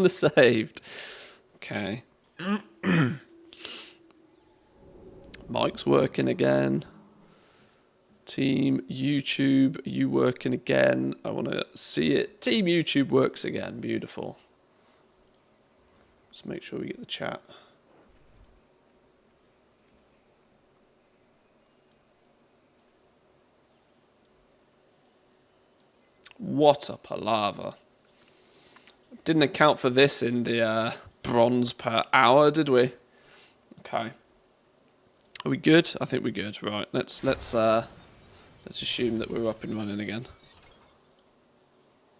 the saved. Okay. Mike's working again. Team YouTube, are you working again? I want to see it. Team YouTube works again. Beautiful. Let's make sure we get the chat. What a palaver. Didn't account for this in the bronze per hour, did we? Okay. Are we good? I think we're good. Right. Let's assume that we're up and running again.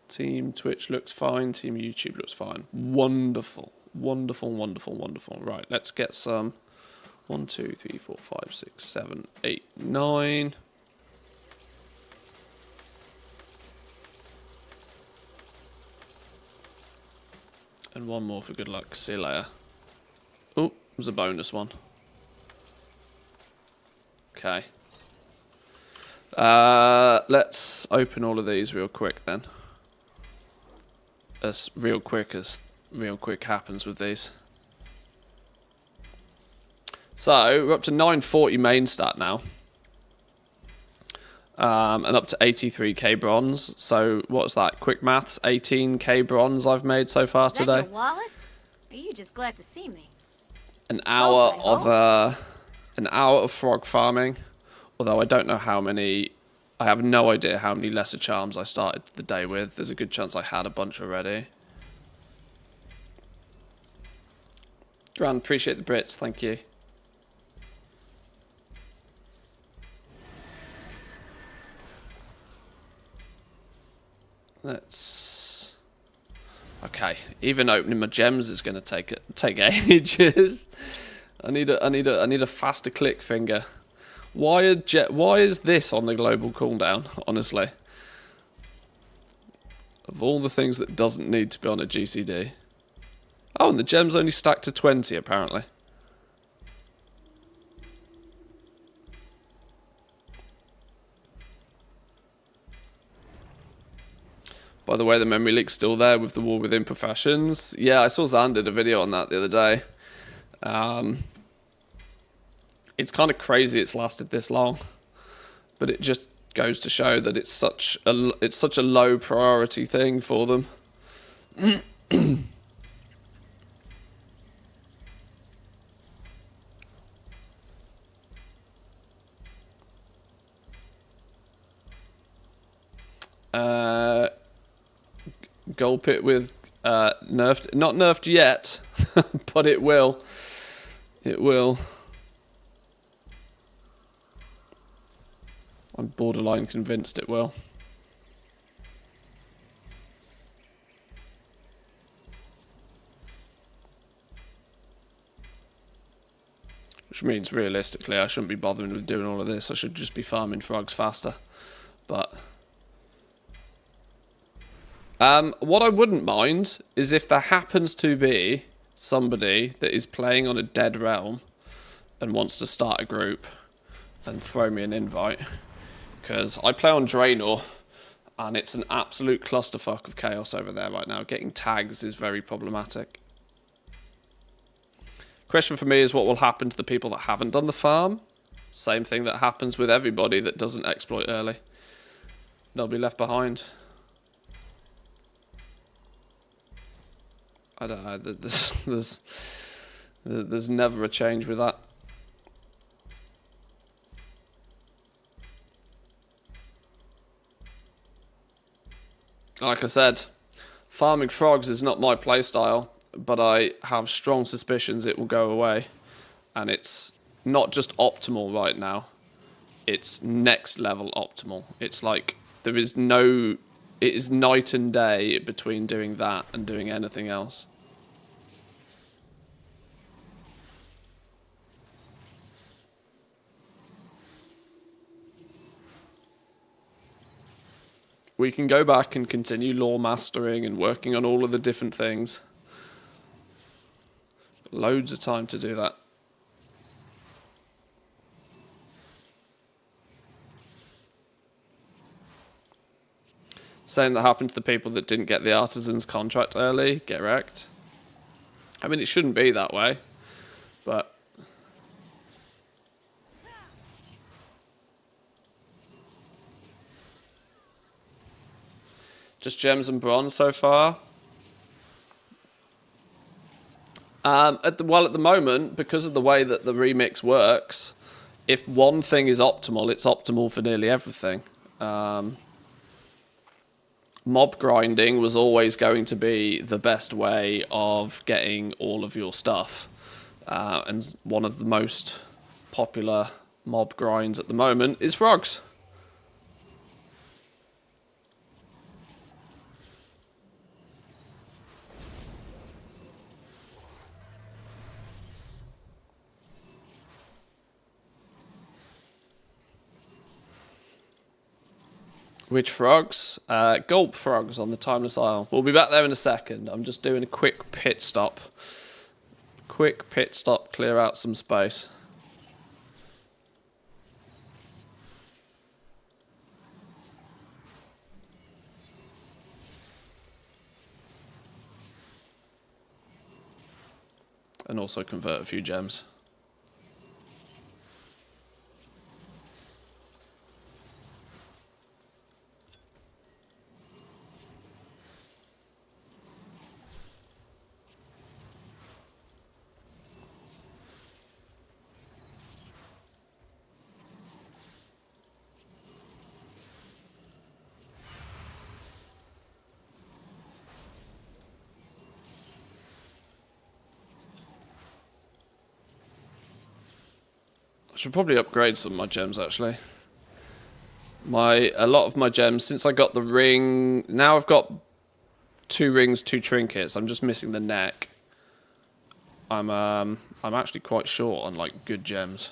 Team Twitch looks fine. Team YouTube looks fine. Wonderful. Wonderful, wonderful, wonderful. Right, let's get some 1, 2, 3, 4, 5, 6, 7, 8, 9. And one more for good luck. See you later. Oh, there's a bonus one. Okay. Let's open all of these real quick then. As real quick happens with these. So we're up to 940 main stat now. And up to 83k bronze. So what's that? Quick maths, 18k bronze I've made so far today. Is that your wallet? Or are you just glad to see me? An hour of frog farming. Although I don't know how many. I have no idea how many lesser charms I started the day with. There's a good chance I had a bunch already. Grand, appreciate the Brits, thank you. Let's. Okay, even opening my gems is going to take ages. I need a faster click finger. Why is this on the global cooldown? Honestly, of all the things that doesn't need to be on a GCD. Oh, and the gems only stack to 20 apparently. By the way, the memory leak's still there with the War Within Professions. Yeah, I saw Zan did a video on that the other day. It's kind of crazy it's lasted this long, but it just goes to show that it's such a low priority thing for them. Gulp it with nerfed, not nerfed yet, but it will. It will. I'm borderline convinced it will. Which means realistically I shouldn't be bothering with doing all of this. I should just be farming frogs faster. But what I wouldn't mind is if there happens to be somebody that is playing on a dead realm and wants to start a group and throw me an invite. Because I play on Draenor, and it's an absolute clusterfuck of chaos over there right now. Getting tags is very problematic. Question for me is what will happen to the people that haven't done the farm? Same thing that happens with everybody that doesn't exploit early. They'll be left behind. I don't know. There's never a change with that. Like I said, farming frogs is not my playstyle, but I have strong suspicions it will go away. And it's not just optimal right now, it's next level optimal. It's like there is no, it is night and day between doing that and doing anything else. We can go back and continue lore mastering and working on all of the different things. Loads of time to do that. Same that happened to the people that didn't get the artisan's contract early. Get wrecked. I mean, it shouldn't be that way, but... Just gems and bronze so far. At the moment, because of the way that the remix works, if one thing is optimal, it's optimal for nearly everything. Mob grinding was always going to be the best way of getting all of your stuff. And one of the most popular mob grinds at the moment is frogs. Which frogs? Gulp frogs on the Timeless Isle. We'll be back there in a second. I'm just doing a quick pit stop. Quick pit stop, clear out some space. And also convert a few gems. I should probably upgrade some of my gems, actually. A lot of my gems, since I got the ring... Now I've got 2 rings, 2 trinkets. I'm just missing the neck. I'm actually quite short on, like, good gems.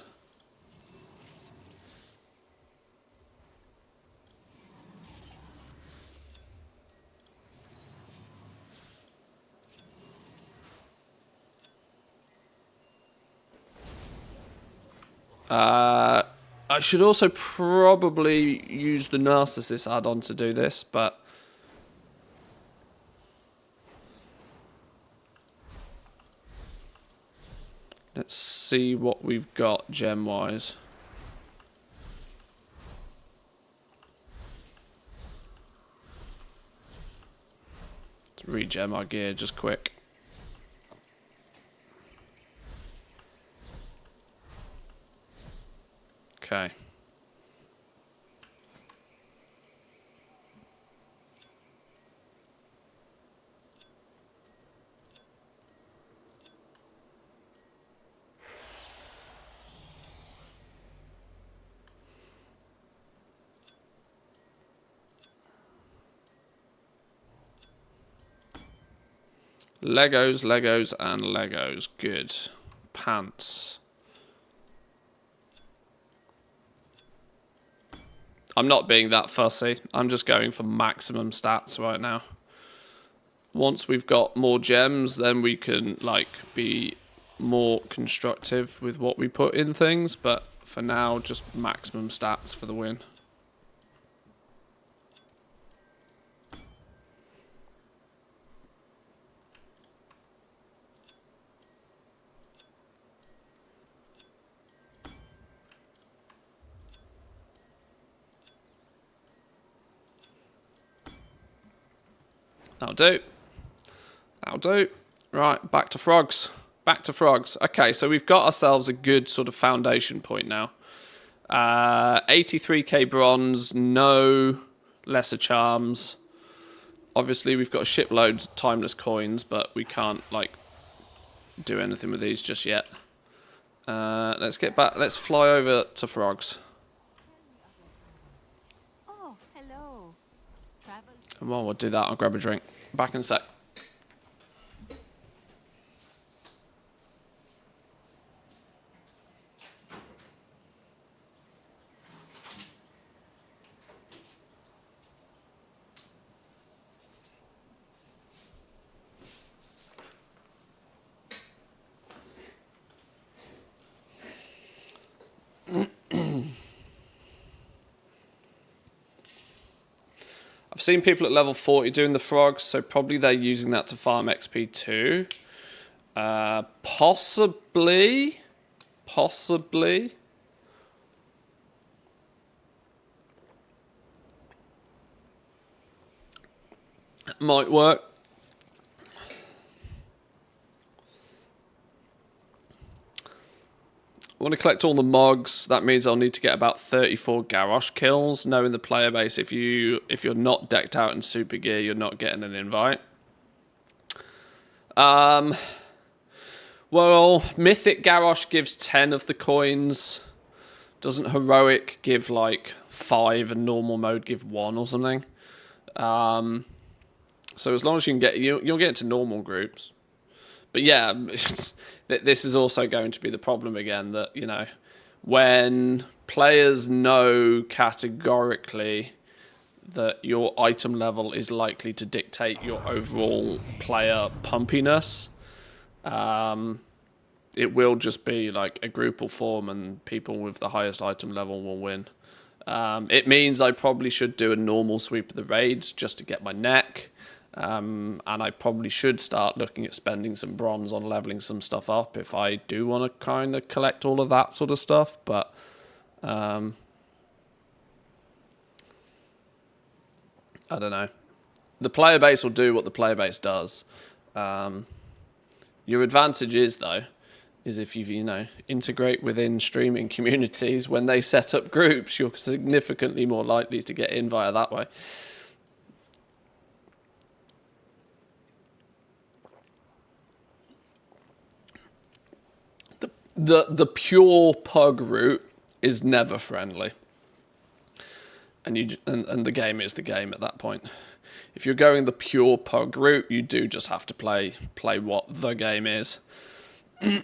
I should also probably use the Narcissus add-on to do this, but... Let's see what we've got gem-wise. Let's re-gem our gear just quick. Okay. Legos, Legos, and Legos. Good. Pants. I'm not being that fussy. I'm just going for maximum stats right now. Once we've got more gems, then we can, like, be more constructive with what we put in things. But for now, just maximum stats for the win. That'll do. That'll do. Right, back to frogs. Back to frogs. Okay, so we've got ourselves a good sort of foundation point now. 83k bronze, no lesser charms. Obviously, we've got a shipload of timeless coins, but we can't, like, do anything with these just yet. Let's get back. Let's fly over to frogs. Oh, hello. And while we'll do that, I'll grab a drink. Back in a sec. seen people at level 40 doing the frogs, so probably they're using that to farm XP too. Possibly. Might work. I want to collect all the mugs. That means I'll need to get about 34 Garrosh kills. Knowing the player base, if you're not decked out in super gear, you're not getting an invite. Well, Mythic Garrosh gives 10 of the coins. Doesn't Heroic give like 5 and normal mode give 1 or something? So as long as you can get, you'll get to normal groups. But yeah, this is also going to be the problem again, that, you know, when players know categorically that your item level is likely to dictate your overall player pumpiness, it will just be like a group will form and people with the highest item level will win. It means I probably should do a normal sweep of the raids just to get my neck. And I probably should start looking at spending some bronze on leveling some stuff up if I do want to kind of collect all of that sort of stuff. But I don't know. The player base will do what the player base does. Your advantage is, though, is if you integrate within streaming communities, when they set up groups, you're significantly more likely to get in via that way. The pure pug route is never friendly, and the game is the game at that point. If you're going the pure pug route, you do just have to play what the game is. I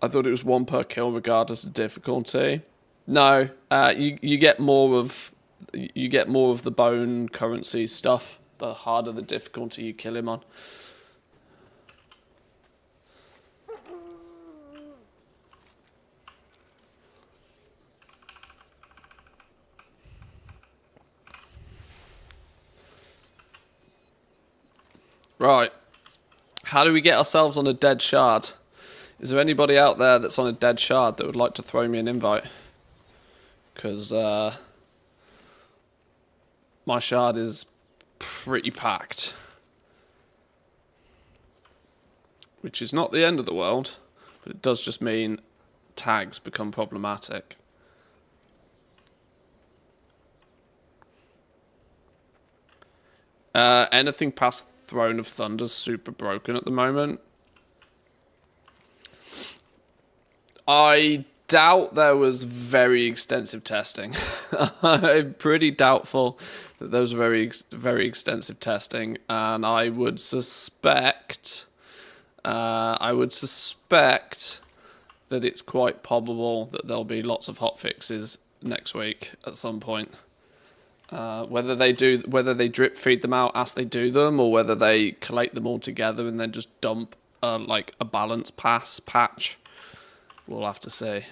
thought it was 1 per kill regardless of difficulty. No, you get more of the bone currency stuff the harder the difficulty you kill him on. Right, how do we get ourselves on a dead shard? Is there anybody out there that's on a dead shard that would like to throw me an invite? Because my shard is pretty packed. Which is not the end of the world, but it does just mean tags become problematic. Anything past Throne of Thunder's super broken at the moment. I doubt there was very extensive testing. I'm pretty doubtful that there was very extensive testing, and I would suspect that it's quite probable that there'll be lots of hot fixes next week at some point. Whether they drip feed them out as they do them, or whether they collate them all together and then just dump like a balance patch, we'll have to see.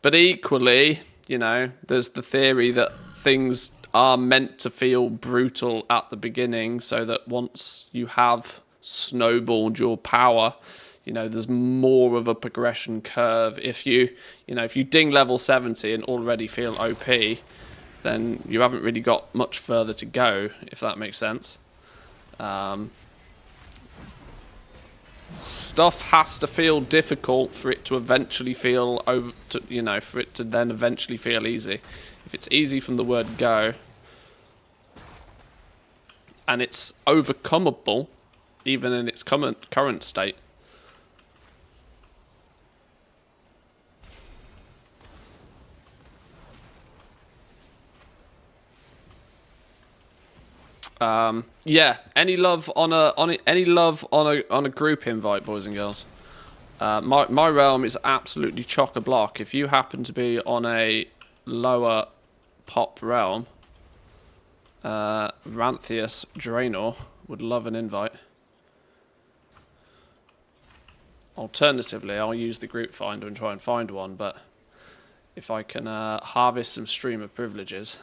But equally, there's the theory that things are meant to feel brutal at the beginning, so that once you have snowballed your power, there's more of a progression curve. If you ding level 70 and already feel OP, then you haven't really got much further to go, if that makes sense. Stuff has to feel difficult for it to eventually feel for it to then eventually feel easy. If it's easy from the word go, and it's overcomeable, even in its current state. Yeah. Any love on a group invite, boys and girls? My realm is absolutely chock-a-block. If you happen to be on a lower pop realm, Ranthius Draenor would love an invite. Alternatively, I'll use the group finder and try and find one, but if I can harvest some streamer privileges.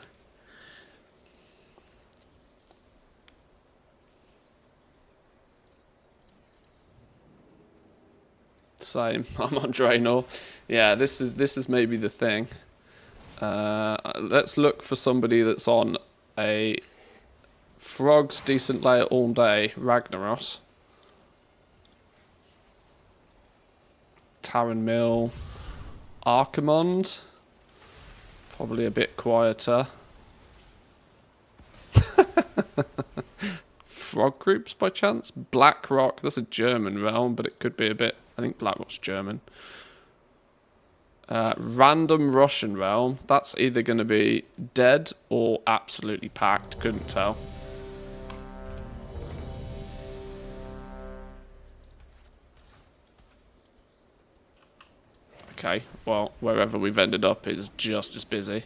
Same. I'm on Draenor. Yeah, this is maybe the thing. Let's look for somebody that's on a Frog's decent layer all day, Ragnaros. Taran Mill. Archimond. Probably a bit quieter. Frog groups by chance? Blackrock, that's a German realm, but it could be a bit... I think Blackrock's German. Random Russian realm. That's either going to be dead or absolutely packed. Couldn't tell. Okay, well, wherever we've ended up is just as busy.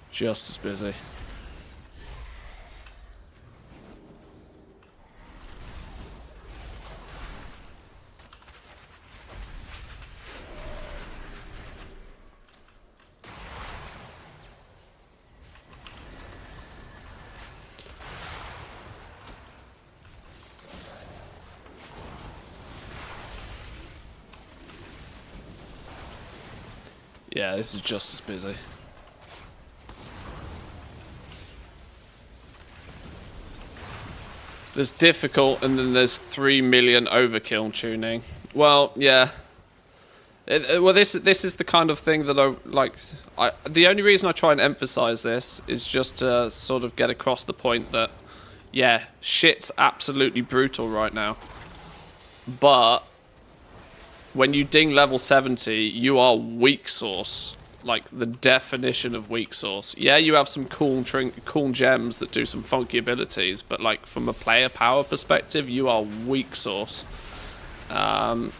Just as busy. Yeah, this is just as busy. There's difficult, and then there's 3 million overkill tuning. Well, yeah. Well, this is the kind of thing that I like. The only reason I try and emphasize this is just to sort of get across the point that, yeah, shit's absolutely brutal right now. But when you ding level 70, you are weak sauce. Like, the definition of weak sauce. Yeah, you have some cool gems that do some funky abilities, but, like, from a player power perspective, you are weak sauce. And,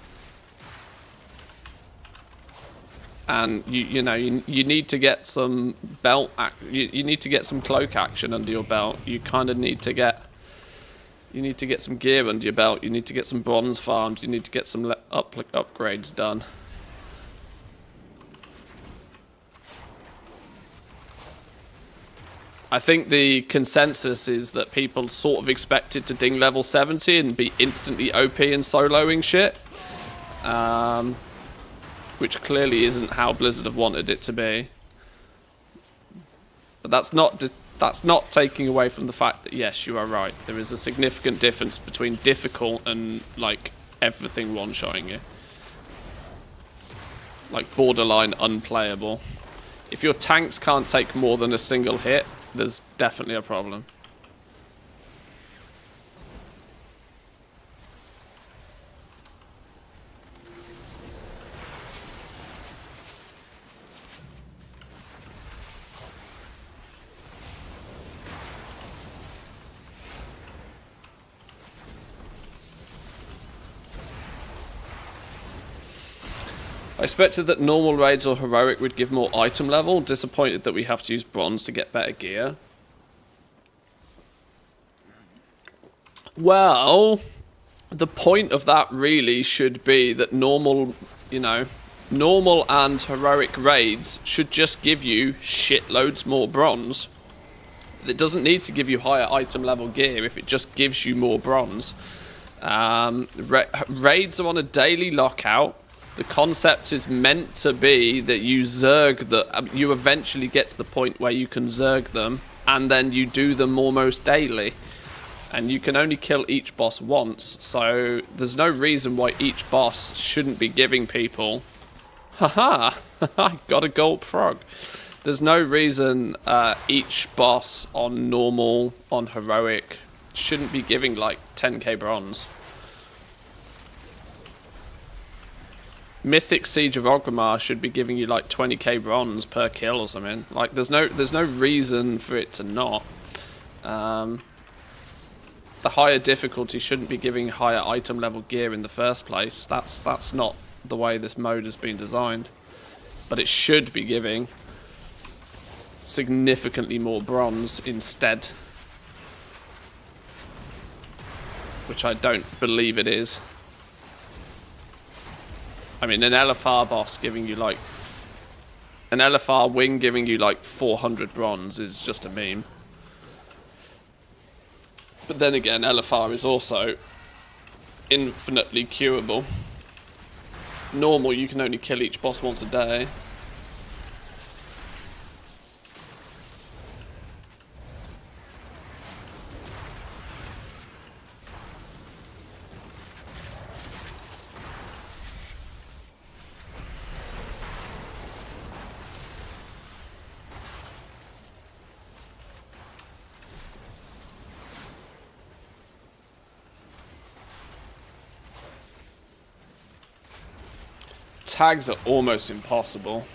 you know, you need to get some belt... You need to get some cloak action under your belt. You kind of need to get... You need to get some gear under your belt. You need to get some bronze farmed. You need to get some upgrades done. I think the consensus is that people sort of expected to ding level 70 and be instantly OP and soloing shit. Which clearly isn't how Blizzard have wanted it to be. But that's not taking away from the fact that, yes, you are right. There is a significant difference between difficult and, like, everything one-shotting you. Like, borderline unplayable. If your tanks can't take more than a single hit, there's definitely a problem. I expected that normal raids or heroic would give more item level. Disappointed that we have to use bronze to get better gear. Well, the point of that really should be that normal, you know, normal and heroic raids should just give you shitloads more bronze. It doesn't need to give you higher item level gear if it just gives you more bronze. Raids are on a daily lockout. The concept is meant to be that you zerg you eventually get to the point where you can zerg them, and then you do them almost daily. And you can only kill each boss once, so there's no reason why each boss shouldn't be giving people... Haha! I got a Gulp frog. There's no reason each boss on normal, on heroic, shouldn't be giving like 10k bronze. Mythic Siege of Orgrimmar should be giving you like 20k bronze per kill or something. Like, there's no reason for it to not. The higher difficulty shouldn't be giving higher item level gear in the first place. That's not the way this mode has been designed. But it should be giving significantly more bronze instead. which I don't believe it is. I mean, an LFR boss giving you like... An LFR wing giving you like 400 bronze is just a meme. But then again, LFR is also infinitely curable. Normal, you can only kill each boss once a day. Tags are almost impossible.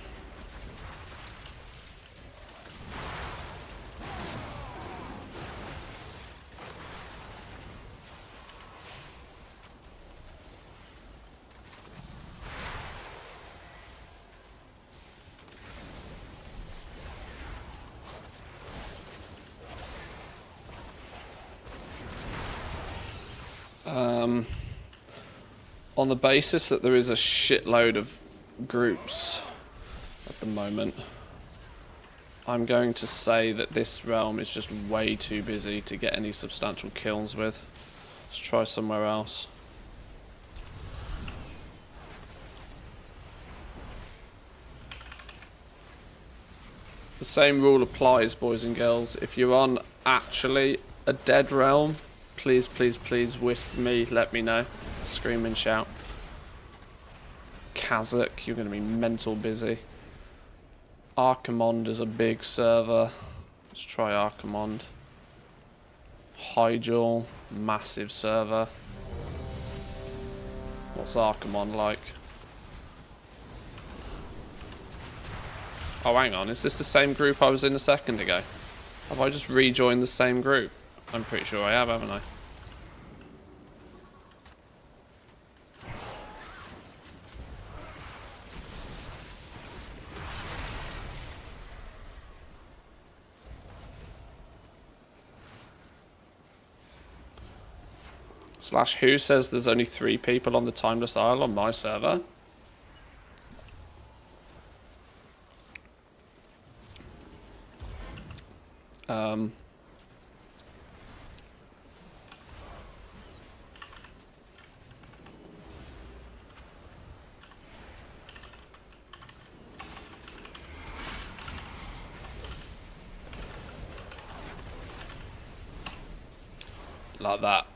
On the basis that there is a shitload of groups at the moment, I'm going to say that this realm is just way too busy to get any substantial kills with. Let's try somewhere else. The same rule applies, boys and girls. If you're on actually a dead realm, please, please, please whisper me, let me know. Scream and shout. Kazakh, you're going to be mental busy. Archimond is a big server. Let's try Archimond. Hyjal, massive server. What's Archimond like? Oh, hang on. Is this the same group I was in a second ago? Have I just rejoined the same group? I'm pretty sure I have, haven't I? Slash who says there's only 3 people on the Timeless Isle on my server? Like that.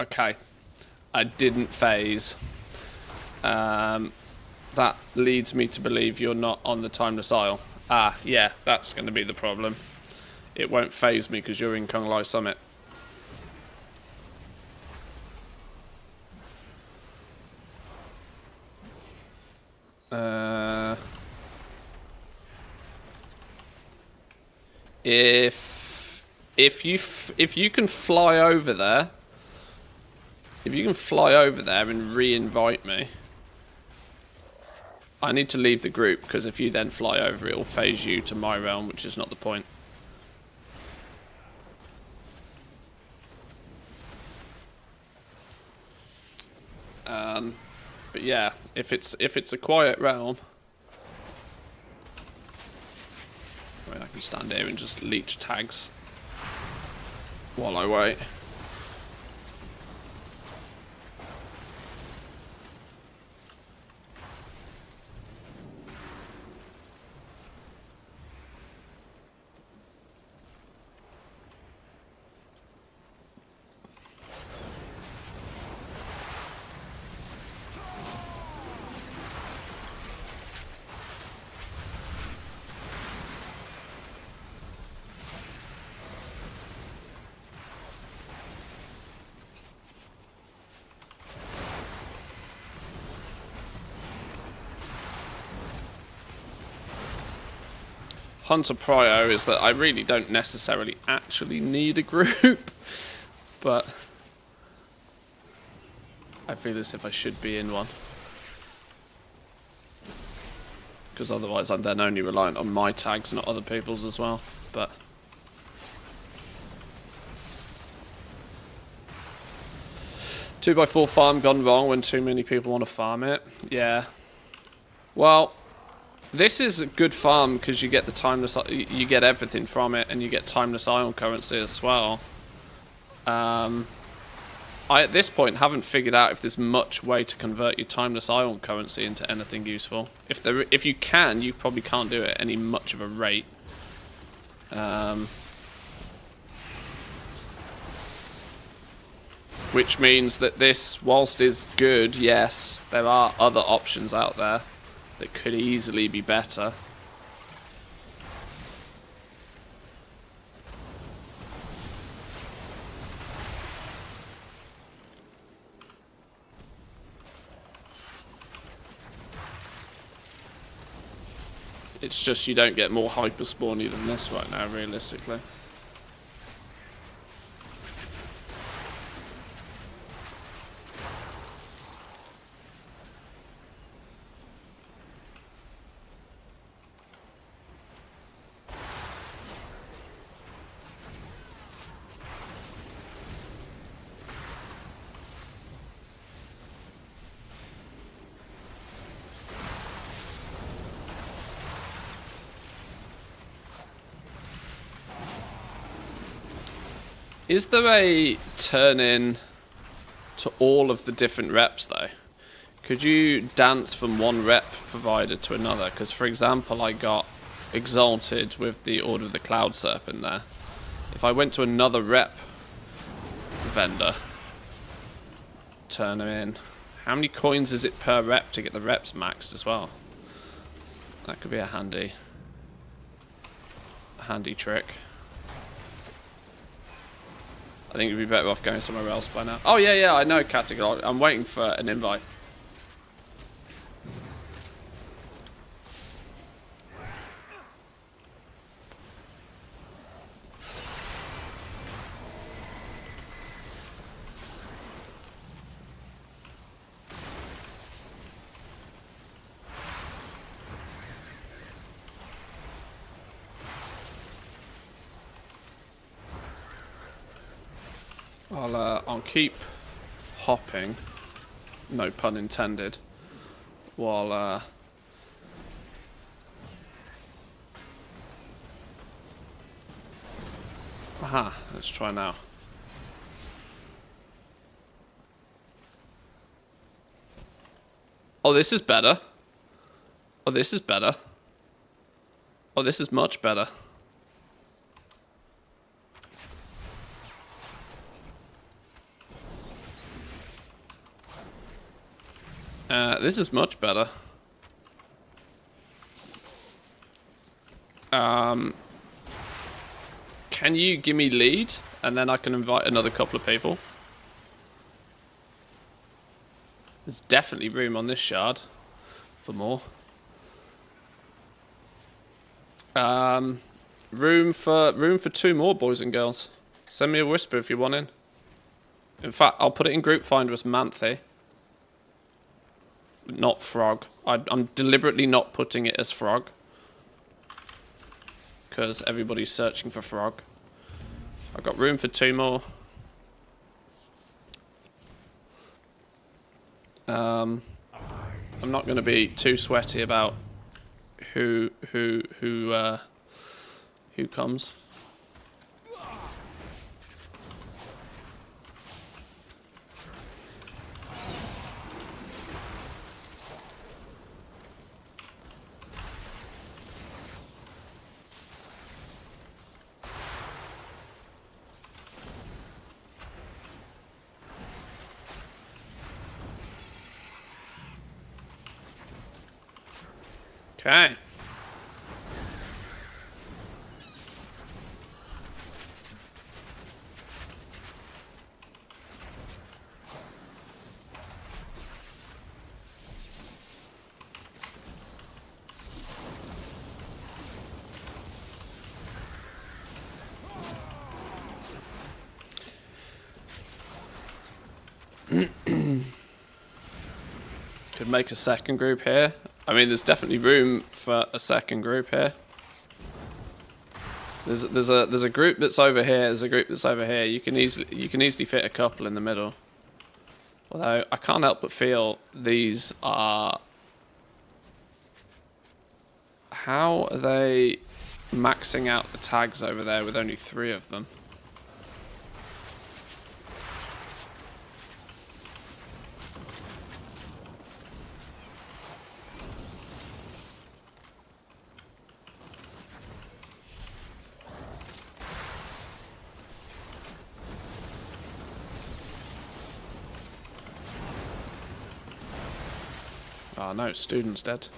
Okay. I didn't phase. That leads me to believe you're not on the Timeless Isle. Ah, yeah, that's going to be the problem. It won't phase me because you're in Kung Lai Summit. If you can fly over there, if you can fly over there and re-invite me, I need to leave the group because if you then fly over, it'll phase you to my realm, which is not the point. But yeah, if it's a quiet realm, I mean, I can stand here and just leech tags while I wait. Hunter Prio is that I really don't necessarily actually need a group, but I feel as if I should be in one. Because otherwise I'm then only reliant on my tags, not other people's as well. But 2x4 farm gone wrong when too many people want to farm it. Yeah. Well, this is a good farm because you get the timeless, you get everything from it, and you get timeless ion currency as well. I at this point haven't figured out if there's much way to convert your timeless ion currency into anything useful. If you can, you probably can't do it at any much of a rate. Which means that this, whilst is good, yes, there are other options out there that could easily be better. It's just you don't get more hyper spawny than this right now, realistically. Is there a turn-in to all of the different reps, though? Could you dance from one rep provider to another? Because, for example, I got Exalted with the Order of the Cloud Serpent there. If I went to another rep vendor, turn them in, how many coins is it per rep to get the reps maxed as well? That could be a handy trick. I think you'd be better off going somewhere else by now. Oh, yeah, I know, Category. I'm waiting for an invite. I'll keep hopping, no pun intended, while aha, let's try now. Oh, this is better. Oh, this is better. Oh, this is much better. This is much better. Can you give me lead? And then I can invite another couple of people. There's definitely room on this shard for more. Room for 2 more, boys and girls. Send me a whisper if you want in. In fact, I'll put it in group finder as Manthe. Not Frog. I'm deliberately not putting it as Frog. Because everybody's searching for Frog. I've got room for 2 more. I'm not going to be too sweaty about who comes. Okay. Could make a second group here. I mean, there's definitely room for a second group here. There's a group that's over here. There's a group that's over here. You can easily fit a couple in the middle. Although I can't help but feel these are. How are they maxing out the tags over there with only 3 of them? Oh no, student's dead.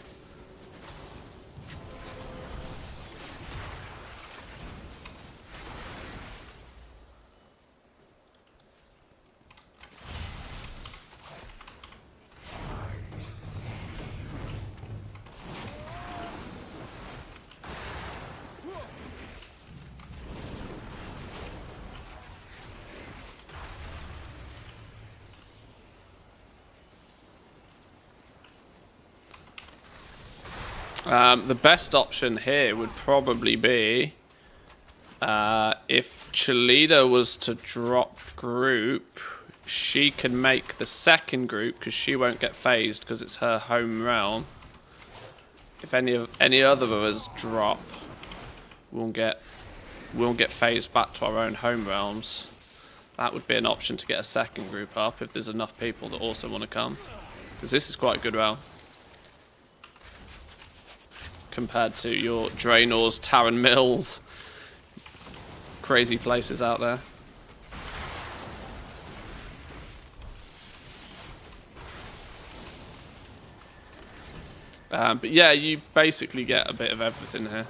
The best option here would probably be if Chalida was to drop group, she can make the second group because she won't get phased because it's her home realm. If any other of us drop, we'll get phased back to our own home realms. That would be an option to get a second group up if there's enough people that also want to come, because this is quite a good realm compared to your Draenors, Taran Mills, crazy places out there. But yeah, you basically get a bit of everything here.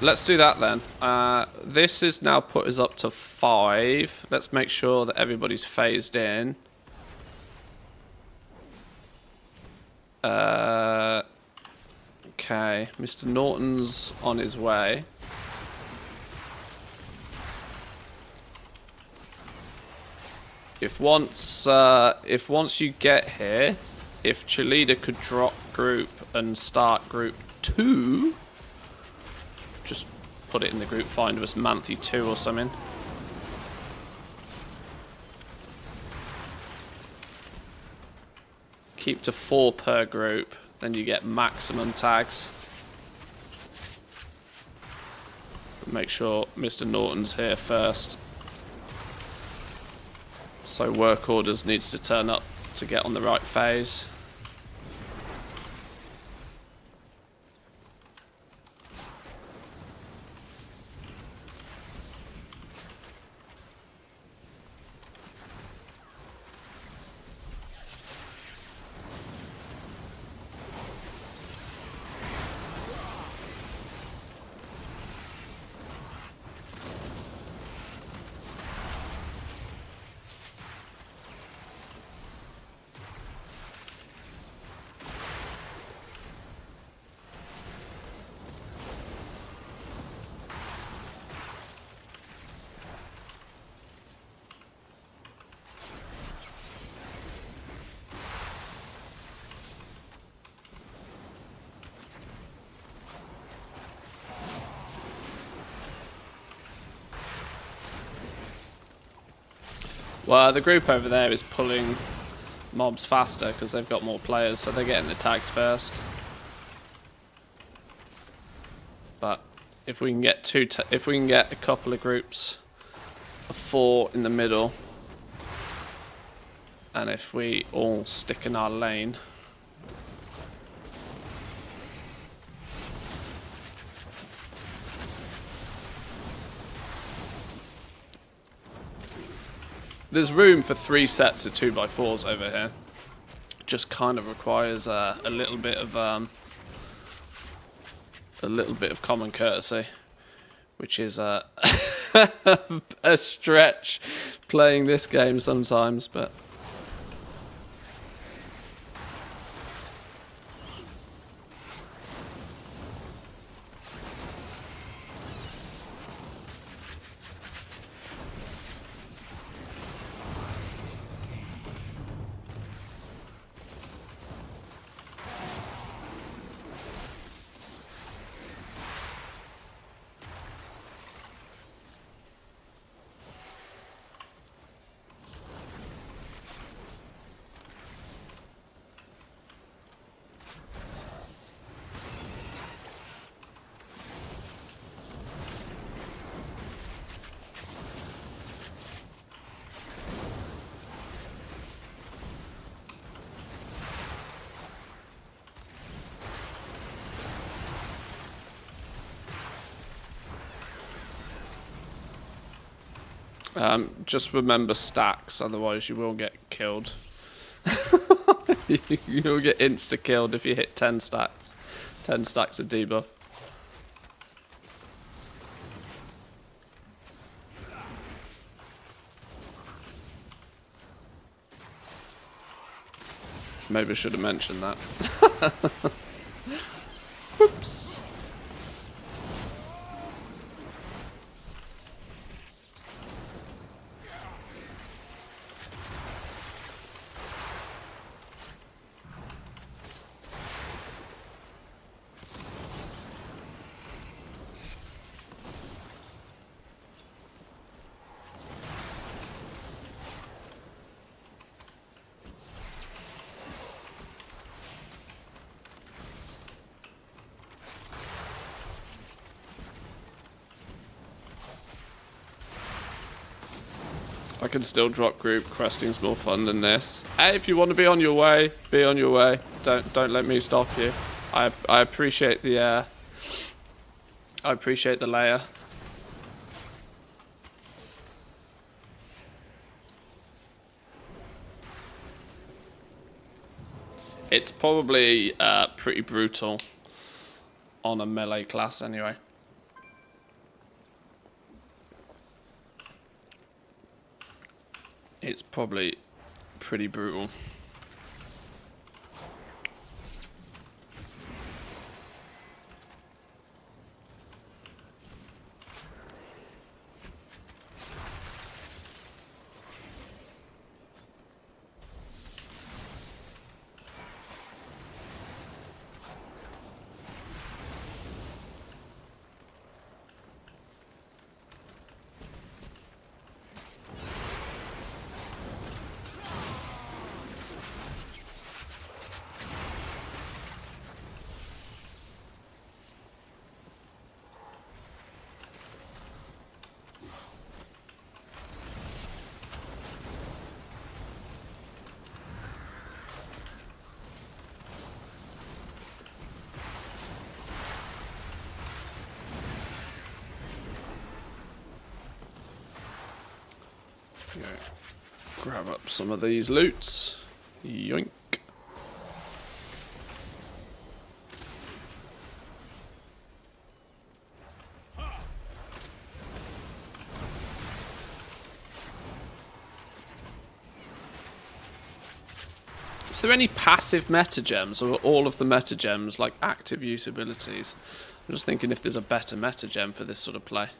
Let's do that then. This has now put us up to 5. Let's make sure that everybody's phased in. Okay, Mr. Norton's on his way. If once you get here, if Chalida could drop group and start group 2, just put it in the group finder as Manthe 2 or something. Keep to 4 per group, then you get maximum tags. Make sure Mr. Norton's here first. So work orders needs to turn up to get on the right phase. Well, the group over there is pulling mobs faster because they've got more players, so they're getting the tags first. But if we can get a couple of groups of 4 in the middle, and if we all stick in our lane, there's room for 3 sets of 2x4s over here. Just kind of requires a little bit of a little bit of common courtesy, which is a a stretch playing this game sometimes, but just remember stacks, otherwise you will get killed. You'll get insta-killed if you hit 10 stacks. 10 stacks of debuff. Maybe I should have mentioned that. Whoops. I can still drop group. Questing's more fun than this. Hey, if you want to be on your way, be on your way. Don't let me stop you. I appreciate the layer. It's probably pretty brutal on a melee class anyway. It's probably pretty brutal. Yeah. Grab up some of these loots. Yoink. Is there any passive meta gems, or are all of the meta gems like active use abilities? I'm just thinking if there's a better meta gem for this sort of play,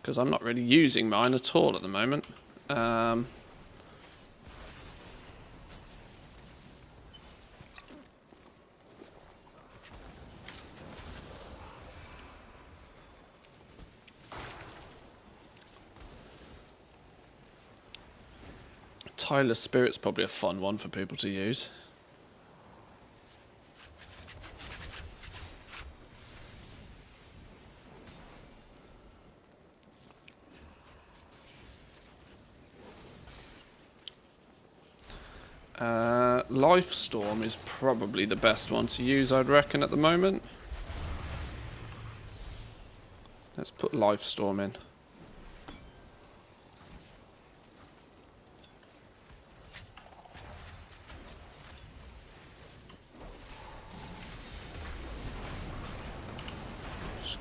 because I'm not really using mine at all at the moment. Tyler's Spirit's probably a fun one for people to use. Life Storm is probably the best one to use, I'd reckon, at the moment. Let's put Life Storm in.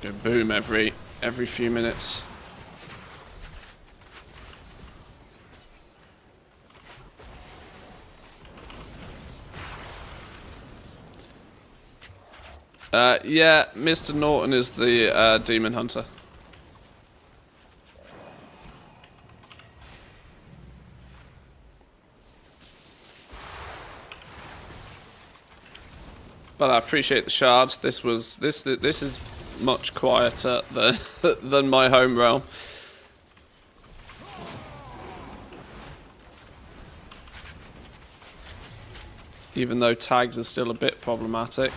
Go boom every few minutes. Yeah, Mr. Norton is the demon hunter. But I appreciate the shard. This is much quieter than than my home realm. Even though tags are still a bit problematic.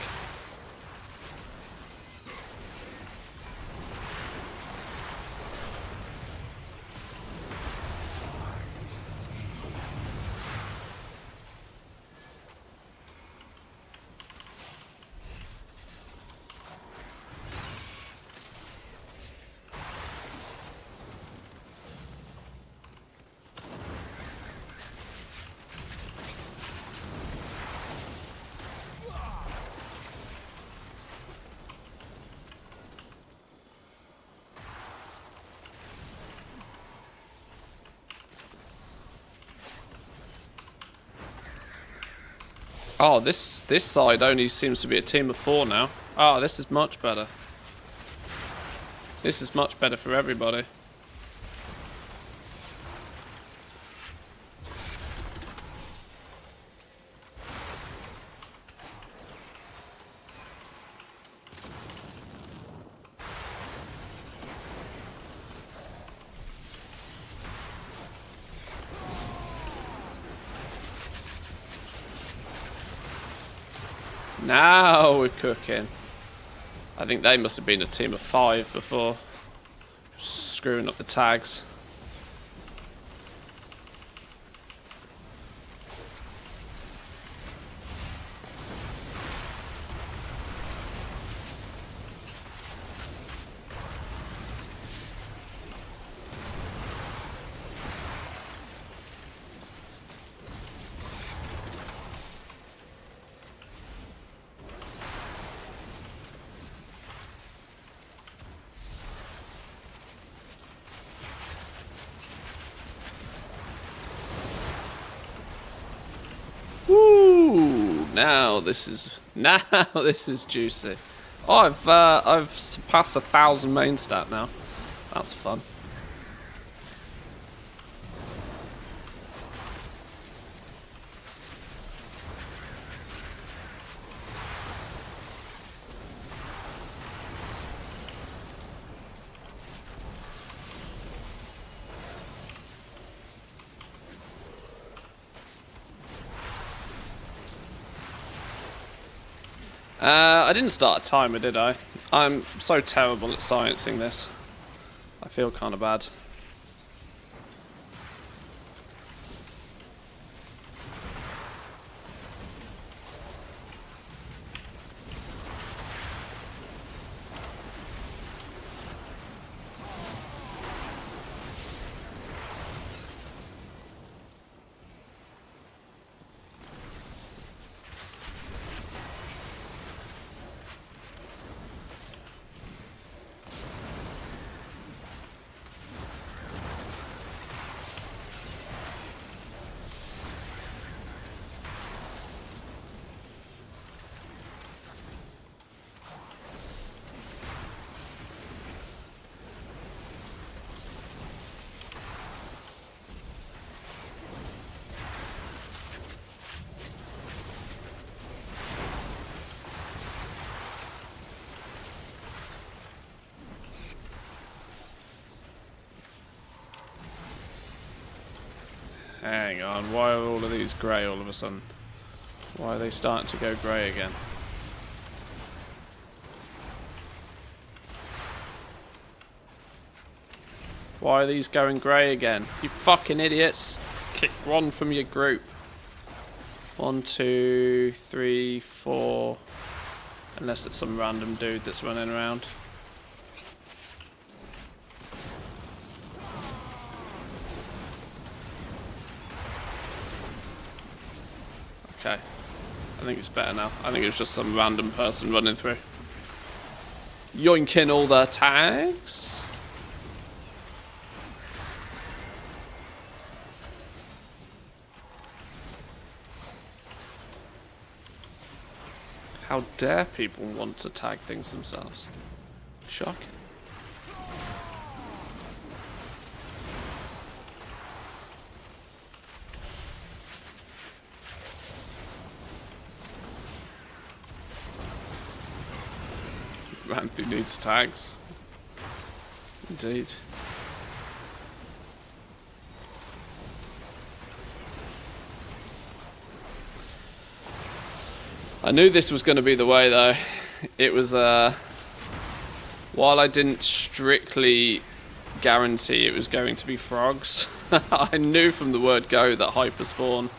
Oh, this side only seems to be a team of 4 now. Oh, this is much better. This is much better for everybody. Now we're cooking. I think they must have been a team of 5 before, screwing up the tags. Woo! Now this is juicy. Oh, I've surpassed 1,000 main stat now. That's fun. I didn't start a timer, did I? I'm so terrible at sciencing this. I feel kind of bad. Hang on, why are all of these grey all of a sudden? Why are they starting to go grey again? Why are these going grey again? You fucking idiots! Kick one from your group. 1, 2, 3, 4. Unless it's some random dude that's running around. Okay. I think it's better now. I think it was just some random person running through. yoinking all the tags. How dare people want to tag things themselves? Shocking. Ranthy needs tags. Indeed. I knew this was going to be the way, though. It was, while I didn't strictly guarantee it was going to be frogs, I knew from the word go that hyperspawn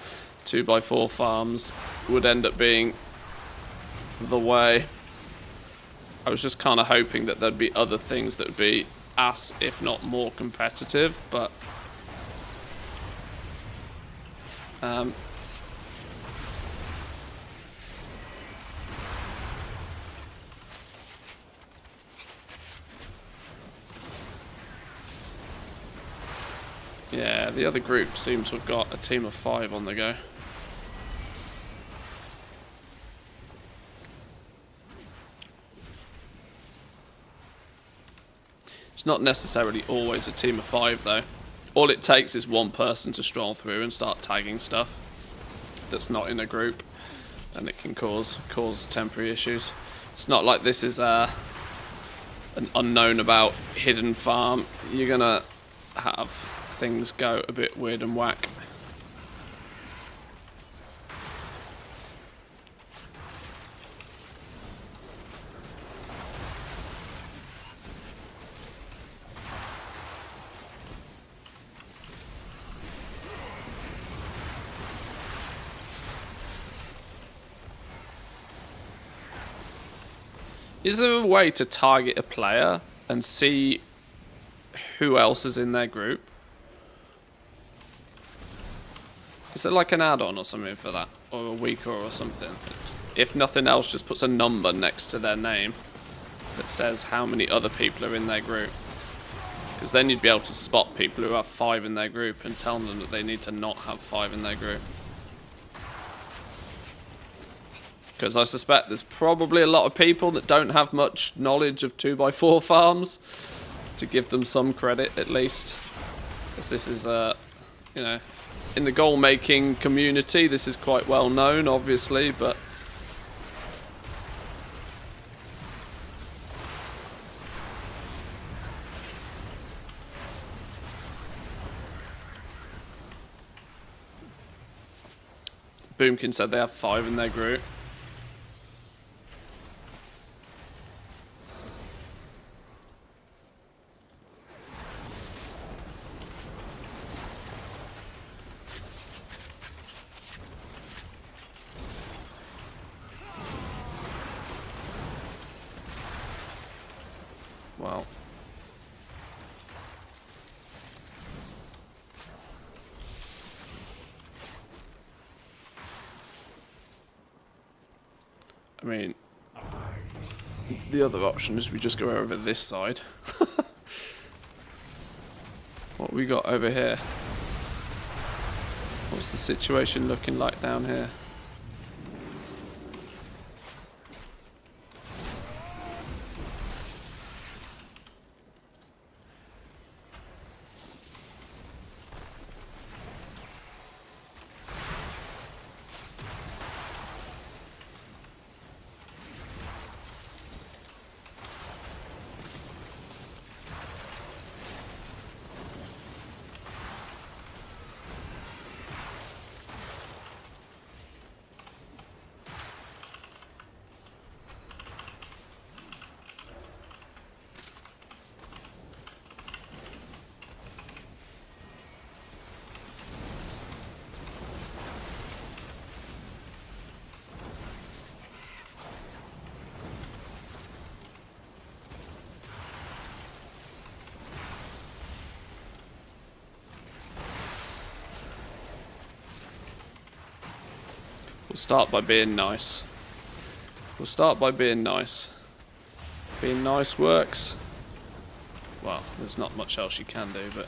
2x4 farms would end up being the way. I was just kind of hoping that there'd be other things that would be as, if not more competitive, but yeah, the other group seems to have got a team of 5 on the go. It's not necessarily always a team of 5, though. All it takes is one person to stroll through and start tagging stuff that's not in a group, and it can cause temporary issues. It's not like this is an unknown about hidden farm. You're gonna have things go a bit weird and whack. Is there a way to target a player and see who else is in their group? Is there like an add-on or something for that? Or a weaker or something? If nothing else, just puts a number next to their name that says how many other people are in their group. Because then you'd be able to spot people who have 5 in their group and tell them that they need to not have 5 in their group. Because I suspect there's probably a lot of people that don't have much knowledge of 2x4 farms, to give them some credit at least. Because this is, you know, in the goal making community, this is quite well known, obviously, but Boomkin said they have 5 in their group. Well, I mean, the other option is we just go over this side. What we got over here? What's the situation looking like down here? We'll start by being nice. We'll start by being nice. Being nice works. Well, there's not much else you can do, but...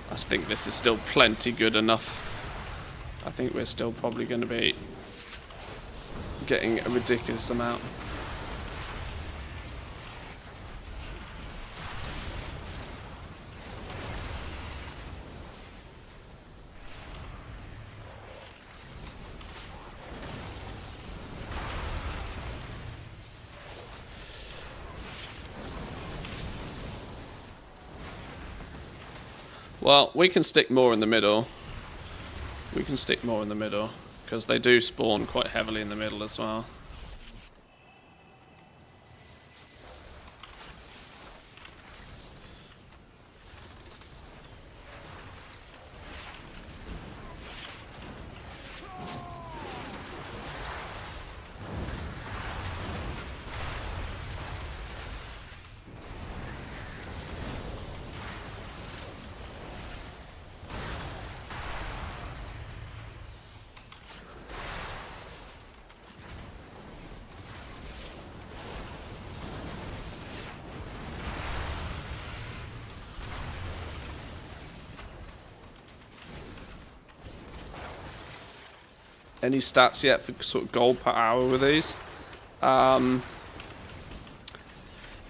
I think this is still plenty good enough. I think we're still probably going to be getting a ridiculous amount. Well, we can stick more in the middle. We can stick more in the middle, because they do spawn quite heavily in the middle as well. Any stats yet for sort of gold per hour with these?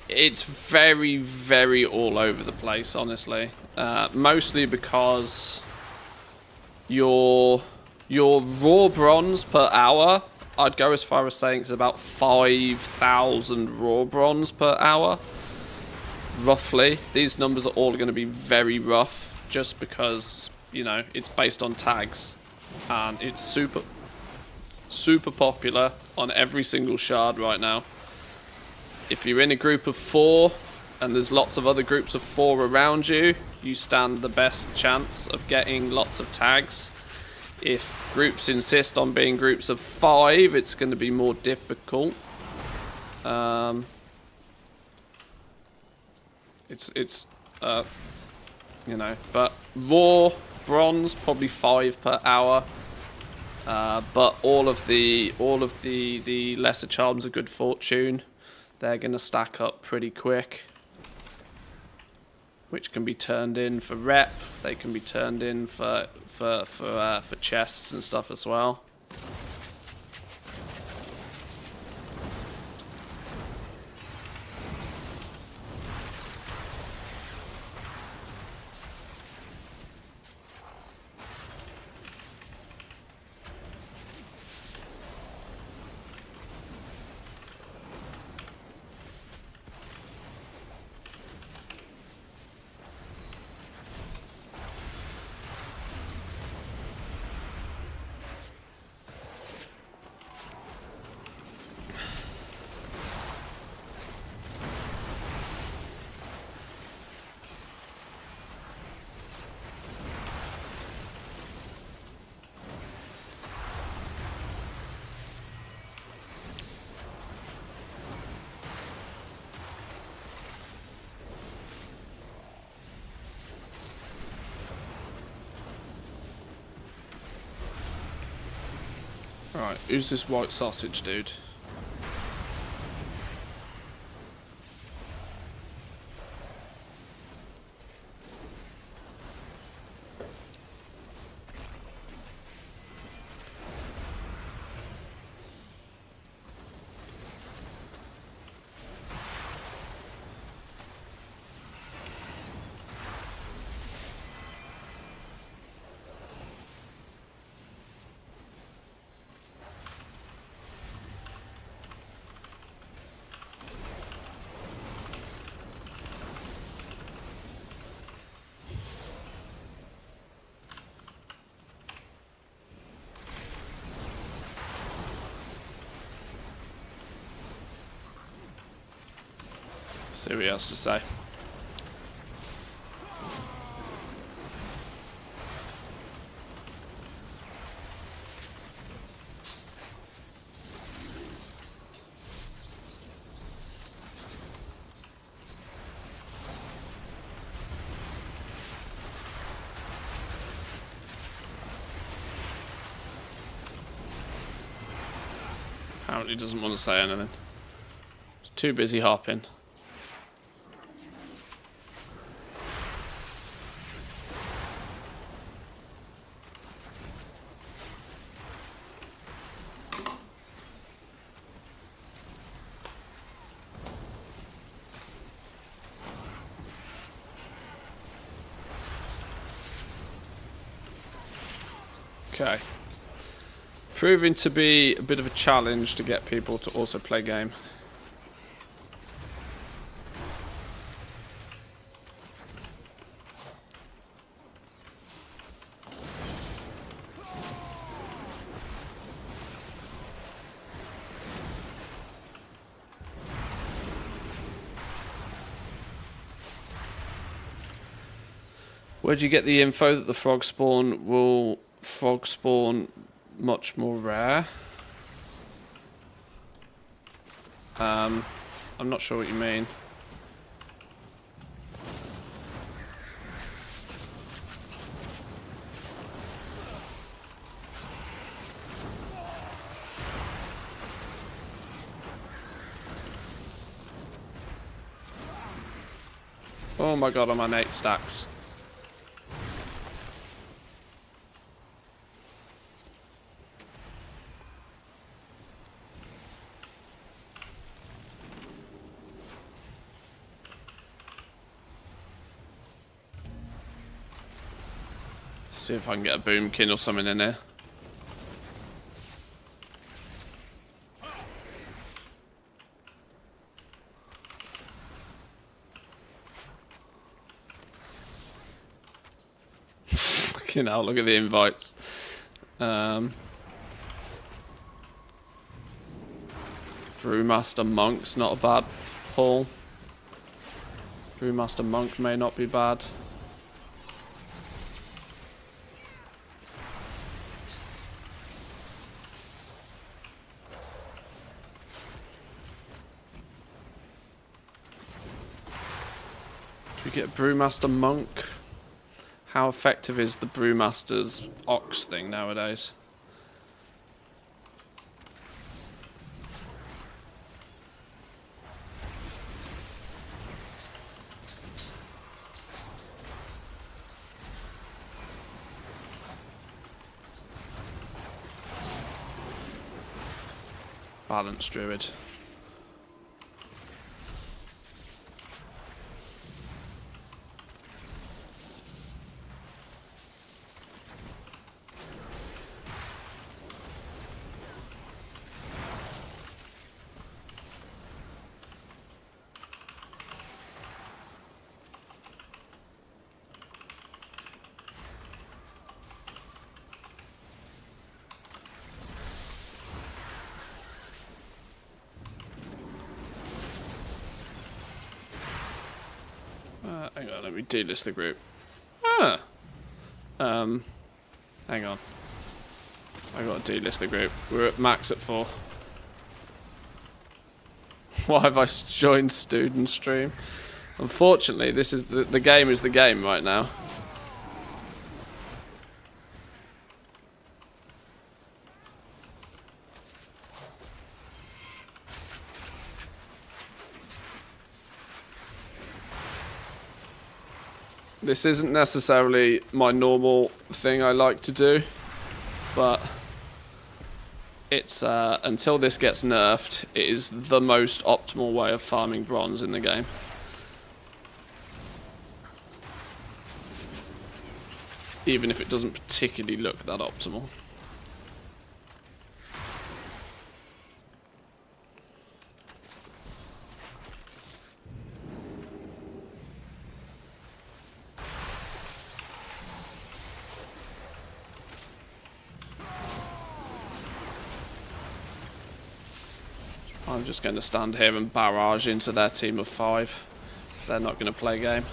It's very, very all over the place, honestly. Mostly because your raw bronze per hour, I'd go as far as saying it's about 5,000 raw bronze per hour, roughly. These numbers are all going to be very rough, just because, you know, it's based on tags, and it's super popular on every single shard right now. If you're in a group of 4 and there's lots of other groups of 4 around you, you stand the best chance of getting lots of tags. If groups insist on being groups of 5, it's going to be more difficult. You know, but raw bronze probably 5 per hour. But all of the lesser charms of good fortune, they're going to stack up pretty quick, which can be turned in for rep. They can be turned in for chests and stuff as well. Right, who's this white sausage dude? See what he has to say. Apparently doesn't want to say anything. He's too busy hopping. Okay. Proving to be a bit of a challenge to get people to also play game. Where'd you get the info that the frog spawn much more rare? I'm not sure what you mean. Oh my god, I'm on 8 stacks. See if I can get a boomkin or something in here. Fucking hell, look at the invites. Brewmaster Monk's not a bad pull. Brewmaster Monk may not be bad. Do we get a Brewmaster Monk? How effective is the Brewmaster's Ox thing nowadays? Balanced Druid. Hang on, let me delist the group. Ah! Hang on. I gotta delist the group. We're at max at 4. Why have I joined student stream? Unfortunately, this is the game is the game right now. This isn't necessarily my normal thing I like to do, but it's until this gets nerfed, it is the most optimal way of farming bronze in the game. Even if it doesn't particularly look that optimal. I'm just going to stand here and barrage into their team of 5. They're not going to play game.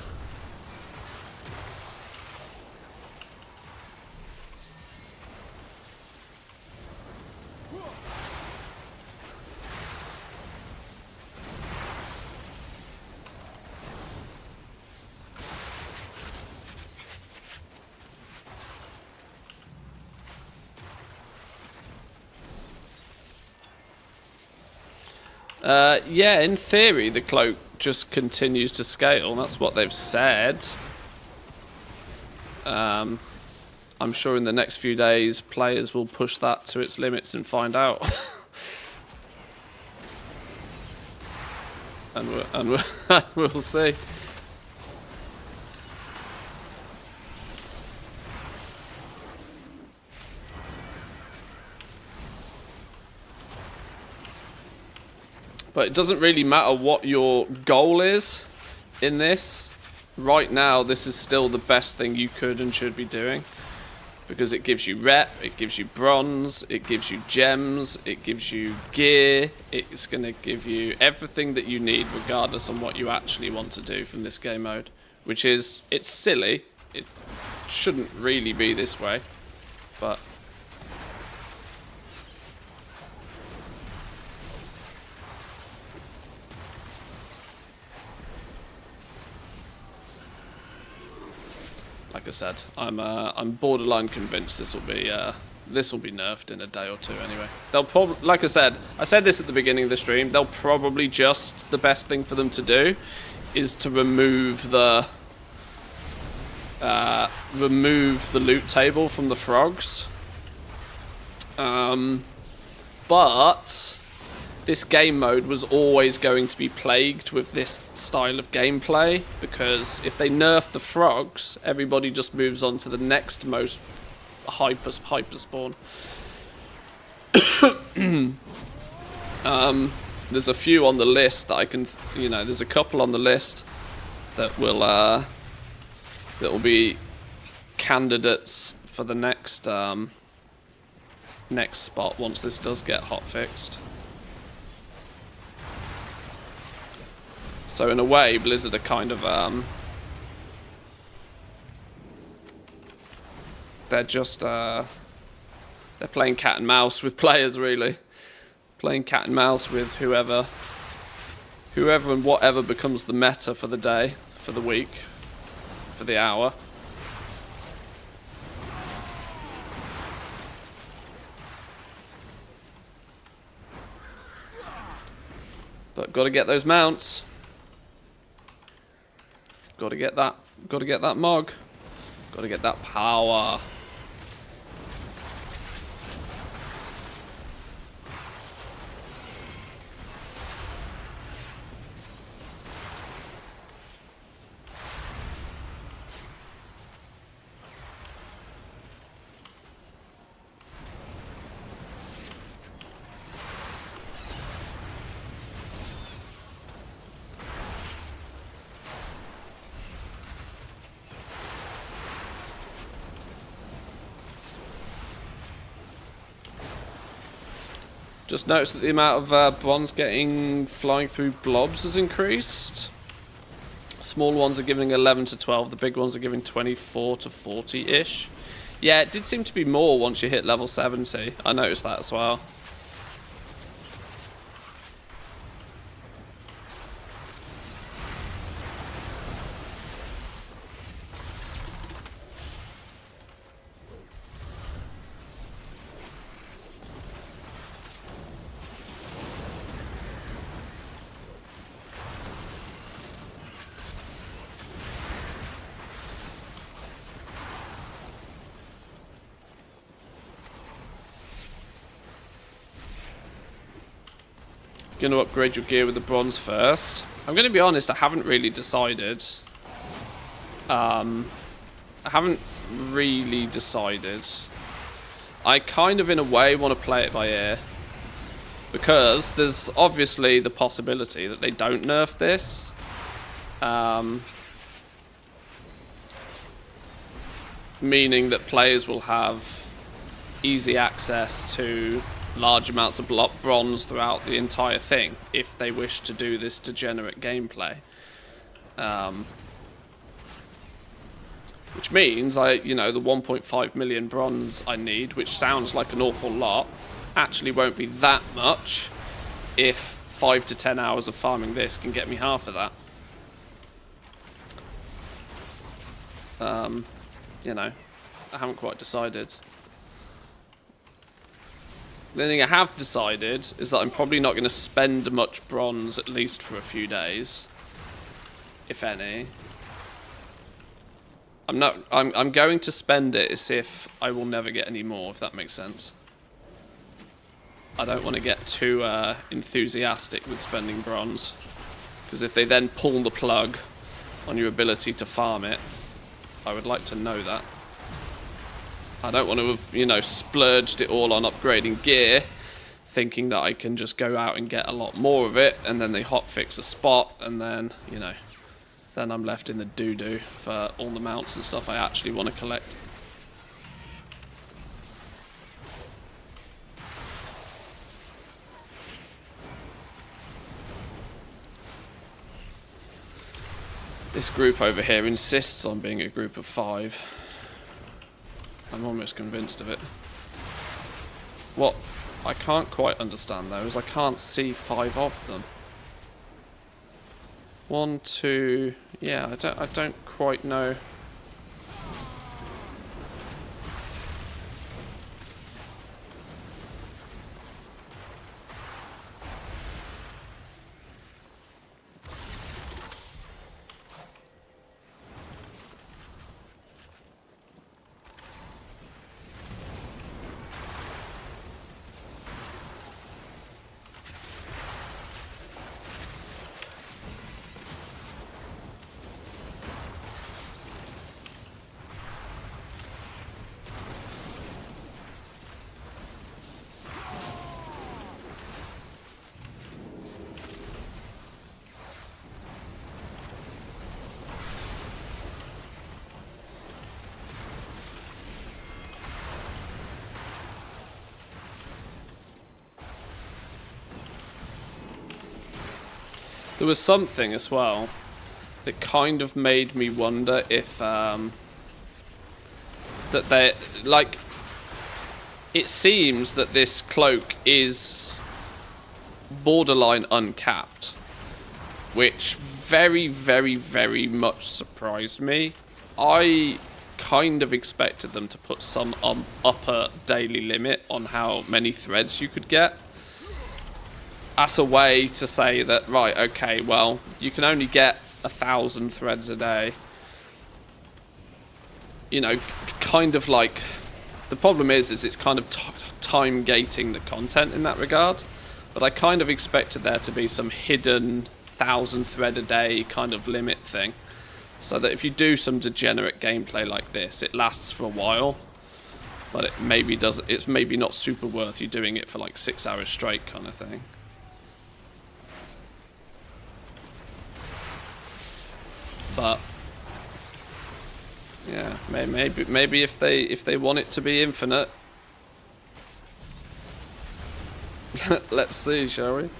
Yeah, in theory, the cloak just continues to scale. That's what they've said. I'm sure in the next few days, players will push that to its limits and find out. and we'll see. But it doesn't really matter what your goal is in this. Right now, this is still the best thing you could and should be doing. Because it gives you rep, it gives you bronze, it gives you gems, it gives you gear. It's going to give you everything that you need regardless on what you actually want to do from this game mode. Which is, it's silly. It shouldn't really be this way. But... like I said, I'm borderline convinced this will be nerfed in a day or two. Anyway, they'll probably, like I said this at the beginning of the stream. They'll probably just the best thing for them to do is to remove the loot table from the frogs. But this game mode was always going to be plagued with this style of gameplay, because if they nerf the frogs, everybody just moves on to the next most hyper spawn. There's a few on the list that I can, there's a couple on the list that will be candidates for the next next spot once this does get hotfixed. So in a way, Blizzard are kind of, they're just, they're playing cat and mouse with players, really. Playing cat and mouse with whoever and whatever becomes the meta for the day, for the week, for the hour. But gotta get those mounts. Gotta get that mog. Gotta get that power. Just noticed that the amount of bronze flying through blobs has increased. Small ones are giving 11 to 12. The big ones are giving 24 to 40-ish. Yeah, it did seem to be more once you hit level 70. I noticed that as well. Going to upgrade your gear with the bronze first. I'm going to be honest, I haven't really decided. I kind of, in a way, want to play it by ear. Because there's obviously the possibility that they don't nerf this. Meaning that players will have easy access to large amounts of bronze throughout the entire thing if they wish to do this degenerate gameplay. Which means the 1.5 million bronze I need, which sounds like an awful lot, actually won't be that much if 5 to 10 hours of farming this can get me half of that. I haven't quite decided. The thing I have decided is that I'm probably not going to spend much bronze, at least for a few days, if any. I'm going to spend it as if I will never get any more, if that makes sense. I don't want to get too enthusiastic with spending bronze, because if they then pull the plug on your ability to farm it, I would like to know that. I don't want to have, you know, splurged it all on upgrading gear, thinking that I can just go out and get a lot more of it, and then they hotfix a spot, and then, you know, then I'm left in the doo-doo for all the mounts and stuff I actually want to collect. This group over here insists on being a group of 5. I'm almost convinced of it. What I can't quite understand though is I can't see 5 of them. 1, 2, yeah, I don't quite know. There was something as well that kind of made me wonder if that they like. It seems that this cloak is borderline uncapped, which very, very, very much surprised me. I kind of expected them to put some upper daily limit on how many threads you could get. As a way to say that, right, okay, well, you can only get 1,000 threads a day. You know, kind of like, the problem is it's kind of time gating the content in that regard. But I kind of expected there to be some hidden 1,000 thread a day kind of limit thing. So that if you do some degenerate gameplay like this, it lasts for a while. But it's maybe not super worth you doing it for like 6 hours straight kind of thing. But yeah, maybe if they want it to be infinite, let's see, shall we?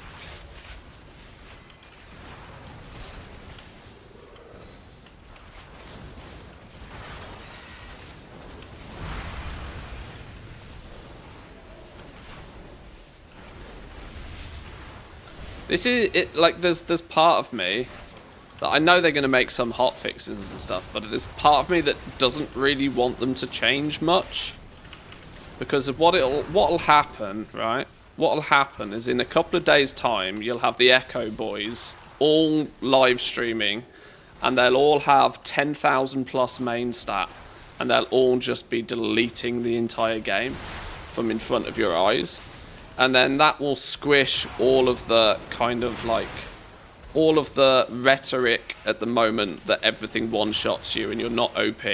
This is it. Like, there's part of me. I know they're going to make some hot fixes and stuff, but there's part of me that doesn't really want them to change much, because of what'll happen, right? What'll happen is in a couple of days' time, you'll have the Echo Boys all live streaming, and they'll all have 10,000 plus main stat, and they'll all just be deleting the entire game from in front of your eyes, and then that will squish all of the kind of like all of the rhetoric at the moment that everything one-shots you and you're not OP.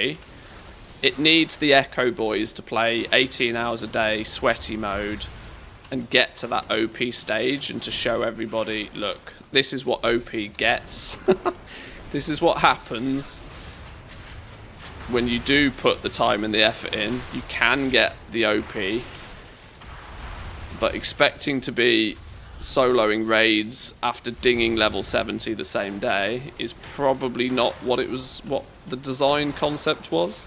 It needs the Echo Boys to play 18 hours a day, sweaty mode, and get to that OP stage and to show everybody, look, this is what OP gets. This is what happens when you do put the time and the effort in. You can get the OP, but expecting to be soloing raids after dinging level 70 the same day is probably not what the design concept was.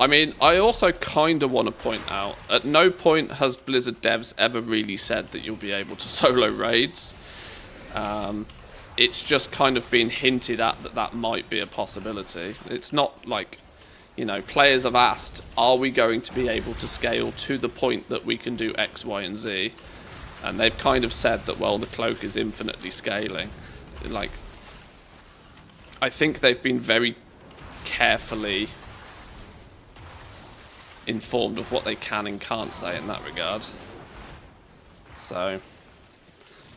I mean, I also kind of want to point out, at no point has Blizzard devs ever really said that you'll be able to solo raids. It's just kind of been hinted at that that might be a possibility. It's not like, you know, players have asked, are we going to be able to scale to the point that we can do X, Y, and Z? And they've kind of said that, well, the cloak is infinitely scaling. Like, I think they've been very carefully informed of what they can and can't say in that regard. So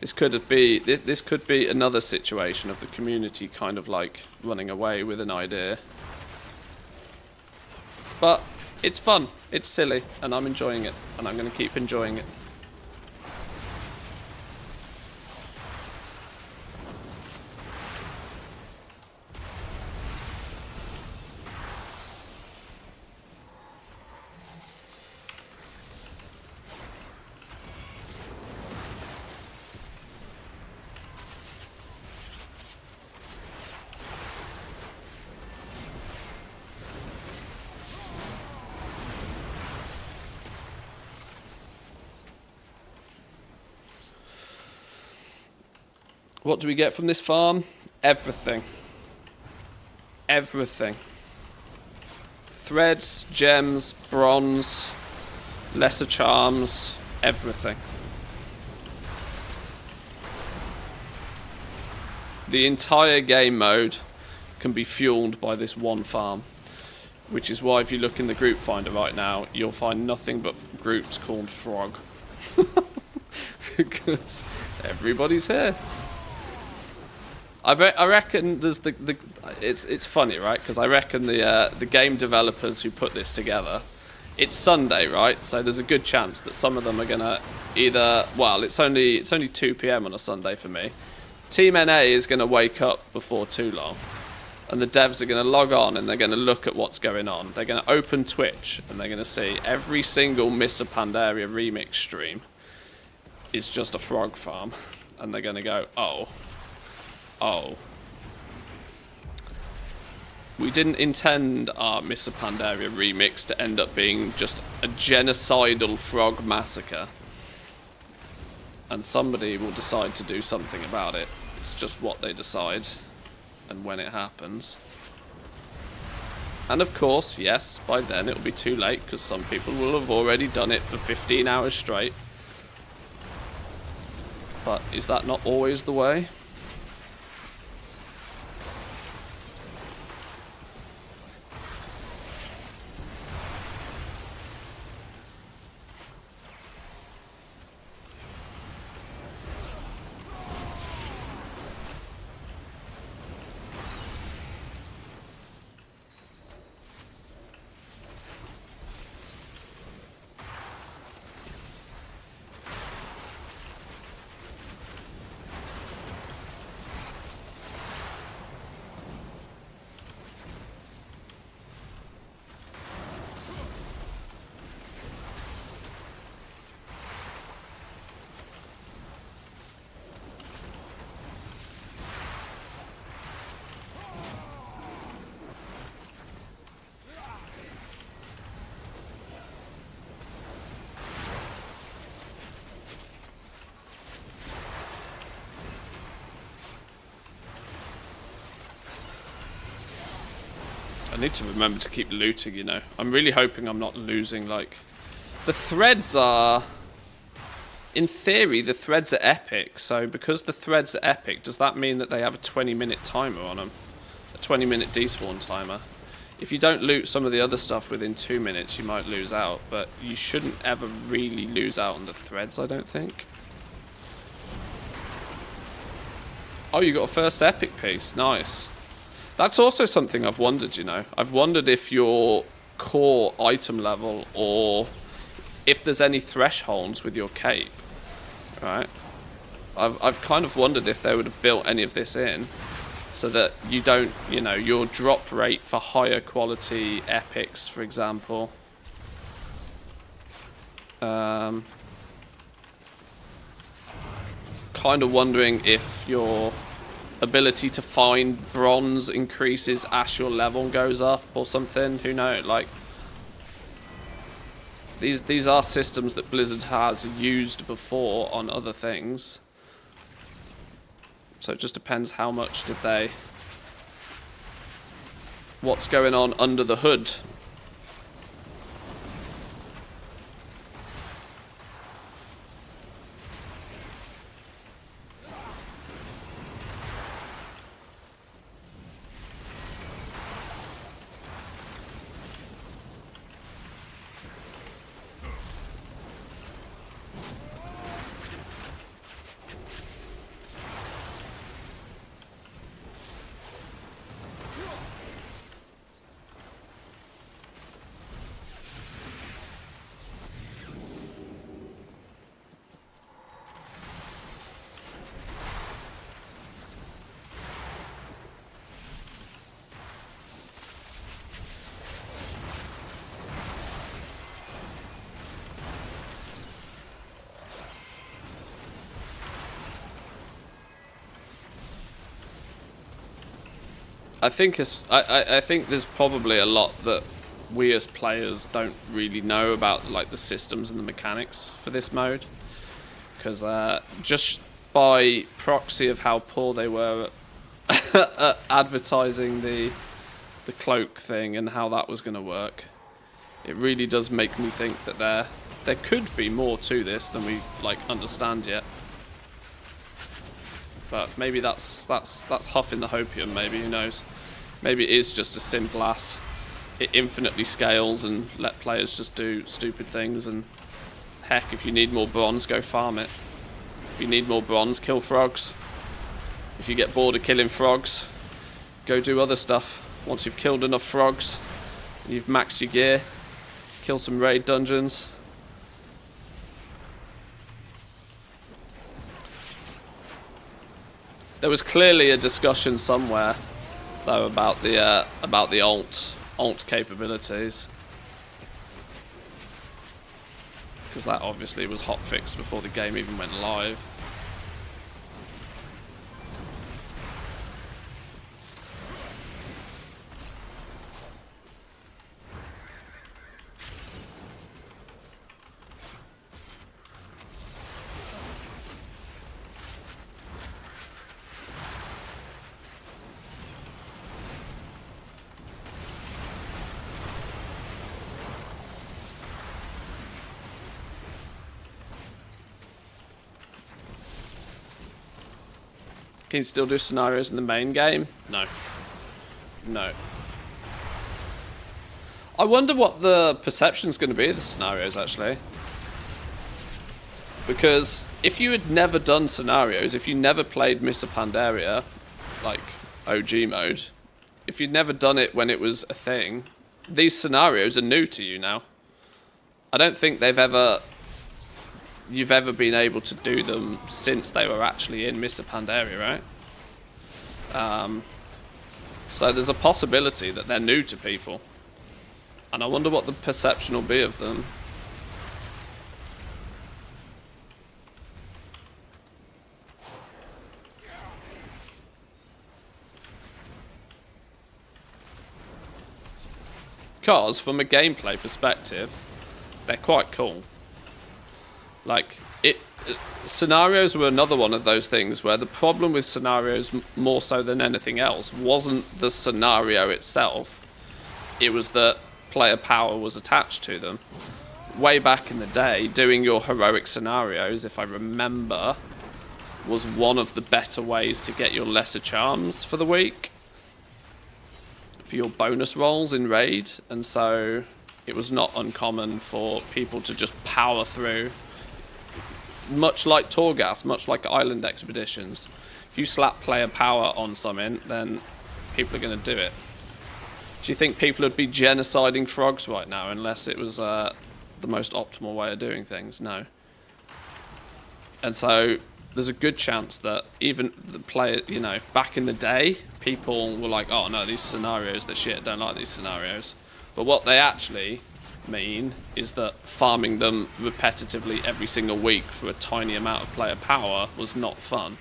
this could be another situation of the community kind of like running away with an idea. But it's fun, it's silly, and I'm enjoying it, and I'm going to keep enjoying it. What do we get from this farm? Everything. Everything. Threads, gems, bronze, lesser charms, everything. The entire game mode can be fueled by this one farm, which is why if you look in the group finder right now, you'll find nothing but groups called Frog. Because everybody's here. I reckon there's it's funny, right? Because I reckon the game developers who put this together, it's Sunday, right? So there's a good chance that some of them are gonna either, well, it's only 2 PM on a Sunday for me. Team NA is gonna wake up before too long, and the devs are gonna log on and they're gonna look at what's going on. They're gonna open Twitch and they're gonna see every single Mists of Pandaria remix stream is just a frog farm, and they're gonna go, oh. We didn't intend our Mists of Pandaria remix to end up being just a genocidal frog massacre. And somebody will decide to do something about it. It's just what they decide and when it happens. And of course, yes, by then it'll be too late because some people will have already done it for 15 hours straight. But is that not always the way? I need to remember to keep looting, you know. I'm really hoping I'm not losing, like... The threads are... In theory, the threads are epic, so because the threads are epic, does that mean that they have a 20-minute timer on them? A 20-minute despawn timer? If you don't loot some of the other stuff within 2 minutes, you might lose out, but you shouldn't ever really lose out on the threads, I don't think. Oh, you got a first epic piece. Nice. That's also something I've wondered, you know. I've wondered if your core item level or if there's any thresholds with your cape, right? I've kind of wondered if they would have built any of this in so that you don't, you know, your drop rate for higher quality epics, for example. Kind of wondering if your ability to find bronze increases as your level goes up or something. Who knows? Like, These are systems that Blizzard has used before on other things. So it just depends how much did they... What's going on under the hood. I think I think there's probably a lot that we as players don't really know about, like the systems and the mechanics for this mode, because just by proxy of how poor they were at advertising the cloak thing and how that was going to work, it really does make me think that there could be more to this than we like understand yet. But maybe that's huffing the hopium, maybe, who knows. Maybe it is just as simple as it infinitely scales and let players just do stupid things, and heck, if you need more bronze, go farm it. If you need more bronze, kill frogs. If you get bored of killing frogs, go do other stuff. Once you've killed enough frogs, and you've maxed your gear, kill some raid dungeons. There was clearly a discussion somewhere, though, about the alt capabilities, because that obviously was hotfixed before the game even went live. Can you still do scenarios in the main game? No. No. I wonder what the perception's going to be of the scenarios, actually. Because if you had never done scenarios, if you never played Mists of Pandaria, like OG mode, if you'd never done it when it was a thing, these scenarios are new to you now. I don't think you've ever been able to do them since they were actually in Mists of Pandaria, right? So there's a possibility that they're new to people. And I wonder what the perception will be of them. Because from a gameplay perspective, they're quite cool. Like, scenarios were another one of those things where the problem with scenarios, more so than anything else, wasn't the scenario itself. It was that player power was attached to them. Way back in the day, doing your heroic scenarios, if I remember, was one of the better ways to get your lesser charms for the week, for your bonus rolls in raid. And so it was not uncommon for people to just power through, much like Torghast, much like island expeditions. If you slap player power on something, then people are going to do it. Do you think people would be genociding frogs right now unless it was the most optimal way of doing things? No. And so there's a good chance that even the player, you know, back in the day, people were like, oh no, these scenarios, they're shit, don't like these scenarios. But what they actually mean is that farming them repetitively every single week for a tiny amount of player power was not fun.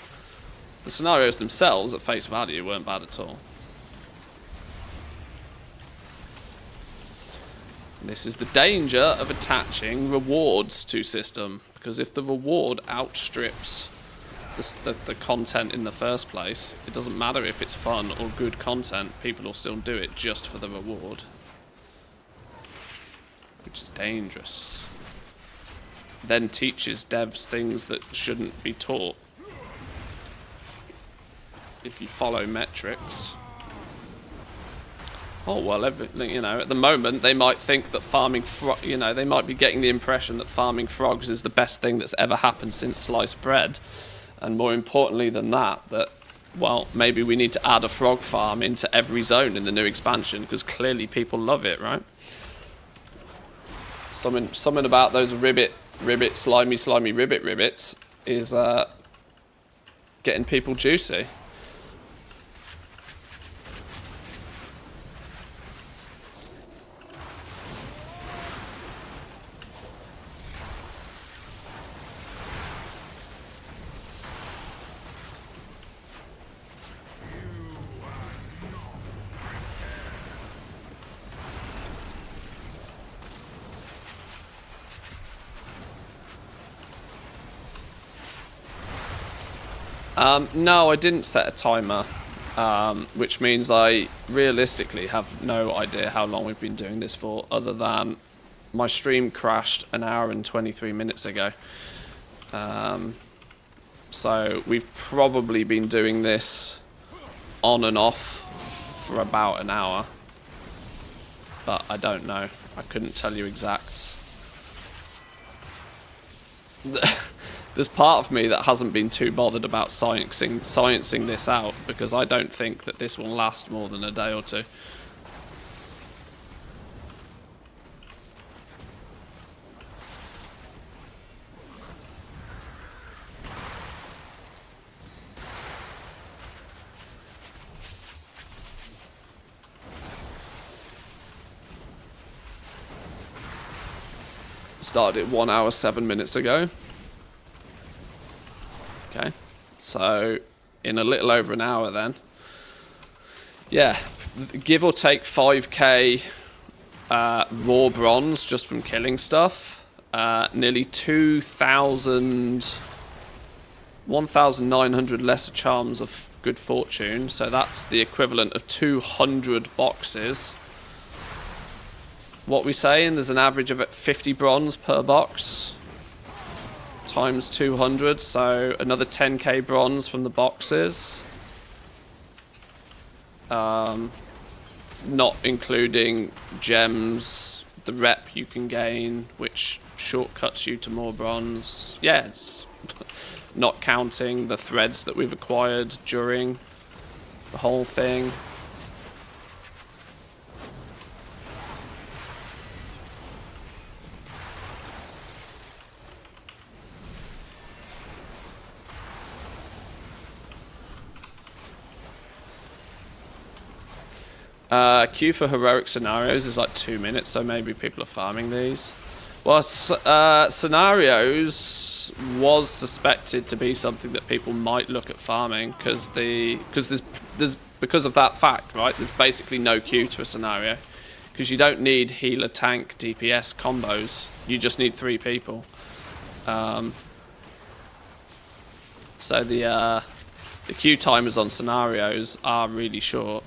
The scenarios themselves, at face value, weren't bad at all. This is the danger of attaching rewards to system, because if the reward outstrips the content in the first place, it doesn't matter if it's fun or good content, people will still do it just for the reward. Which is dangerous. Then teaches devs things that shouldn't be taught. If you follow metrics. Oh, well, you know, at the moment, they might think that farming, you know, they might be getting the impression that farming frogs is the best thing that's ever happened since sliced bread. And more importantly than that, well, maybe we need to add a frog farm into every zone in the new expansion, because clearly people love it, right? Something about those slimy ribbits is getting people juicy. No, I didn't set a timer, which means I realistically have no idea how long we've been doing this for, other than my stream crashed an hour and 23 minutes ago. So we've probably been doing this on and off for about an hour, but I don't know. I couldn't tell you exacts. There's part of me that hasn't been too bothered about sciencing this out, because I don't think that this will last more than a day or two. Started it 1 hour 7 minutes ago. Okay, so in a little over an hour then. Yeah, give or take 5k raw bronze just from killing stuff. Nearly 1,900 lesser charms of good fortune. So that's the equivalent of 200 boxes. What we saying? There's an average of 50 bronze per box. Times 200, so another 10k bronze from the boxes. Not including gems, the rep you can gain, which shortcuts you to more bronze. Yes, not counting the threads that we've acquired during the whole thing. Queue for heroic scenarios is like 2 minutes, so maybe people are farming these. Well, scenarios was suspected to be something that people might look at farming, because because of that fact, right? There's basically no queue to a scenario, because you don't need healer, tank, DPS combos. You just need 3 people. So the queue timers on scenarios are really short.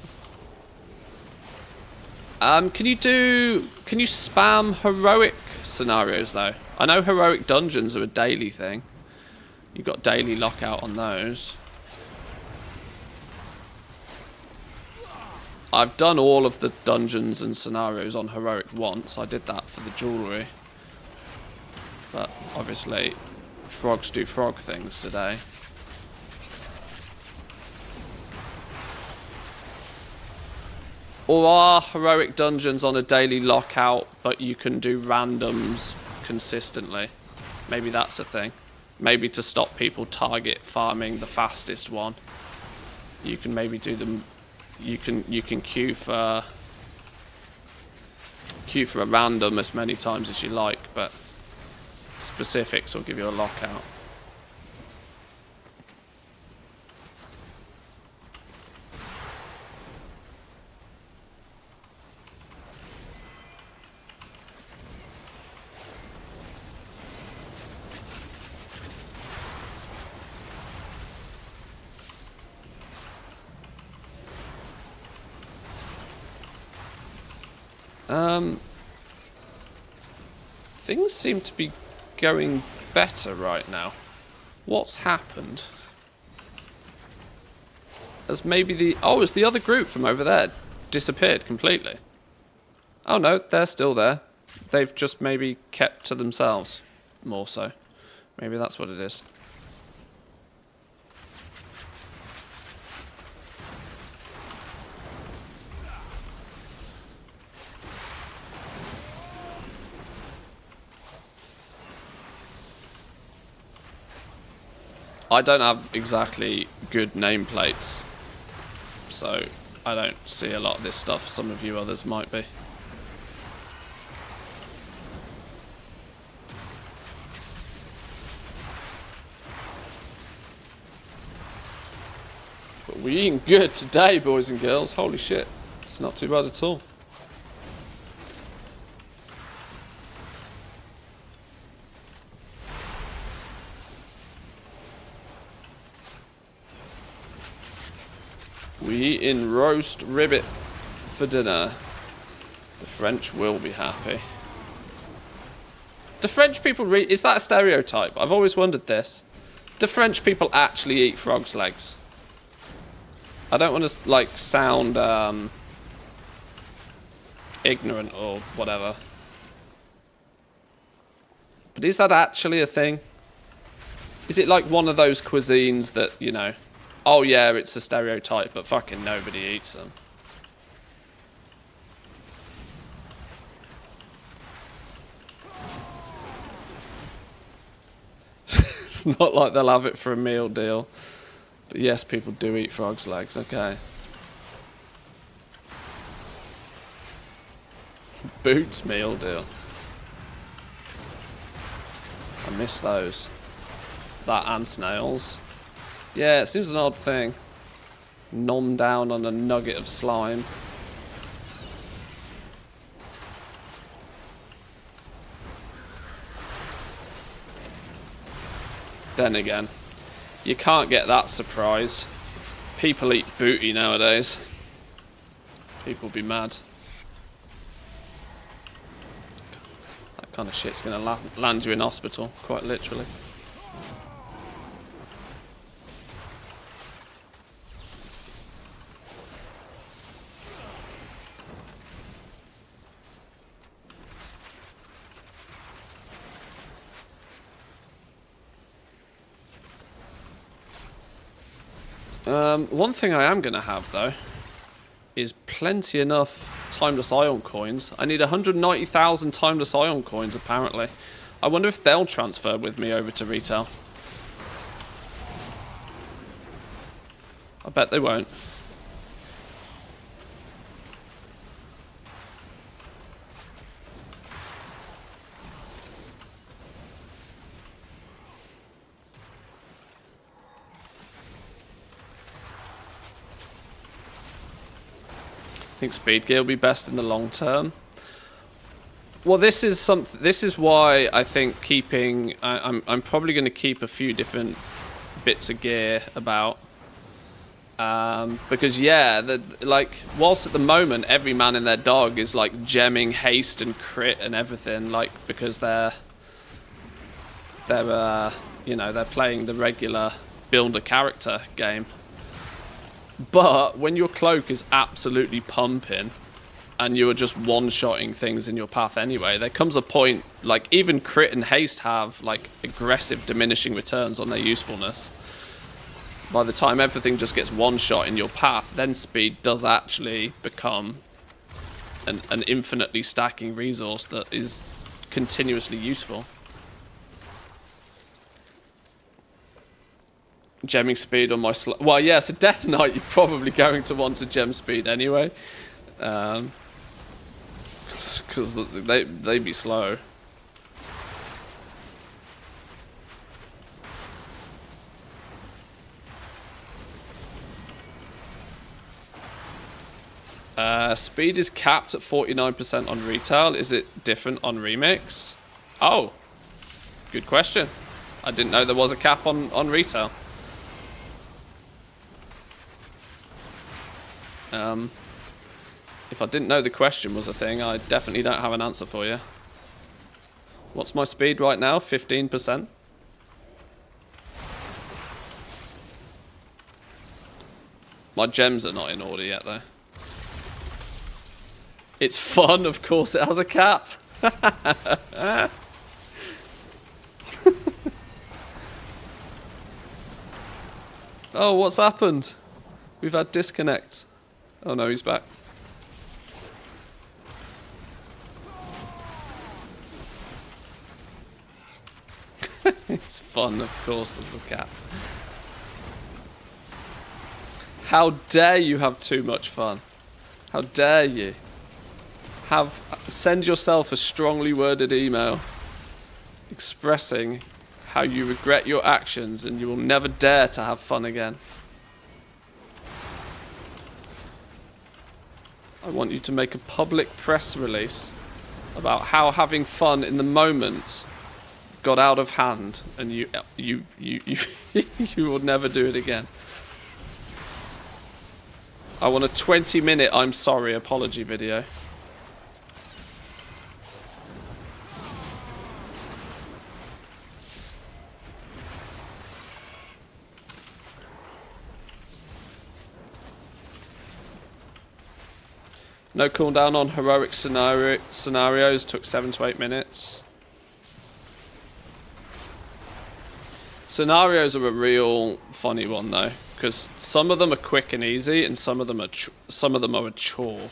Can you spam heroic scenarios though? I know heroic dungeons are a daily thing. You've got daily lockout on those. I've done all of the dungeons and scenarios on heroic once. I did that for the jewellery. But obviously, frogs do frog things today. Or are heroic dungeons on a daily lockout, but you can do randoms consistently? Maybe that's a thing. Maybe to stop people target farming the fastest one, you can maybe do them. You can queue for a random as many times as you like, but specifics will give you a lockout. Things seem to be going better right now. What's happened? Has maybe the... Oh, it's the other group from over there disappeared completely. Oh no, they're still there. They've just maybe kept to themselves more so. Maybe that's what it is. I don't have exactly good nameplates, so I don't see a lot of this stuff. Some of you others might be. But we're eating good today, boys and girls. Holy shit. It's not too bad at all. We eating roast ribbit for dinner. The French will be happy. Do French people is that a stereotype? I've always wondered this. Do French people actually eat frog's legs? I don't want to like sound ignorant or whatever. But is that actually a thing? Is it like one of those cuisines that, you know, oh yeah, it's a stereotype, but fucking nobody eats them? It's not like they'll have it for a meal deal. But yes, people do eat frog's legs, okay. Boots meal deal. I miss those. That and snails. Yeah, it seems an odd thing. Nom down on a nugget of slime. Then again, you can't get that surprised. People eat booty nowadays. People be mad. That kind of shit's gonna land you in hospital, quite literally. One thing I am going to have, though, is plenty enough timeless ion coins. I need 190,000 timeless ion coins, apparently. I wonder if they'll transfer with me over to retail. I bet they won't. I think speed gear will be best in the long term. Well, this is why I think keeping. I'm probably going to keep a few different bits of gear about. Because yeah, like whilst at the moment every man and their dog is like gemming haste and crit and everything, like because they're you know, they're playing the regular build a character game. But when your cloak is absolutely pumping and you are just one-shotting things in your path anyway, there comes a point, like even crit and haste have like aggressive diminishing returns on their usefulness. By the time everything just gets one-shot in your path, then speed does actually become an infinitely stacking resource that is continuously useful. Gemming speed on my well, yeah, so Death Knight, you're probably going to want to gem speed anyway, because they be slow. Speed is capped at 49% on retail. Is it different on remix? Oh, good question. I didn't know there was a cap on retail. If I didn't know the question was a thing, I definitely don't have an answer for you. What's my speed right now? 15%? My gems are not in order yet, though. It's fun, of course it has a cap. Oh, what's happened? We've had disconnect. Oh no, he's back. It's fun, of course, there's a cap. How dare you have too much fun? How dare you? Send yourself a strongly worded email expressing how you regret your actions and you will never dare to have fun again. I want you to make a public press release about how having fun in the moment got out of hand and you will never do it again. I want a 20-minute I'm sorry apology video. No cooldown on heroic scenarios, took 7 to 8 minutes. Scenarios are a real funny one though, because some of them are quick and easy, and some of them are a chore.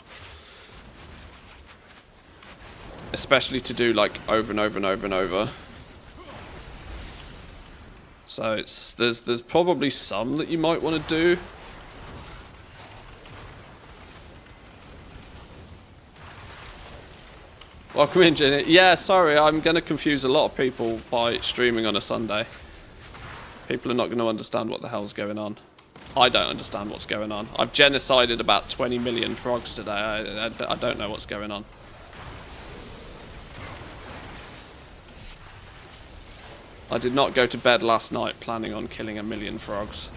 Especially to do like over and over and over and over. So there's probably some that you might want to do. Welcome in, Jenny. Yeah, sorry, I'm going to confuse a lot of people by streaming on a Sunday. People are not going to understand what the hell's going on. I don't understand what's going on. I've genocided about 20 million frogs today. I don't know what's going on. I did not go to bed last night planning on killing 1 million frogs.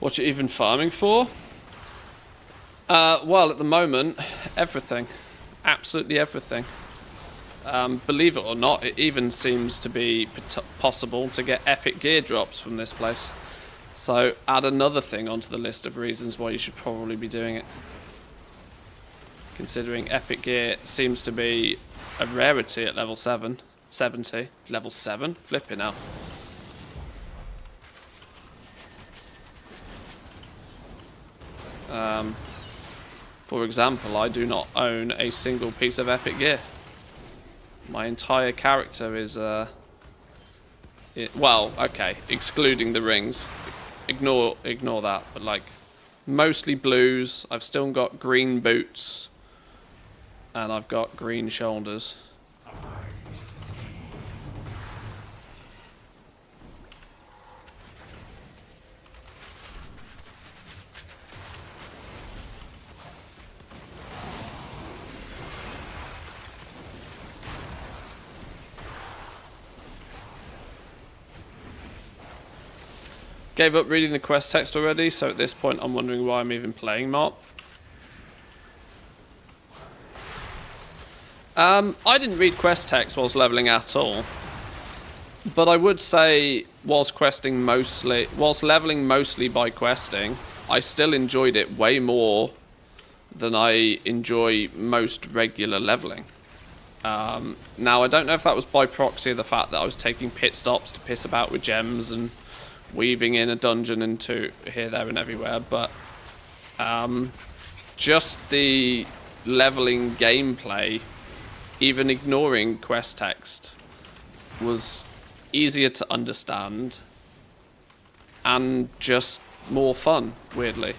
What you even farming for? Well, at the moment, everything. Absolutely everything. Believe it or not, it even seems to be possible to get epic gear drops from this place. So add another thing onto the list of reasons why you should probably be doing it. Considering epic gear seems to be a rarity at level 70. Level 7? Flipping out. For example, I do not own a single piece of epic gear. My entire character is, well, okay, excluding the rings. Ignore that, but like, mostly blues. I've still got green boots. And I've got green shoulders. Gave up reading the quest text already, so at this point I'm wondering why I'm even playing Mop. I didn't read quest text whilst leveling at all. But I would say, whilst leveling mostly by questing, I still enjoyed it way more than I enjoy most regular leveling. Now, I don't know if that was by proxy of the fact that I was taking pit stops to piss about with gems and weaving in a dungeon into here, there, and everywhere, but just the leveling gameplay, even ignoring quest text, was easier to understand and just more fun, weirdly.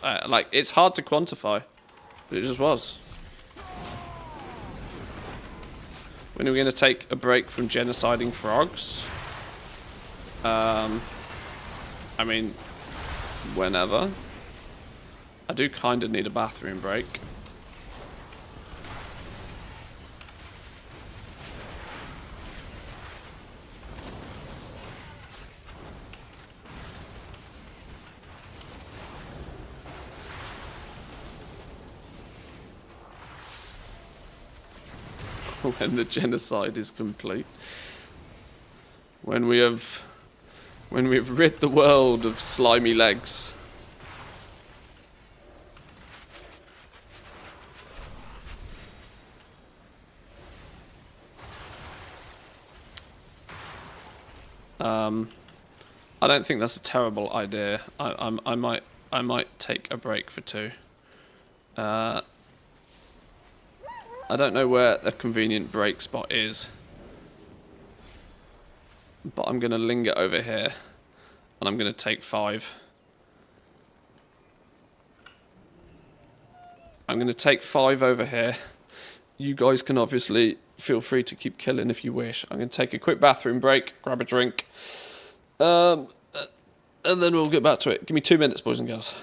Like, it's hard to quantify, but it just was. When are we going to take a break from genociding frogs? I mean, whenever. I do kind of need a bathroom break. When the genocide is complete. When we've rid the world of slimy legs. I don't think that's a terrible idea. I might take a break for 2. I don't know where a convenient break spot is, but I'm going to linger over here, and I'm going to take 5. I'm going to take 5 over here. You guys can obviously feel free to keep killing if you wish. I'm going to take a quick bathroom break, grab a drink, and then we'll get back to it. Give me 2 minutes, boys and girls.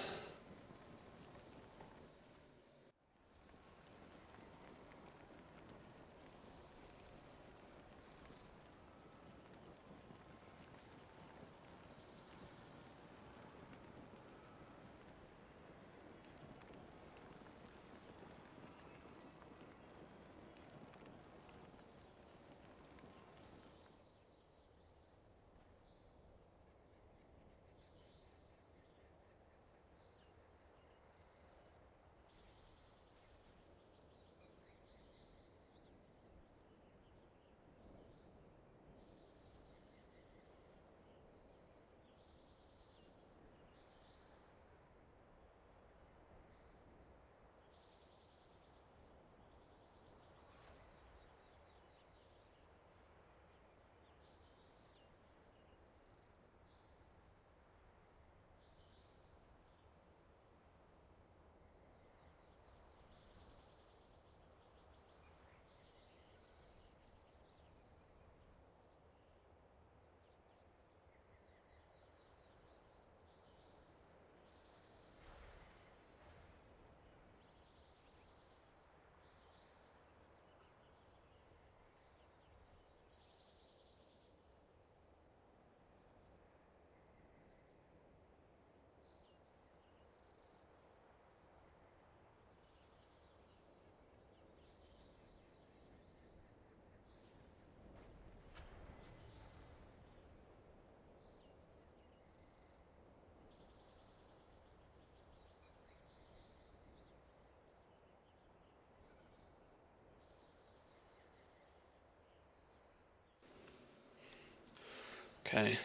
Okay,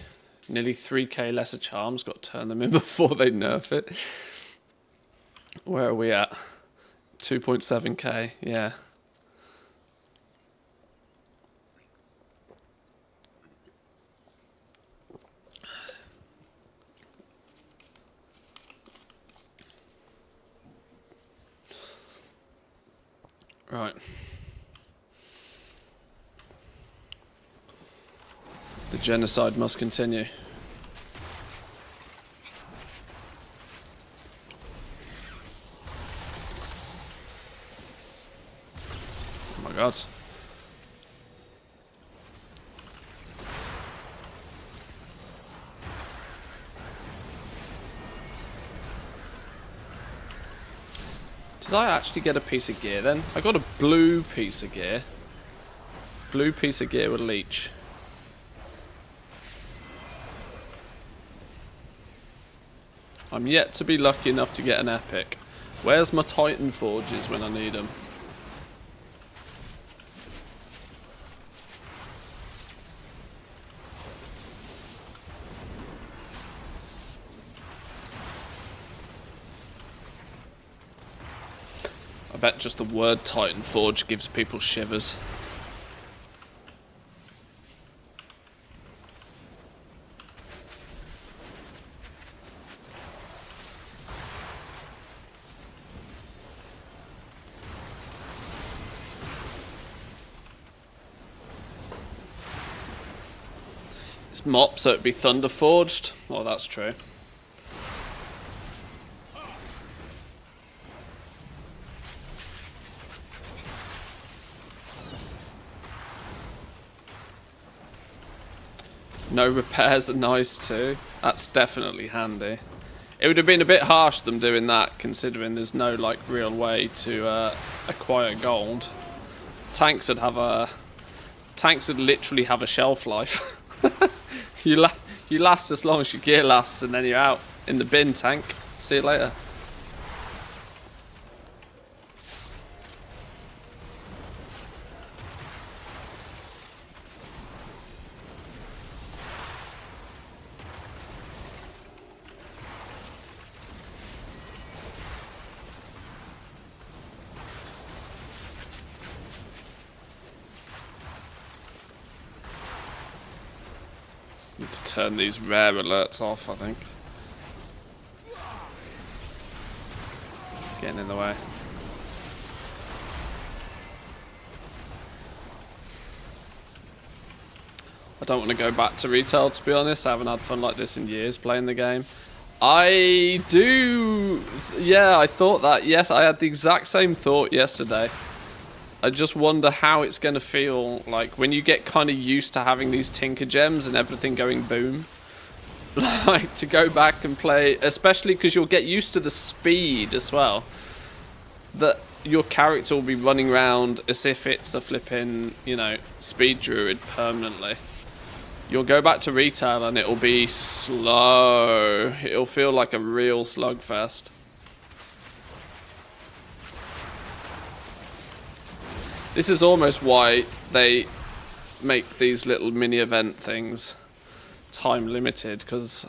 nearly 3k lesser charms. Got to turn them in before they nerf it. Where are we at? 2.7k, yeah. Right. The genocide must continue. Oh my god. Did I actually get a piece of gear then? I got a blue piece of gear. Blue piece of gear with leech. I'm yet to be lucky enough to get an epic. Where's my Titan Forges when I need them? bet just the word Titan Forge gives people shivers. It's mop, so it'd be Thunder Forged. Well, that's true. No repairs are nice too. That's definitely handy. It would have been a bit harsh them doing that, considering there's no like real way to acquire gold. Tanks would literally have a shelf life. you last as long as your gear lasts, and then you're out in the bin, tank. See you later. Need to turn these rare alerts off, I think. Getting in the way. I don't want to go back to retail, to be honest. I haven't had fun like this in years playing the game. I do... Yeah, I thought that. Yes, I had the exact same thought yesterday. I just wonder how it's going to feel like when you get kind of used to having these tinker gems and everything going boom. Like, to go back and play, especially because you'll get used to the speed as well. That your character will be running around as if it's a flipping, you know, speed druid permanently. You'll go back to retail and it'll be slow. It'll feel like a real slugfest. This is almost why they make these little mini event things time limited, because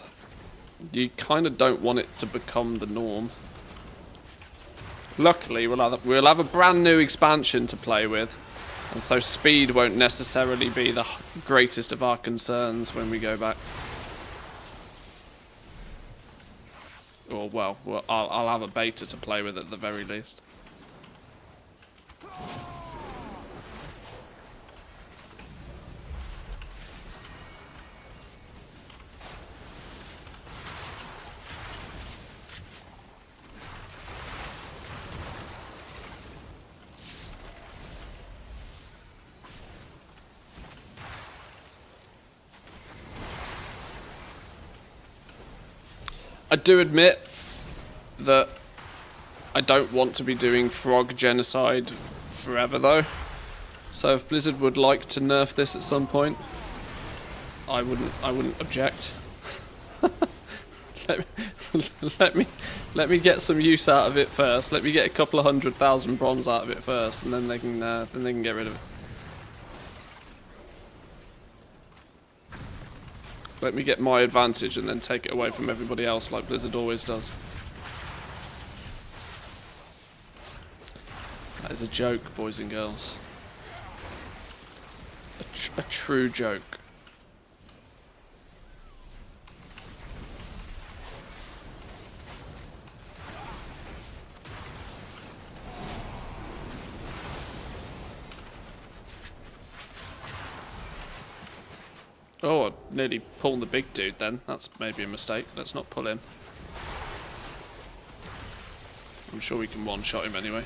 you kind of don't want it to become the norm. Luckily, we'll have a brand new expansion to play with, and so speed won't necessarily be the greatest of our concerns when we go back. Or well, I'll have a beta to play with at the very least. I do admit that I don't want to be doing frog genocide forever though. So if Blizzard would like to nerf this at some point, I wouldn't object. let me get some use out of it first. Let me get a couple of 100,000 bronze out of it first, and then they can get rid of it. Let me get my advantage and then take it away from everybody else like Blizzard always does. That is a joke, boys and girls. A true joke. Oh, I nearly pulled the big dude then. That's maybe a mistake. Let's not pull him. I'm sure we can one-shot him anyway.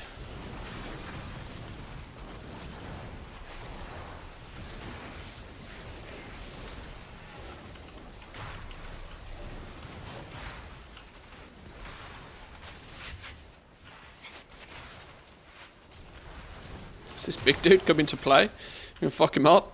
Is this big dude coming to play? You gonna fuck him up?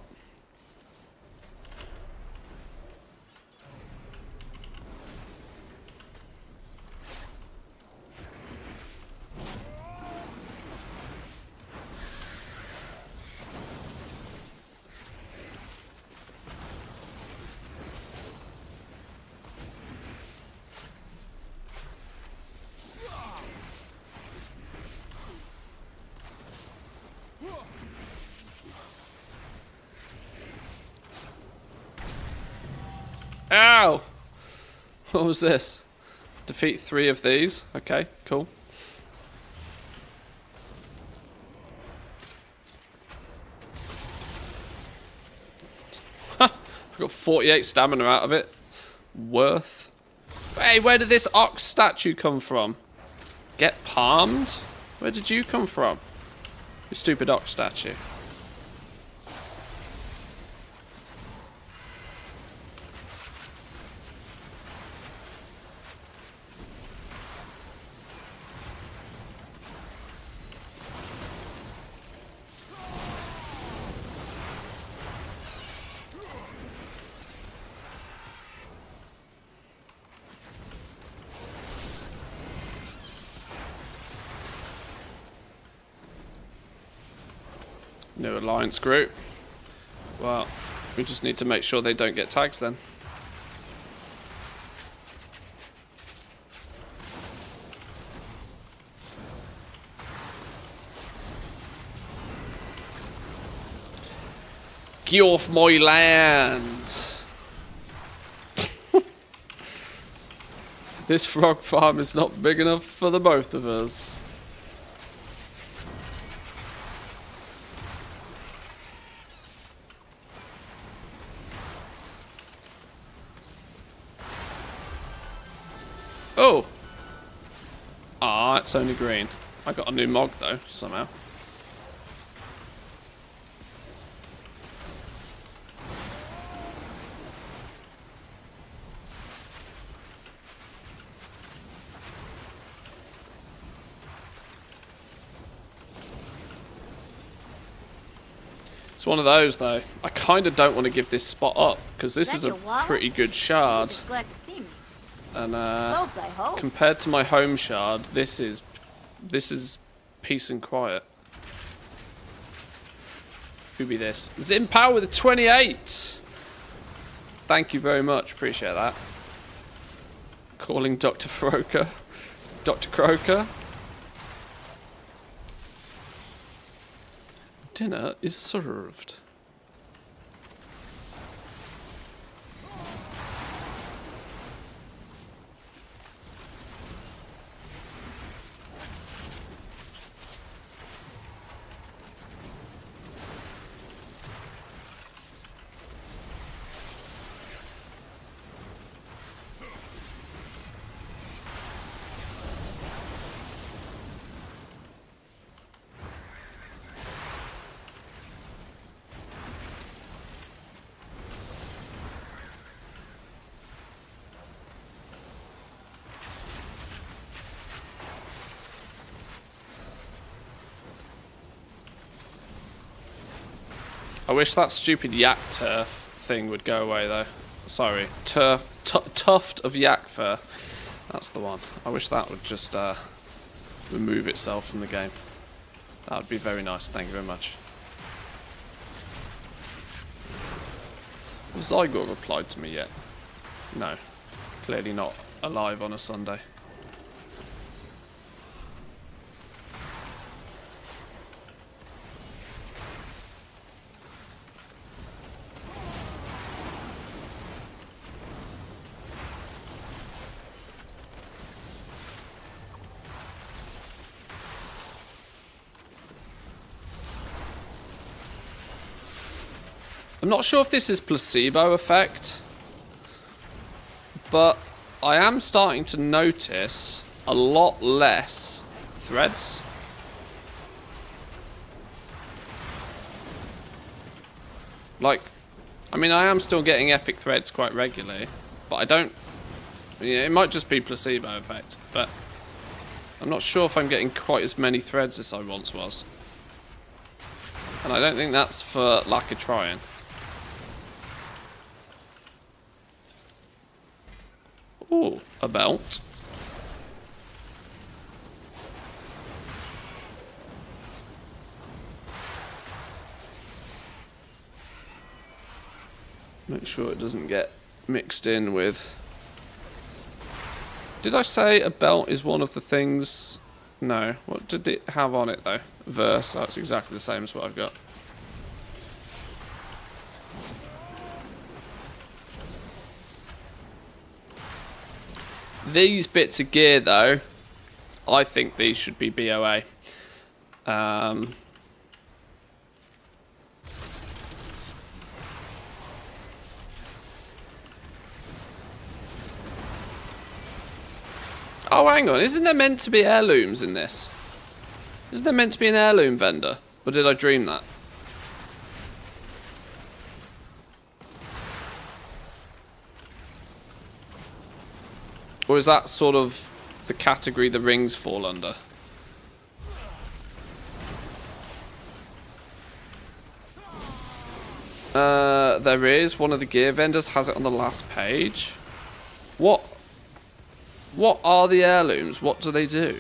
What was this? Defeat 3 of these. Okay, cool. I got 48 stamina out of it. Worth. Hey, where did this ox statue come from? Get palmed? Where did you come from? You stupid ox statue. New alliance group. Well, we just need to make sure they don't get tags then. Get off my land! This frog farm is not big enough for the both of us. Oh! Ah, it's only green. I got a new mog though, somehow. It's one of those though. I kind of don't want to give this spot up because this is a pretty good shard. And compared to my home shard, this is peace and quiet. Who be this? Zim Power with a 28. Thank you very much. Appreciate that. Calling Dr. Croker. Dr. Croker. Dinner is served. I wish that stupid yak turf thing would go away though. Sorry, tuft of yak fur. That's the one. I wish that would just remove itself from the game. That would be very nice. Thank you very much. Has Zygot replied to me yet? No. Clearly not alive on a Sunday. I'm not sure if this is placebo effect, but I am starting to notice a lot less threads. Like, I mean, I am still getting epic threads quite regularly, but I don't... Yeah, it might just be placebo effect, but I'm not sure if I'm getting quite as many threads as I once was. And I don't think that's for lack of trying. Ooh, a belt. Make sure it doesn't get mixed in with... Did I say a belt is one of the things? No. What did it have on it though? Verse. That's exactly the same as what I've got. These bits of gear, though, I think these should be BOA. Oh, hang on. Isn't there meant to be heirlooms in this? Isn't there meant to be an heirloom vendor? Or did I dream that? Or is that sort of the category the rings fall under? There is. One of the gear vendors has it on the last page. What are the heirlooms? What do they do?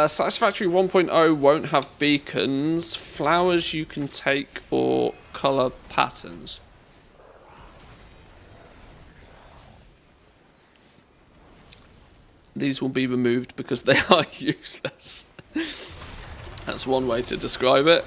Satisfactory 1.0 won't have beacons. Flowers you can take or colour patterns. These will be removed because they are useless. That's one way to describe it.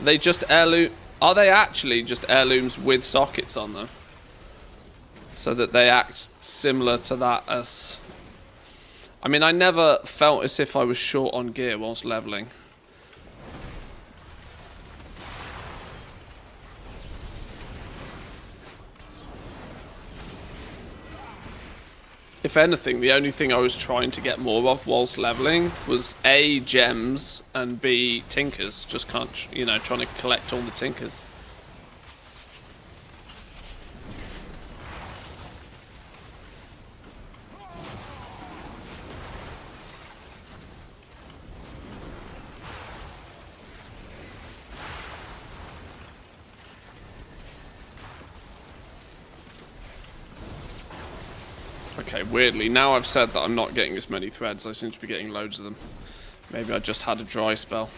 They just heirloom. Are they actually just heirlooms with sockets on them? So that they act similar to that as... I mean, I never felt as if I was short on gear whilst leveling. If anything, the only thing I was trying to get more of whilst leveling was A, gems, and B, tinkers. Just can't, you know, trying to collect all the tinkers. Okay, weirdly, now I've said that I'm not getting as many threads, I seem to be getting loads of them. Maybe I just had a dry spell.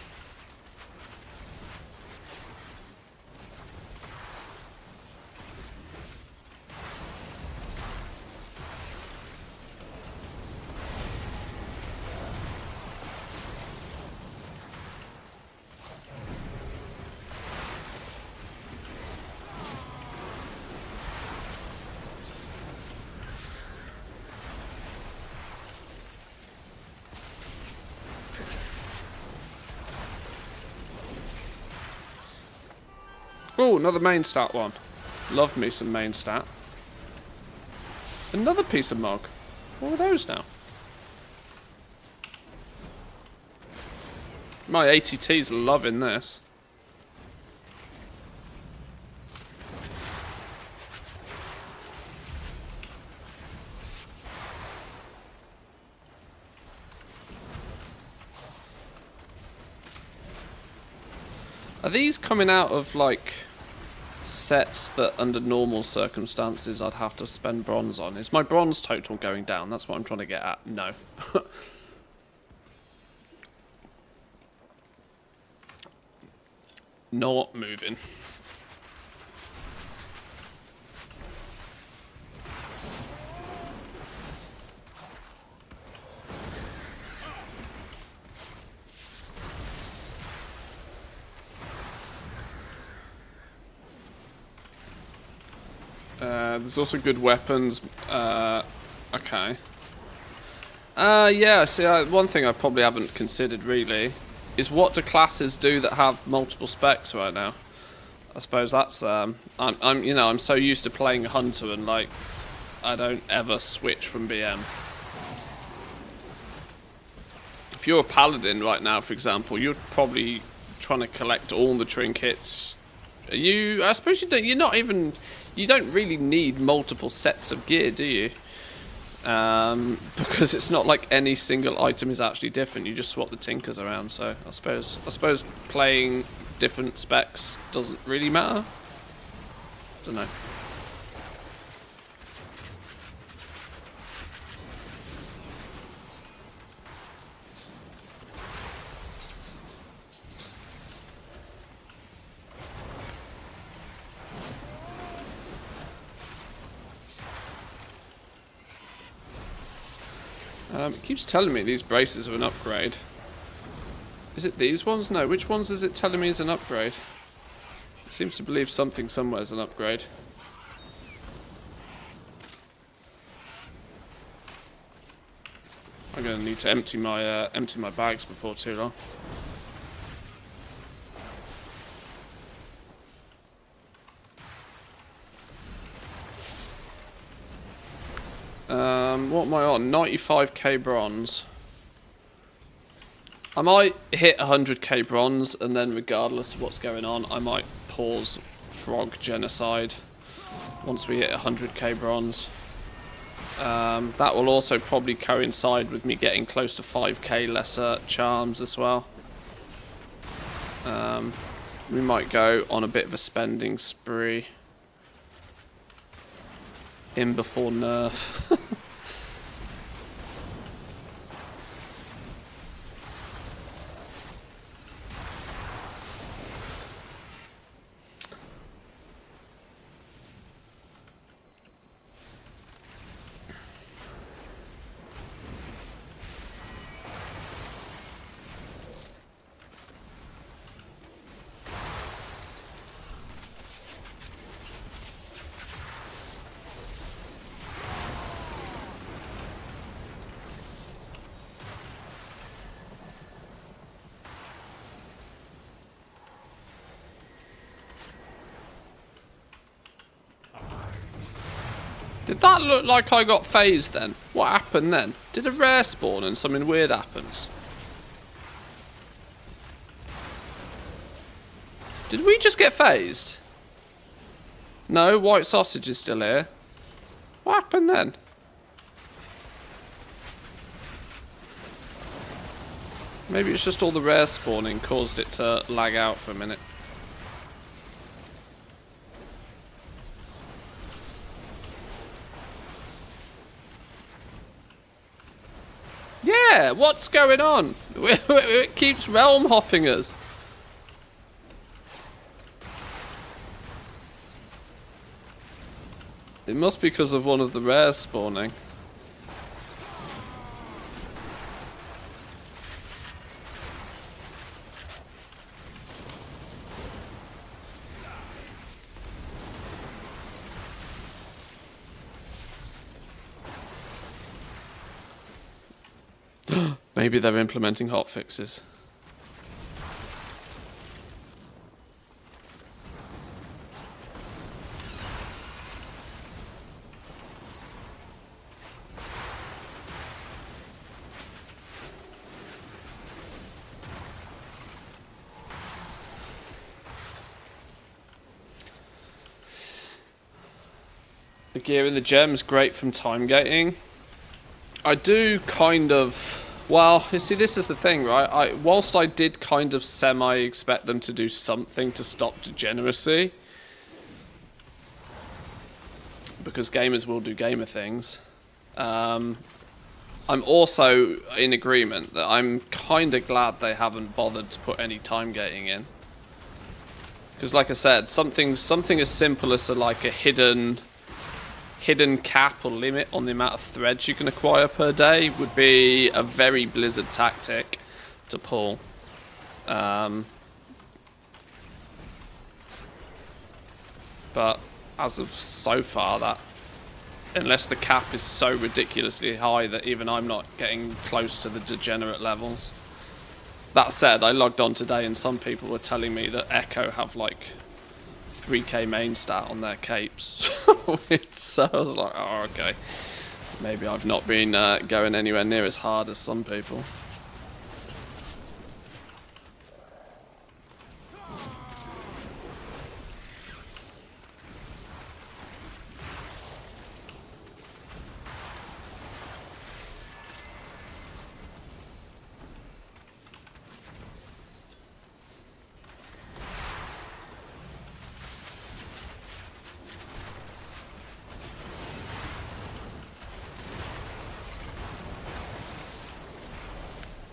Oh, another main stat one. Love me some main stat. Another piece of mog. What are those now? My ATT's loving this. Are these coming out of, like, sets that under normal circumstances I'd have to spend bronze on? Is my bronze total going down? That's what I'm trying to get at. No. Not moving. There's also good weapons. Okay. Yeah, see, one thing I probably haven't considered really is what do classes do that have multiple specs right now? I suppose that's I'm so used to playing Hunter and like I don't ever switch from BM. If you're a paladin right now, for example, you're probably trying to collect all the trinkets. I suppose you don't. You're not even. You don't really need multiple sets of gear, do you? Because it's not like any single item is actually different. You just swap the tinkers around. So I suppose playing different specs doesn't really matter. Don't know. It keeps telling me these braces are an upgrade. Is it these ones? No, which ones is it telling me is an upgrade? It seems to believe something somewhere is an upgrade. I'm going to need to empty my bags before too long. What am I on? 95k bronze. I might hit 100k bronze, and then regardless of what's going on, I might pause frog genocide once we hit 100k bronze. That will also probably coincide with me getting close to 5k lesser charms as well. We might go on a bit of a spending spree in before NERF. Did that look like I got phased then? What happened then? Did a rare spawn and something weird happens? Did we just get phased? No, white sausage is still here. What happened then? Maybe it's just all the rare spawning caused it to lag out for a minute. Yeah, what's going on? It keeps realm hopping us. It must be because of one of the rares spawning. Maybe they're implementing hotfixes. The gear and the gems, great from time gating. I do kind of... Well, you see, this is the thing, right? Whilst I did kind of semi-expect them to do something to stop degeneracy, because gamers will do gamer things, I'm also in agreement that I'm kind of glad they haven't bothered to put any time gating in. Because like I said, something as simple as like a hidden cap or limit on the amount of threads you can acquire per day would be a very Blizzard tactic to pull. But as of so far, that unless the cap is so ridiculously high that even I'm not getting close to the degenerate levels. That said, I logged on today and some people were telling me that Echo have like 3k main stat on their capes. So I was like, oh, okay. Maybe I've not been going anywhere near as hard as some people.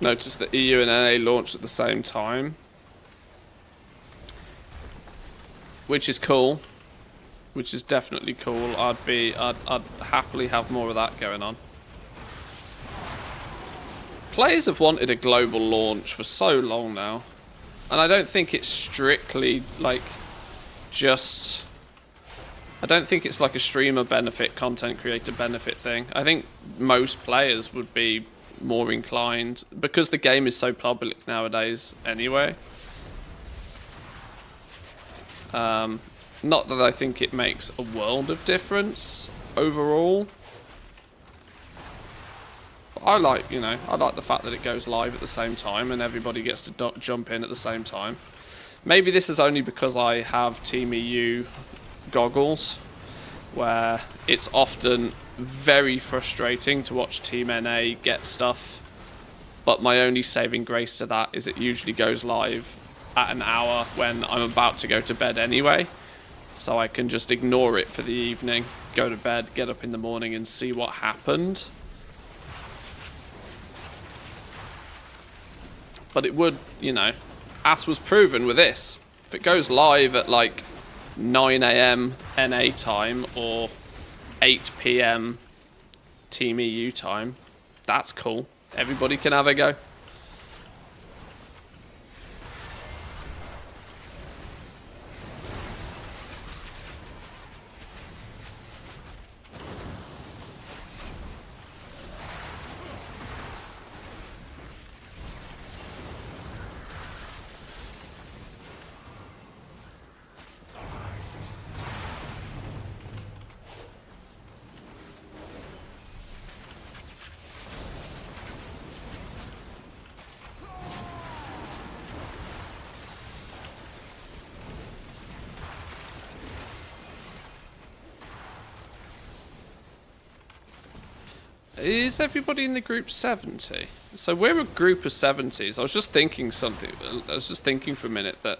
Notice that EU and NA launched at the same time, which is cool, which is definitely cool. I'd happily have more of that going on. Players have wanted a global launch for so long now. And I don't think it's strictly, like, just... I don't think it's like a streamer benefit, content creator benefit thing. I think most players would be more inclined, because the game is so public nowadays anyway. Not that I think it makes a world of difference overall. But I like, you know, I like the fact that it goes live at the same time and everybody gets to jump in at the same time. Maybe this is only because I have Team EU goggles, where it's often very frustrating to watch Team NA get stuff. But my only saving grace to that is it usually goes live at an hour when I'm about to go to bed anyway. So I can just ignore it for the evening, go to bed, get up in the morning and see what happened. But it would, you know, as was proven with this, if it goes live at like 9 AM NA time or 8 PM Team EU time, that's cool. Everybody can have a go. Is everybody in the group 70? So we're a group of 70s. I was just thinking something. I was just thinking for a minute that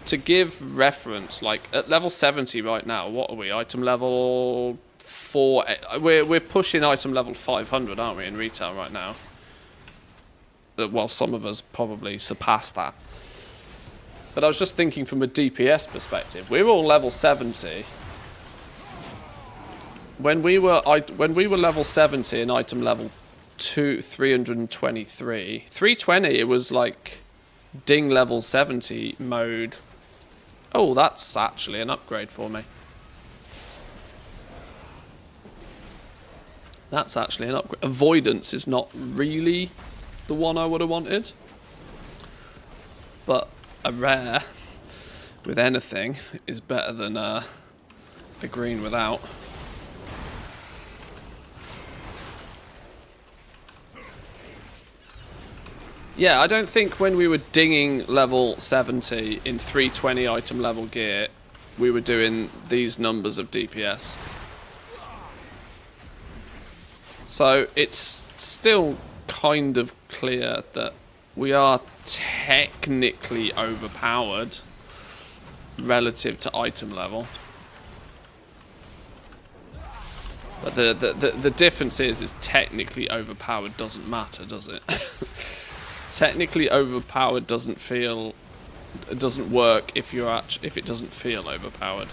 to give reference, like at level 70 right now, what are we? Item level 4. We're pushing item level 500, aren't we, in retail right now? Well, some of us probably surpassed that. But I was just thinking from a DPS perspective. We're all level 70. When we were level 70 and item level 323, 320, it was like ding level 70 mode. Oh, that's actually an upgrade for me. That's actually an upgrade. Avoidance is not really the one I would have wanted, but a rare with anything is better than a green without. Yeah, I don't think when we were dinging level 70 in 320 item level gear, we were doing these numbers of DPS. So it's still kind of clear that we are technically overpowered relative to item level. But the difference is technically overpowered doesn't matter, does it? Technically overpowered doesn't work if it doesn't feel overpowered.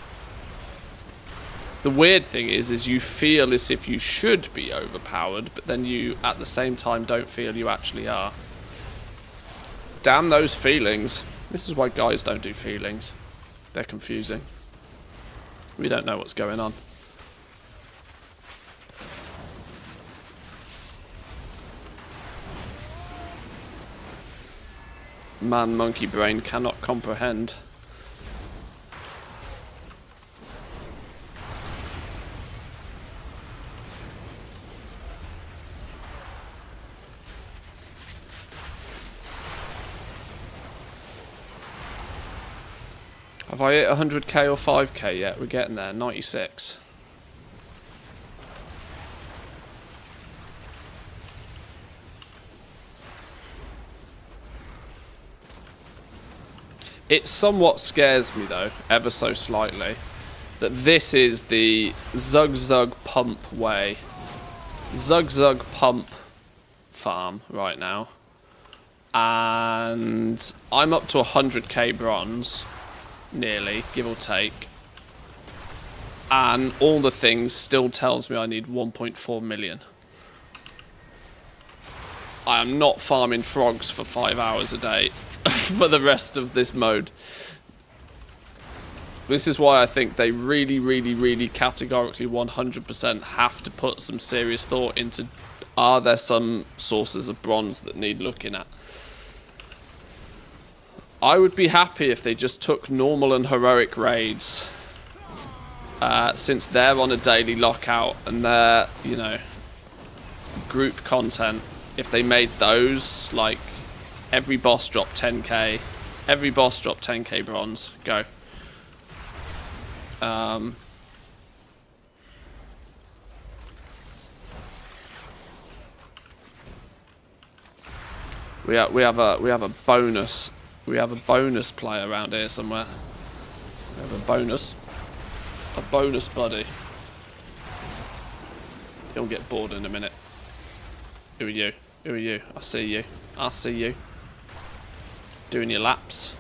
The weird thing is you feel as if you should be overpowered, but then you at the same time don't feel you actually are. Damn those feelings. This is why guys don't do feelings. They're confusing. We don't know what's going on. Man, monkey brain cannot comprehend. Have I hit 100k or 5k yet? We're getting there. 96. It somewhat scares me though, ever so slightly, that this is the Zug Zug Pump way. Zug Zug Pump farm right now. And I'm up to 100k bronze, nearly, give or take. And all the things still tells me I need 1.4 million. I am not farming frogs for 5 hours a day for the rest of this mode. This is why I think they really, really, really categorically 100% have to put some serious thought into, are there some sources of bronze that need looking at? I would be happy if they just took normal and heroic raids, since they're on a daily lockout and they're, you know, group content. If they made those, like, every boss drop 10k, every boss drop 10k bronze, go. We have a bonus. We have a bonus player around here somewhere. We have a bonus buddy. He'll get bored in a minute. Who are you? Who are you? I see you. I see you. Doing your laps.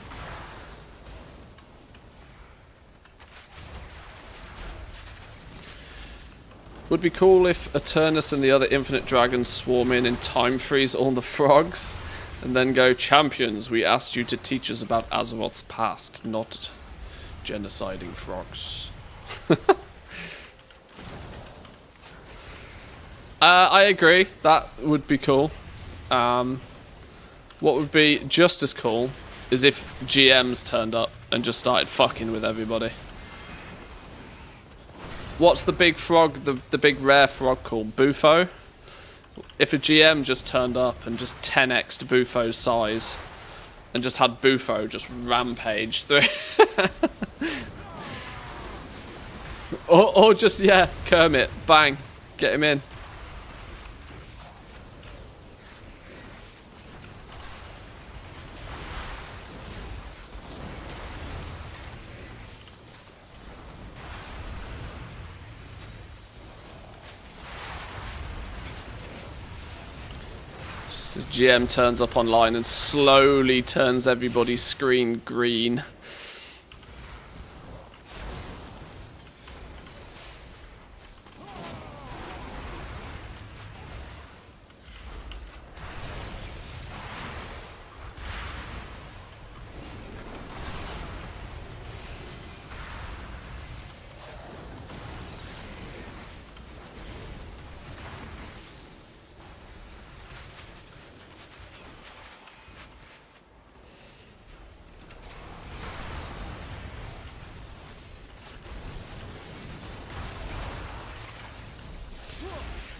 Would be cool if Eternus and the other Infinite Dragons swarm in time freeze all the frogs, and then go, champions, we asked you to teach us about Azeroth's past, not genociding frogs. I agree, that would be cool. What would be just as cool is if GMs turned up and just started fucking with everybody. What's the big frog, the big rare frog called? Bufo? If a GM just turned up and just 10x'd Bufo's size and just had Bufo just rampage through. or just, yeah, Kermit, bang, get him in. The GM turns up online and slowly turns everybody's screen green.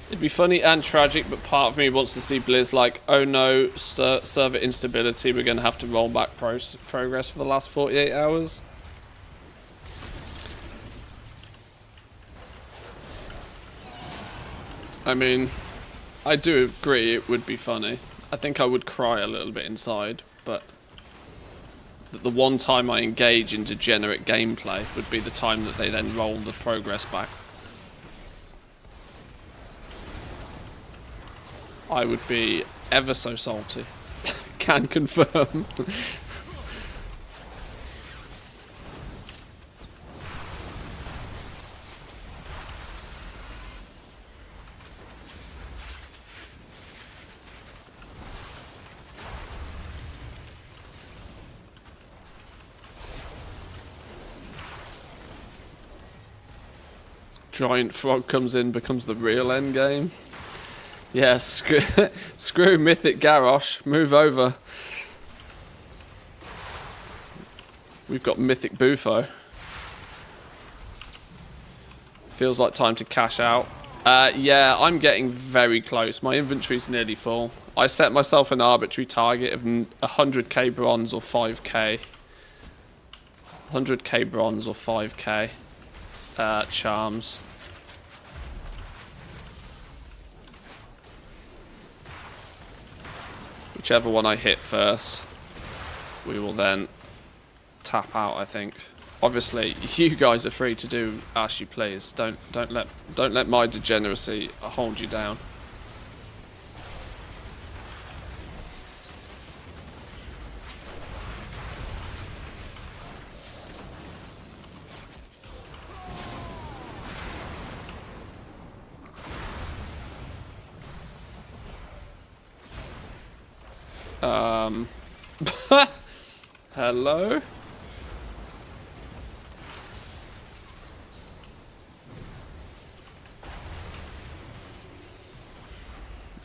It'd be funny and tragic, but part of me wants to see Blizz like, oh no, server instability, we're going to have to roll back progress for the last 48 hours. I mean, I do agree it would be funny. I think I would cry a little bit inside, but the one time I engage in degenerate gameplay would be the time that they then roll the progress back. I would be ever so salty. Can confirm. Giant frog comes in, becomes the real end game. Yeah, screw Mythic Garrosh, move over. We've got Mythic Bufo. Feels like time to cash out. Yeah, I'm getting very close. My inventory's nearly full. I set myself an arbitrary target of 100k bronze or 5k. 100k bronze or 5k charms. Whichever one I hit first, we will then tap out, I think. Obviously, you guys are free to do as you please. Don't let my degeneracy hold you down. Hello?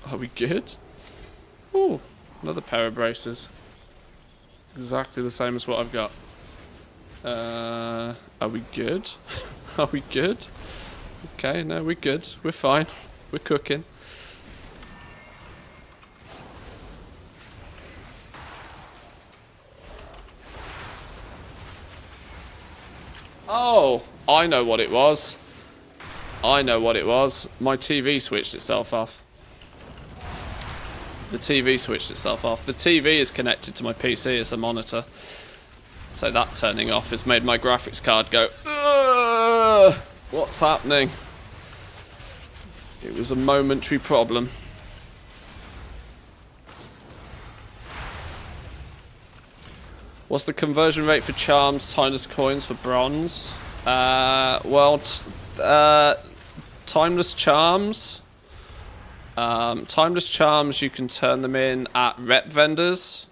Are we good? Ooh, another pair of braces. Exactly the same as what I've got. Are we good? Are we good? Okay, no, we're good. We're fine. We're cooking. Oh, I know what it was. I know what it was. My TV switched itself off. The TV switched itself off. The TV is connected to my PC as a monitor. So that turning off has made my graphics card go, ugh, what's happening? It was a momentary problem. What's the conversion rate for charms, timeless coins for bronze? Timeless charms. Timeless charms, you can turn them in at rep vendors.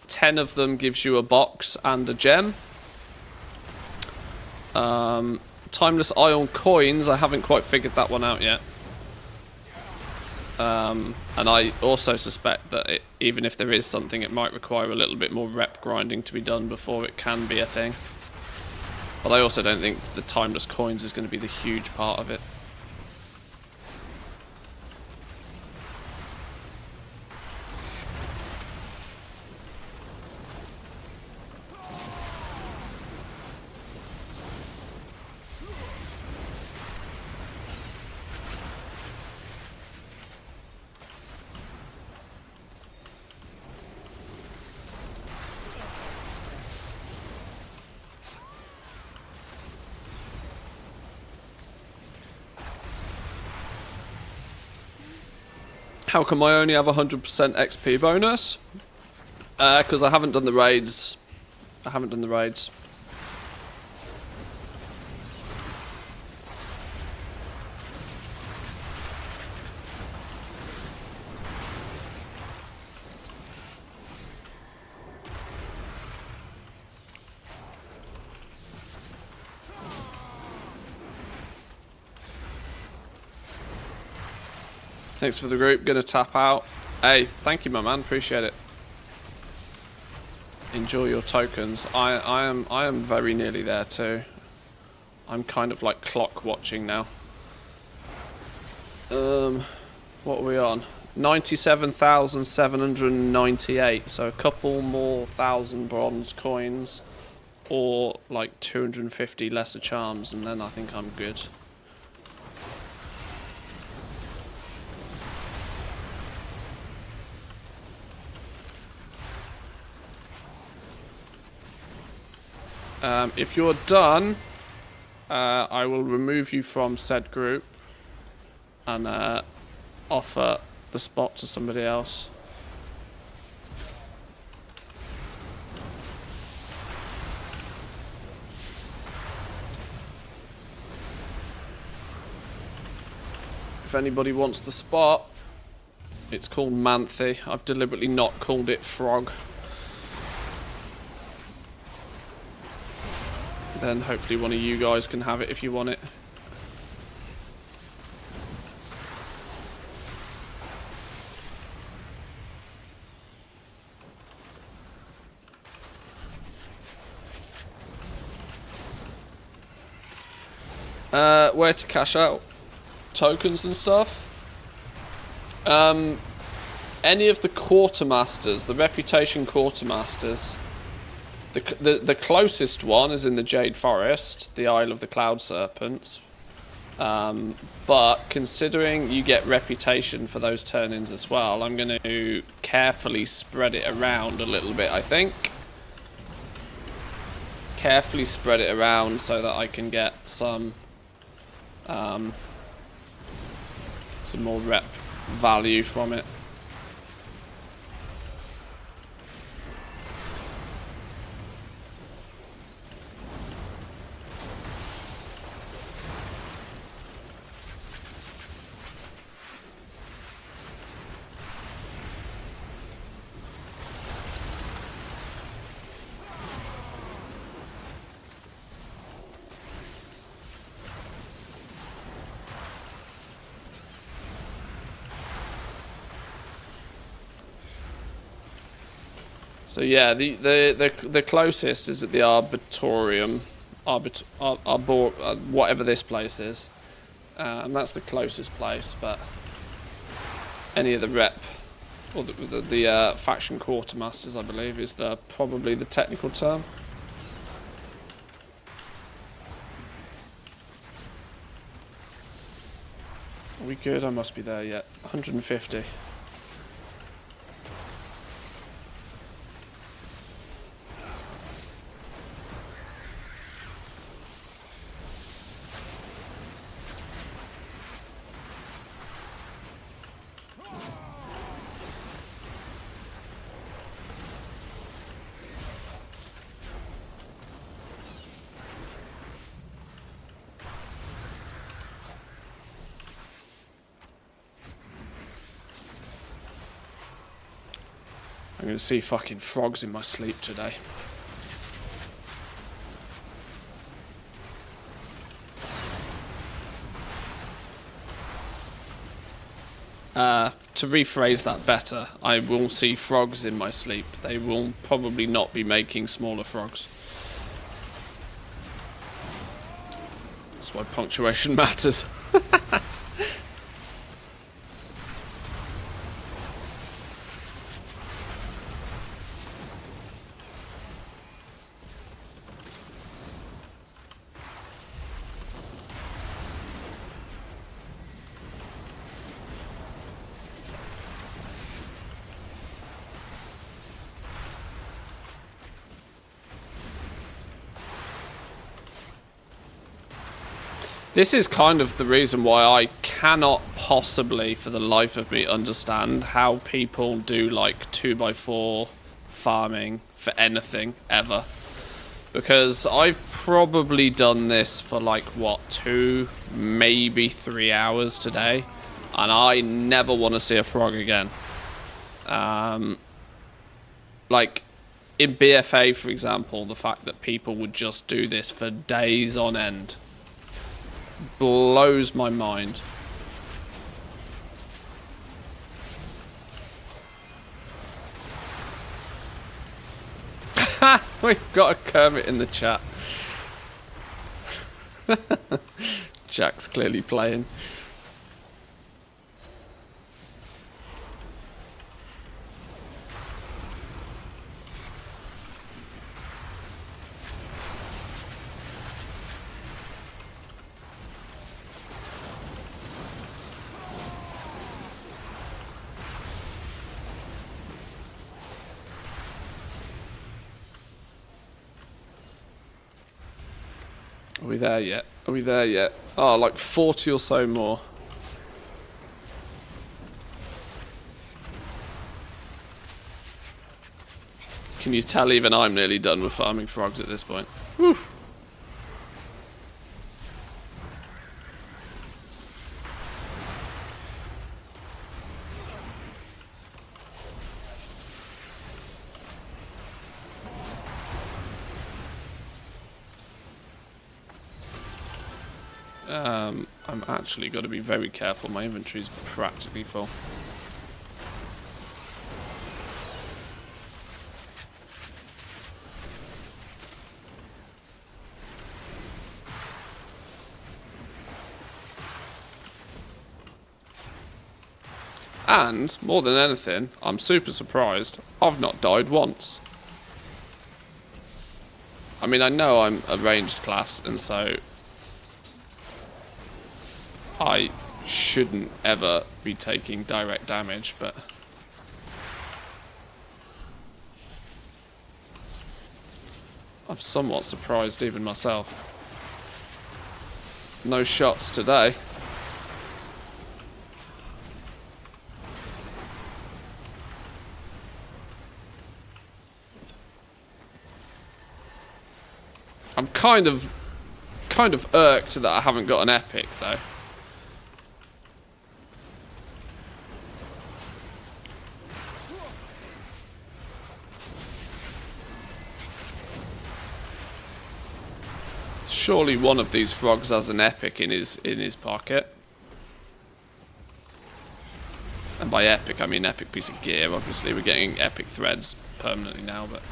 10 of them gives you a box and a gem. Timeless ion coins, I haven't quite figured that one out yet. And I also suspect that even if there is something, it might require a little bit more rep grinding to be done before it can be a thing. But I also don't think the timeless coins is going to be the huge part of it. How come I only have 100% XP bonus? Because I haven't done the raids. I haven't done the raids. Thanks for the group. Gonna tap out. Hey, thank you, my man. Appreciate it. Enjoy your tokens. I am very nearly there too. I'm kind of like clock watching now. What are we on? 97,798. So a couple more thousand bronze coins, or like 250 lesser charms, and then I think I'm good. If you're done, I will remove you from said group and offer the spot to somebody else. If anybody wants the spot, it's called Manthe. I've deliberately not called it Frog. Then hopefully one of you guys can have it if you want it. Where to cash out tokens and stuff? Any of the quartermasters, the reputation quartermasters. The closest one is in the Jade Forest, the Isle of the Cloud Serpents. But considering you get reputation for those turn-ins as well, I'm going to carefully spread it around a little bit, I think. Carefully spread it around so that I can get some more rep value from it. So yeah, the closest is at the Arbitorium, whatever this place is, and that's the closest place. But any of the rep or the faction quartermasters, I believe, is probably the technical term. Are we good? I must be there yet. 150. I'm going to see fucking frogs in my sleep today. To rephrase that better, I will see frogs in my sleep. They will probably not be making smaller frogs. That's why punctuation matters. This is kind of the reason why I cannot possibly, for the life of me, understand how people do like 2x4 farming for anything, ever. Because I've probably done this for like, what, 2, maybe 3 hours today. And I never want to see a frog again. Like, in BFA, for example, the fact that people would just do this for days on end blows my mind. Ha! We've got a Kermit in the chat. Jack's clearly playing. Are we there yet? Are we there yet? Oh, like 40 or so more. Can you tell even I'm nearly done with farming frogs at this point? Whew. I'm actually got to be very careful. My inventory's practically full. And, more than anything, I'm super surprised I've not died once. I mean, I know I'm a ranged class, and so I shouldn't ever be taking direct damage, but I'm somewhat surprised even myself. No shots today. I'm kind of irked that I haven't got an epic though. Surely one of these frogs has an epic in his pocket. And by epic, I mean epic piece of gear. Obviously, we're getting epic threads permanently now, but...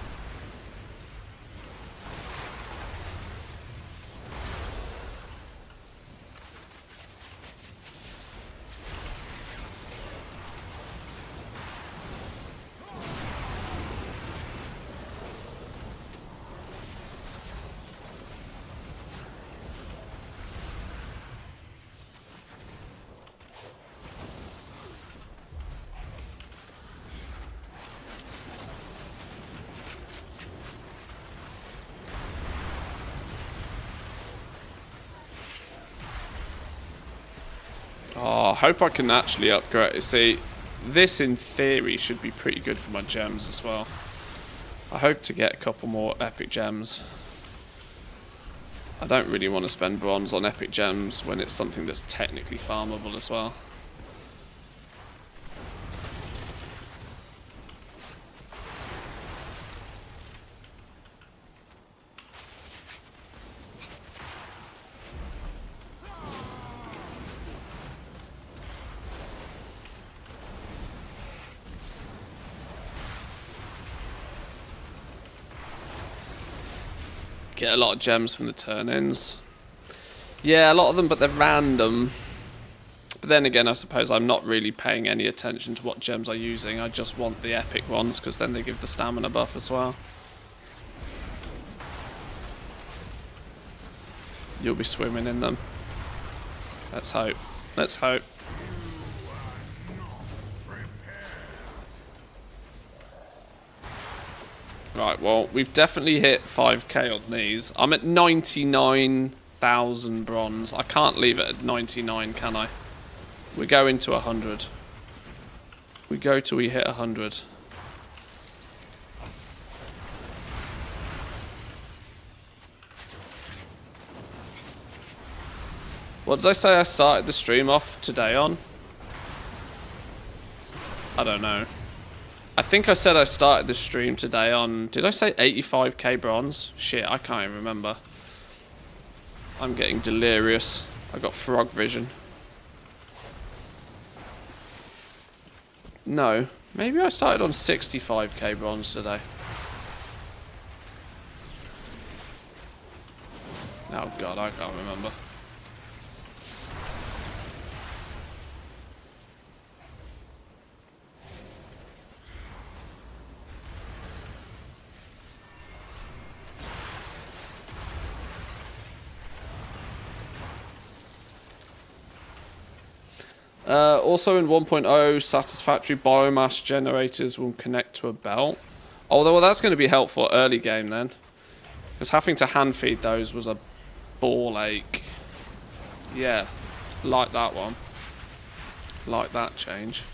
Oh, I hope I can actually upgrade. See, this in theory should be pretty good for my gems as well. I hope to get a couple more epic gems. I don't really want to spend bronze on epic gems when it's something that's technically farmable as well. Get a lot of gems from the turn-ins. Yeah, a lot of them, but they're random. But then again, I suppose I'm not really paying any attention to what gems I'm using. I just want the epic ones, because then they give the stamina buff as well. You'll be swimming in them. Let's hope. Let's hope. Right, well, we've definitely hit 5k on these. I'm at 99,000 bronze. I can't leave it at 99, can I? We go into 100. We go till we hit 100. What did I say I started the stream off today on? I don't know. I think I said I started the stream today on... Did I say 85k bronze? Shit, I can't even remember. I'm getting delirious. I got frog vision. No. Maybe I started on 65k bronze today. Oh god, I can't remember. Also in 1.0, satisfactory biomass generators will connect to a belt. Although, well, that's going to be helpful early game then. Because having to hand feed those was a ball ache. Yeah, like that one. Like that change.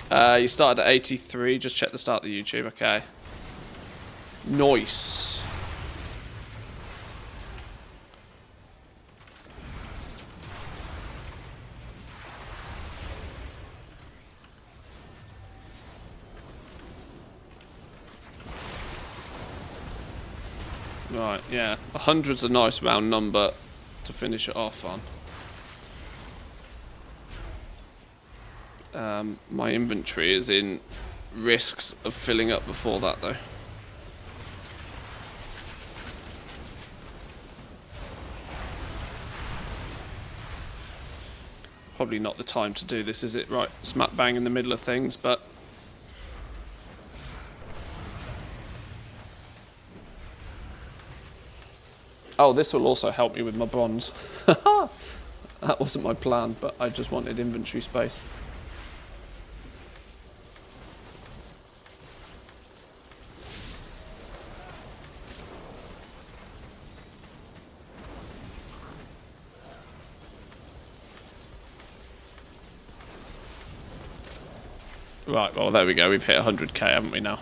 You started at 83, just check the start of the YouTube, okay. Nice. Right, yeah. 100's a nice round number to finish it off on. My inventory is in risks of filling up before that, though. Probably not the time to do this, is it? Right, smack bang in the middle of things, but... Oh, this will also help me with my bronze. That wasn't my plan, but I just wanted inventory space. Right, well, there we go. We've hit 100k, haven't we now?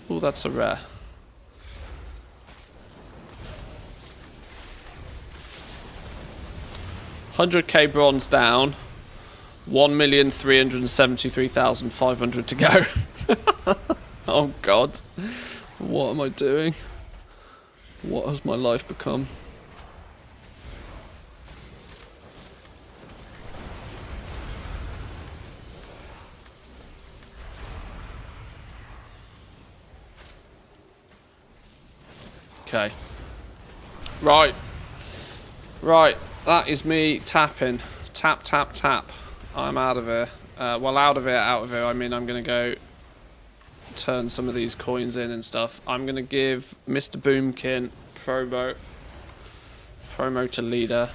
Oh, that's a rare. $100k bronze down. 1,373,500 to go. Oh god. What am I doing? What has my life become? Okay. Right. Right. That is me tapping. Tap, tap, tap. I'm out of here. Well, out of here, I mean, I'm going to go turn some of these coins in and stuff. I'm going to give Mr. Boomkin promo to leader.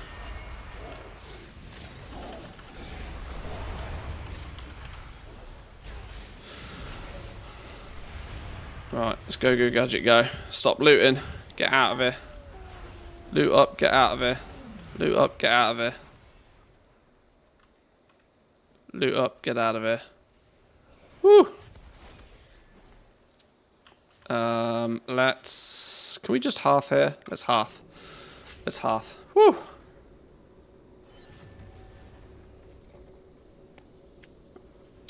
Right, let's go, go, gadget, go. Stop looting. Get out of here. Loot up, get out of here. Loot up, get out of here. Loot up, get out of here. Woo! Let's... Can we just hearth here? Let's hearth. Let's hearth. Woo!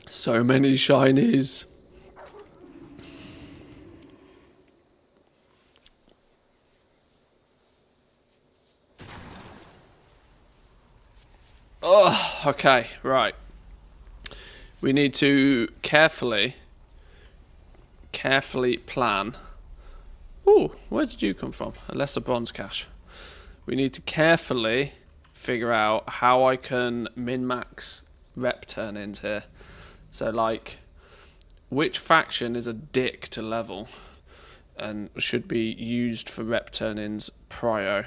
So many shinies. Oh, okay, right. We need to carefully plan. Ooh, where did you come from? A lesser bronze cache. We need to carefully figure out how I can min-max rep turn-ins here. So, like, which faction is a dick to level and should be used for rep turn-ins prio?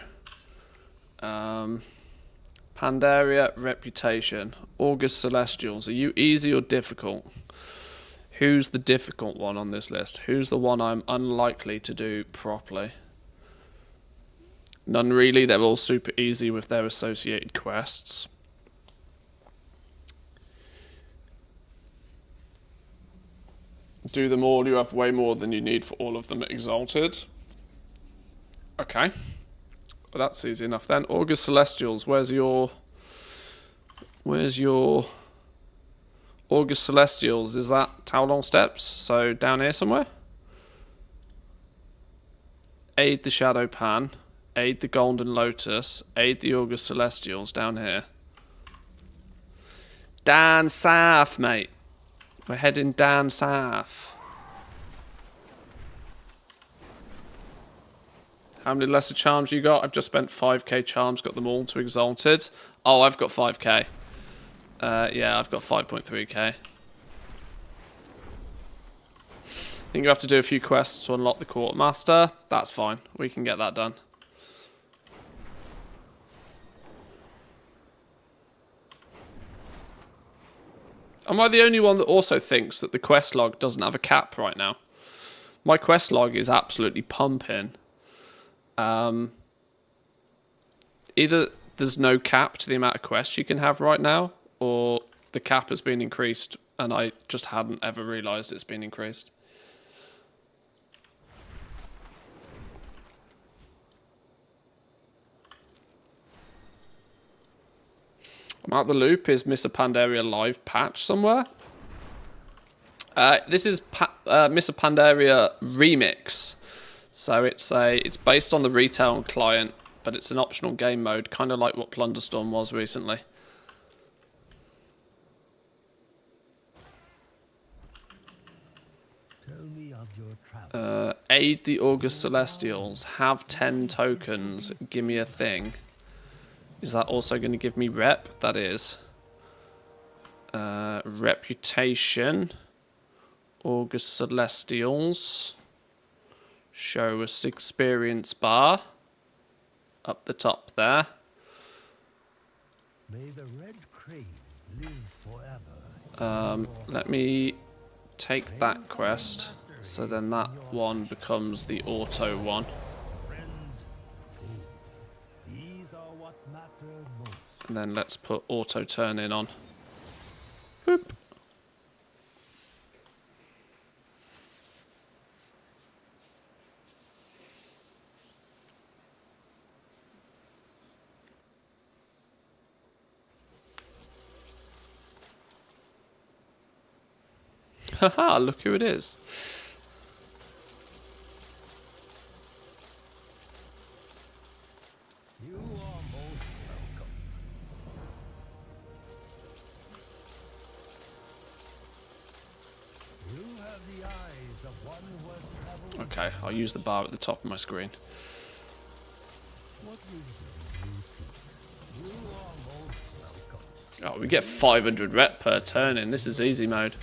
Pandaria, Reputation, August Celestials. Are you easy or difficult? Who's the difficult one on this list? Who's the one I'm unlikely to do properly? None really. They're all super easy with their associated quests. Do them all. You have way more than you need for all of them Exalted. Okay. Well, that's easy enough then. August Celestials, where's your August Celestials? Is that Taolong Steps? So down here somewhere? Aid the Shadow Pan, aid the Golden Lotus, aid the August Celestials down here. Down south, mate. We're heading down south. How many lesser charms you got? I've just spent 5k charms, got them all to Exalted. Oh, I've got 5k. Yeah, I've got 5.3k. I think you have to do a few quests to unlock the Quartermaster. That's fine. We can get that done. Am I the only one that also thinks that the quest log doesn't have a cap right now? My quest log is absolutely pumping. Either there's no cap to the amount of quests you can have right now, or the cap has been increased and I just hadn't ever realised it's been increased. I'm out the loop. Is Mr. Pandaria live patch somewhere? This is Mr. Pandaria Remix. So it's based on the retail client, but it's an optional game mode, kind of like what Plunderstorm was recently. Tell me of your travel. Aid the August Celestials. Have 10 tokens. Give me a thing. Is that also going to give me rep? That is. Reputation. August Celestials. Show us experience bar. Up the top there. May the red crane live forever. Let me take that quest. So then that one becomes the auto one. Friends, these are what matter most. And then let's put auto turn in on. Boop. Haha, look who it is. You are most welcome. You have the eyes of one who has traveled. Okay, I'll use the bar at the top of my screen. What wisdom do you seek? You are most welcome. Oh, we get 500 rep per turn in. This is easy mode.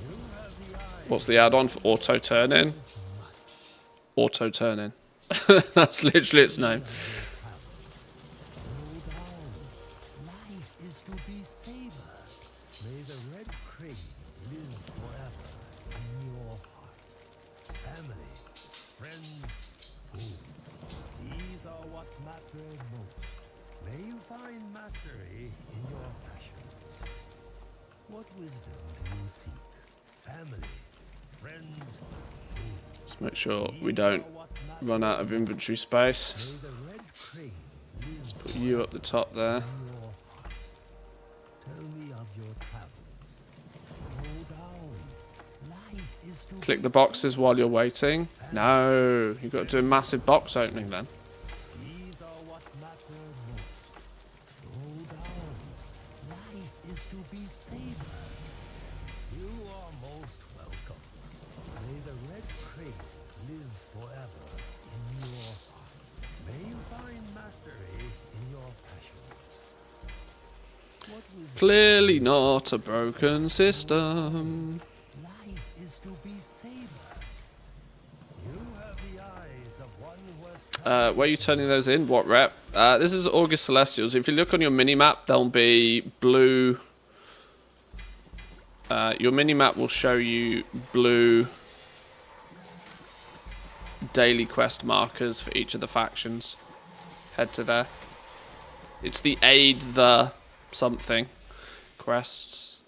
You have the eyes What's the add-on for auto turn in? Auto turn in. That's literally its name. Slow down. Life is to be savored. May the red crane live forever in your heart. Family, friends, food. These are what matter most. May you find mastery in your passions. What wisdom do you seek? Family, friends, food. Let's make sure we don't run out of inventory space. May the red crane live Put you up the top there. in your heart. Tell me of your travels. Slow down. Life is to Click be the boxes while you're waiting. No, you've got to do a massive box opening then. These are what matter most. Slow down. Life is to be savored. You are most welcome. May the red crane live forever in your heart. May you find mastery in your passions. What wisdom Clearly not a broken system. life is to be savored. You have the eyes of one who has Where are you turning those in? What rep? This is August Celestials. If you look on your mini-map, there'll be blue... your mini-map will show you blue daily quest markers for each of the factions. Head to there. It's the aid the something quests.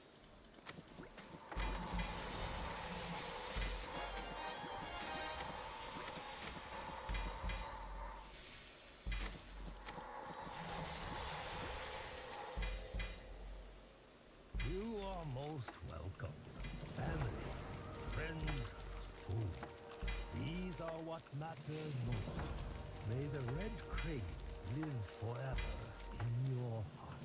You are most welcome. Family, friends, food. These are what matter most. May the red crane live forever in your heart.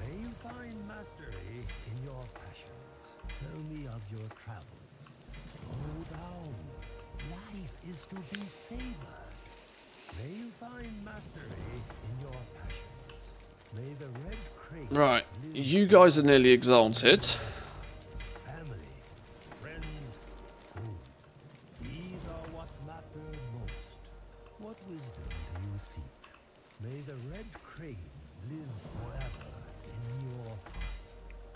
May you find mastery in your passions. Tell me of your travels. Slow down. Life is to be savored. May you find mastery in your passions. May the red crane Right, you guys are nearly exalted. family, friends, food. These are what matter most. What wisdom do you seek? May the red crane live forever in your heart.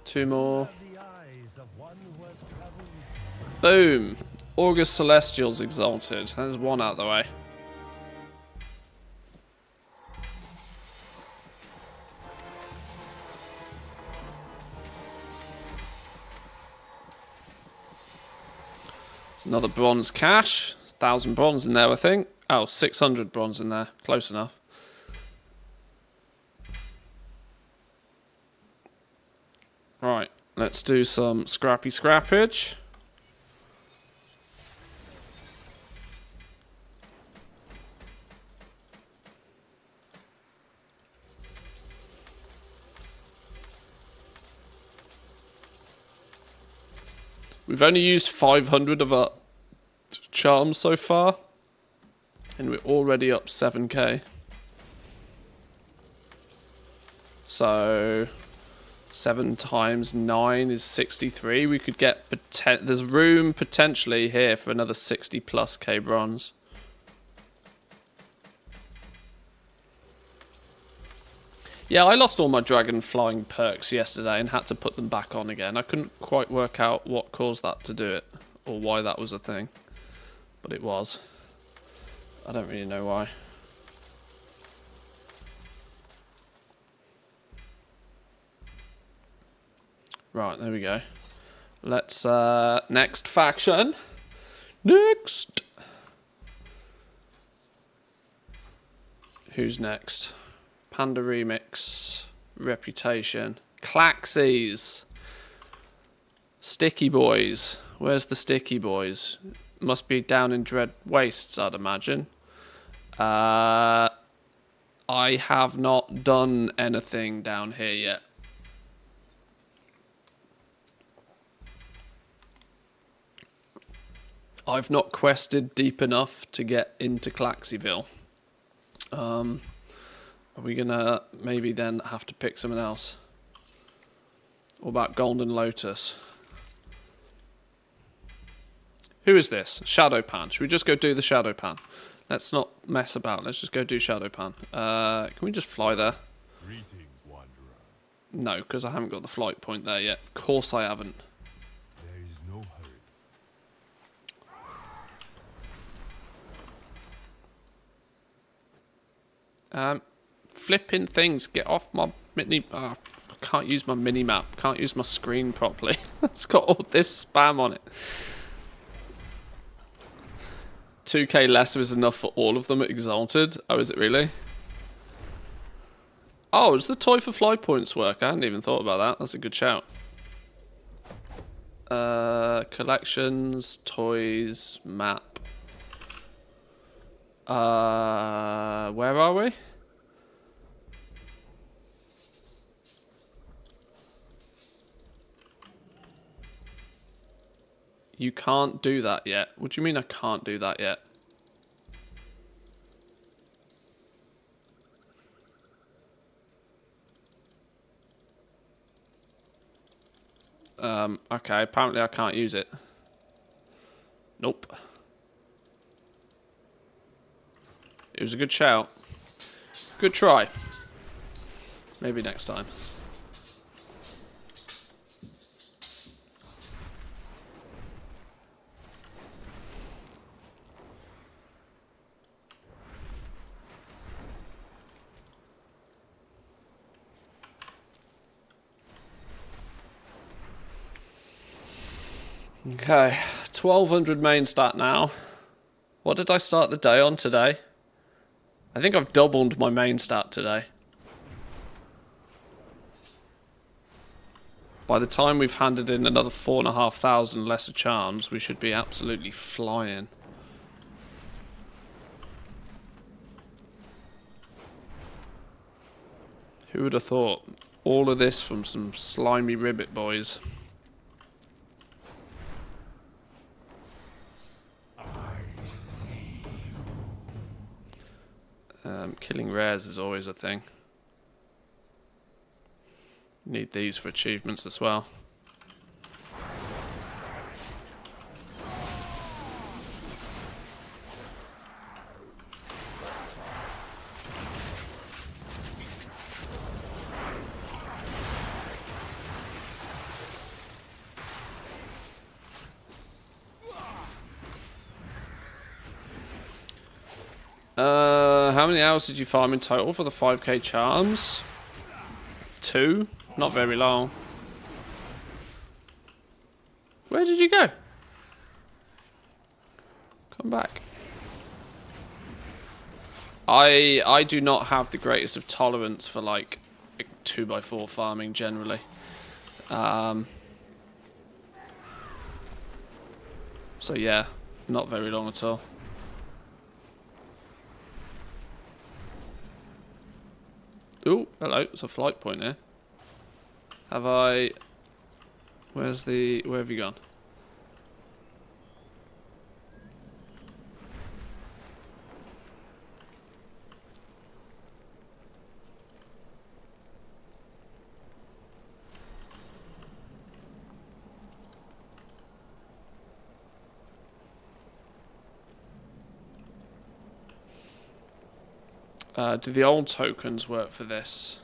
Two more. Have the eyes of one who has traveled. Boom. August Celestials exalted. There's one out of the way. Another bronze cache. 1,000 bronze in there, I think. Oh, 600 bronze in there. Close enough. Right, let's do some scrappage. We've only used 500 of our charms so far, and we're already up 7k. So 7 times 9 is 63. We could get there's room potentially here for another 60 plus k bronze. Yeah, I lost all my dragon flying perks yesterday and had to put them back on again. I couldn't quite work out what caused that to do it, or why that was a thing. But it was. I don't really know why. Right, there we go. Let's, next faction. Next! Who's next? Panda Remix, Reputation, Claxies. Sticky boys. Where's the sticky boys? Must be down in Dread Wastes, I'd imagine. I have not done anything down here yet. I've not quested deep enough to get into Claxeyville. Are we gonna maybe then have to pick someone else? What about Golden Lotus? Who is this? Shadow Pan. Should we just go do the Shadow Pan? Let's not mess about. Let's just go do Shadow Pan. Can we just fly there? Greetings, wanderer. No, because I haven't got the flight point there yet. Of course I haven't. There is no hurry. Flipping things. Get off my mini... I can't use my mini map. Can't use my screen properly. It's got all this spam on it. 2k lesser is enough for all of them at Exalted. Oh, is it really? Oh, does the toy for fly points work? I hadn't even thought about that. That's a good shout. Collections, toys, map. Where are we? You can't do that yet. What do you mean I can't do that yet? Okay, apparently I can't use it. Nope. It was a good shout. Good try. Maybe next time. Okay, 1200 main stat now. What did I start the day on today? I think I've doubled my main stat today. By the time we've handed in another 4,500 lesser charms, we should be absolutely flying. Who would have thought? All of this from some slimy ribbit boys. Killing rares is always a thing. Need these for achievements as well. How many hours did you farm in total for the 5k charms? 2? Not very long. Where did you go? Come back. I do not have the greatest of tolerance for like 2x4 farming generally. So yeah, not very long at all. Oh, hello. It's a flight point here. Have I... Where have you gone? Do the old tokens work for this?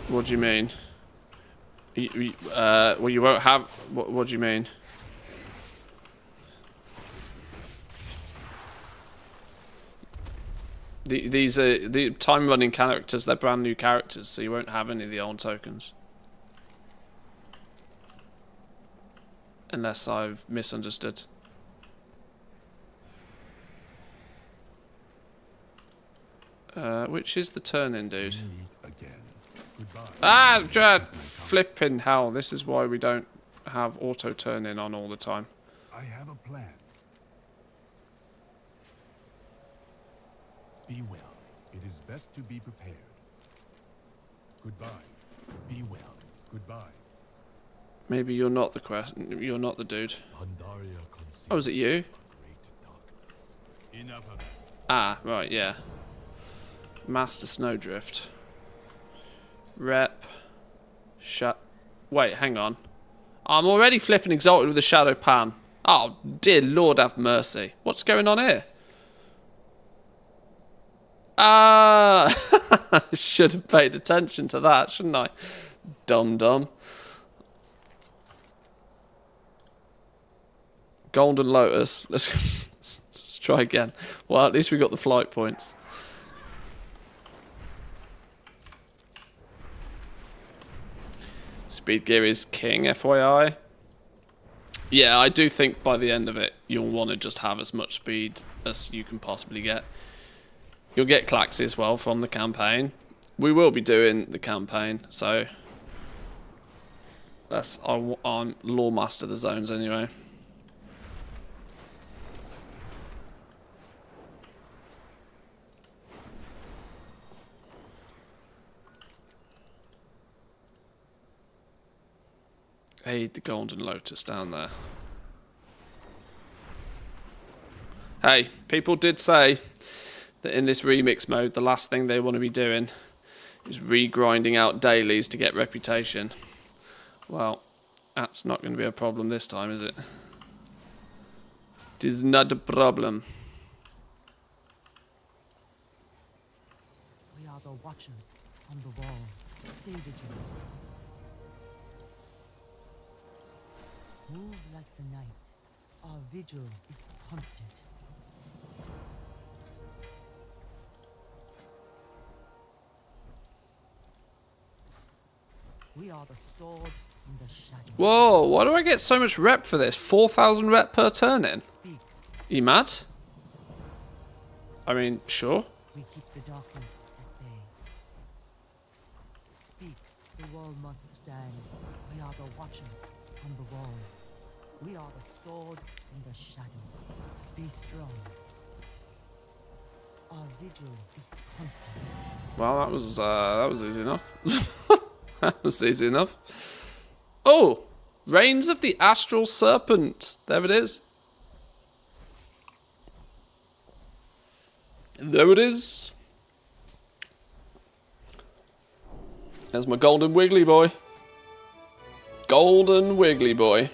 What do you mean? Well, you won't have... What do you mean? These are the time running characters. They're brand new characters, so you won't have any of the old tokens. Unless I've misunderstood. Which is the turn-in, dude? Meet again. Goodbye. Ah, flipping hell. This is why we don't have auto turn in on all the time. I have a plan. Be well. It is best to be prepared. Goodbye. Be well. Goodbye. Maybe you're not the you're not the dude. Pandaria Oh, is it you? great darkness. Enough of that. Ah, right, yeah. Master Snowdrift. Rep. Wait, hang on. I'm already flipping exalted with the Shadow Pan. Oh, dear Lord have mercy. What's going on here? I should have paid attention to that, shouldn't I? Dum-dum. Golden Lotus. Let's try again. Well, at least we got the flight points. Speed gear is king, FYI. Yeah, I do think by the end of it, you'll want to just have as much speed as you can possibly get. You'll get Claxy as well from the campaign. We will be doing the campaign, so that's on Lore Master the zones anyway. Aid the Golden Lotus down there. Hey, people did say that in this remix mode, the last thing they want to be doing is re-grinding out dailies to get reputation. Well, that's not going to be a problem this time, is it? It is not a problem. We are the watchers on the wall. Stay vigilant. Move like the night. Our vigil is constant. We are the sword in the shadow. Whoa, why do I get so much rep for this? 4,000 rep per turn in? Speak. You mad? I mean, sure. We keep the darkness at bay. Speak. The wall must stand. We are the watchers on the wall. We are the sword in the shadows. Be strong. Our vigil is constant. Well, that was easy enough. That was easy enough. Oh, Reigns of the Astral Serpent. There it is. There it is. There's my golden wiggly boy. Golden wiggly boy.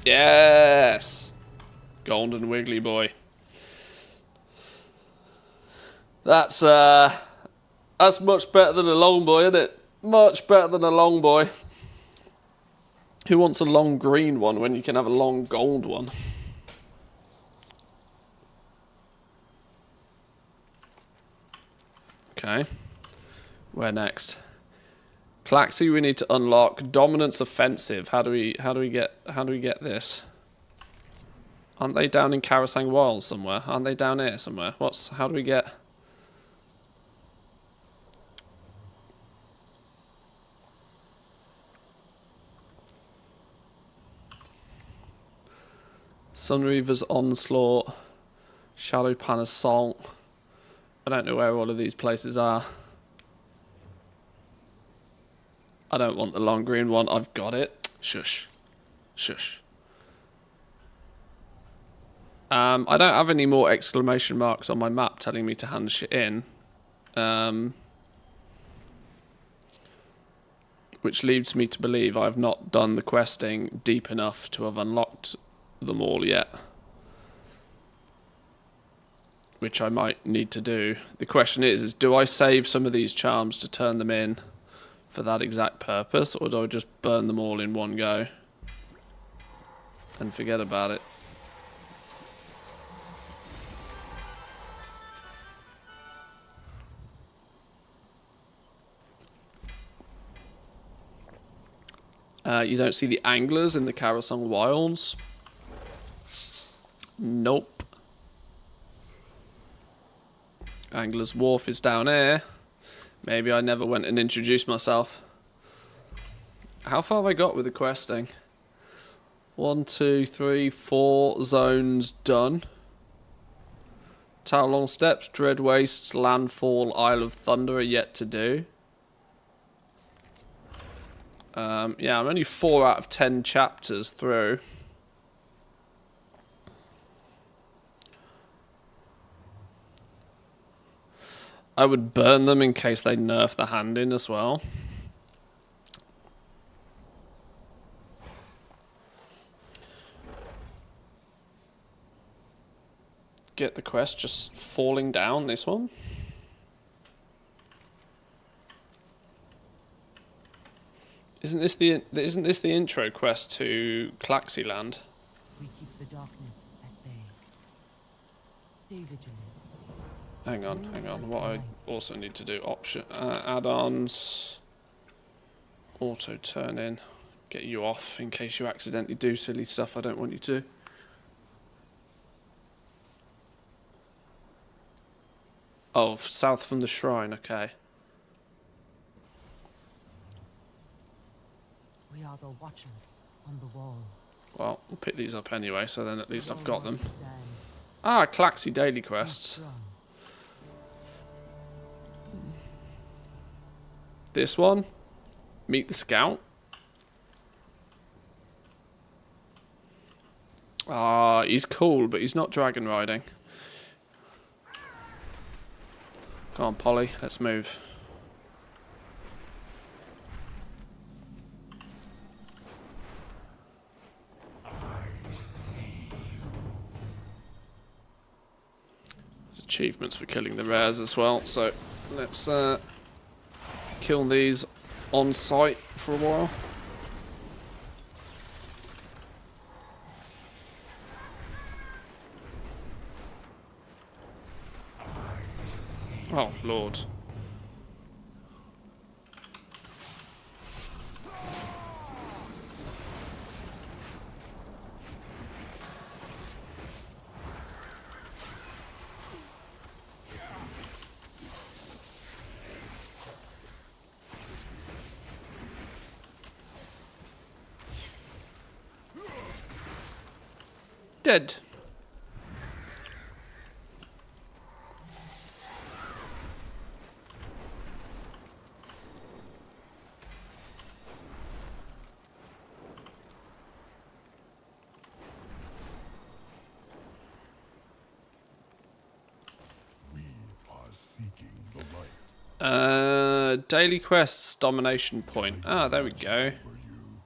Yes. Golden wiggly boy. That's much better than a long boy, isn't it? Much better than a long boy. Who wants a long green one when you can have a long gold one? Okay. Where next? Claxy we need to unlock. Dominance offensive. How do we get this? Aren't they down in Karasang Wilds somewhere? Aren't they down here somewhere? How do we get? Sunreaver's Onslaught, Shadow Pan Assault. I don't know where all of these places are. I don't want the long green one. I've got it. Shush. Shush. I don't have any more exclamation marks on my map telling me to hand shit in. Which leads me to believe I have not done the questing deep enough to have unlocked them all yet, which I might need to do. The question is do I save some of these charms to turn them in for that exact purpose, or do I just burn them all in one go and forget about it? You don't see the anglers in the Karasong Wilds. Nope. Angler's Wharf is down here. Maybe I never went and introduced myself. How far have I got with the questing? 1, 2, 3, 4 zones done. Tower Long Steps, Dread Wastes, Landfall, Isle of Thunder are yet to do. Yeah, I'm only 4 out of 10 chapters through. I would burn them in case they nerf the hand in as well. Get the quest just falling down, this one. Isn't this the intro quest to Claxyland? We keep the darkness at bay. Stay vigilant. Hang on. What I also need to do, option add-ons, auto turn in, get you off in case you accidentally do silly stuff I don't want you to. Oh, south from the shrine, okay. We are the watchers on the wall. Well, we'll pick these up anyway, so then at least I've got them. Stand. Ah, Claxy daily Be quests. strong. This one, meet the scout. Ah, he's cool, but he's not dragon riding. Come on, Polly, let's move. There's achievements for killing the rares as well, so let's kill these on site for a while. Oh, Lord. Dead. We are seeking the light. Daily quests, domination point. Ah, there we go. For you,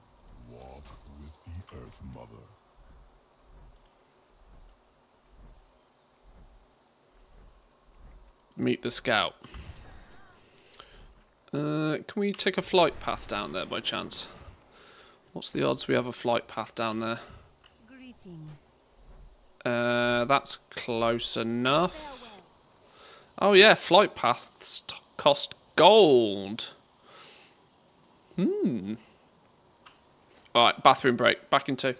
walk with the Earth Mother. Meet the scout. Can we take a flight path down there by chance? What's the odds we have a flight path down there? Greetings. That's close enough. Oh yeah, flight paths cost gold. Alright, bathroom break. Back in 2.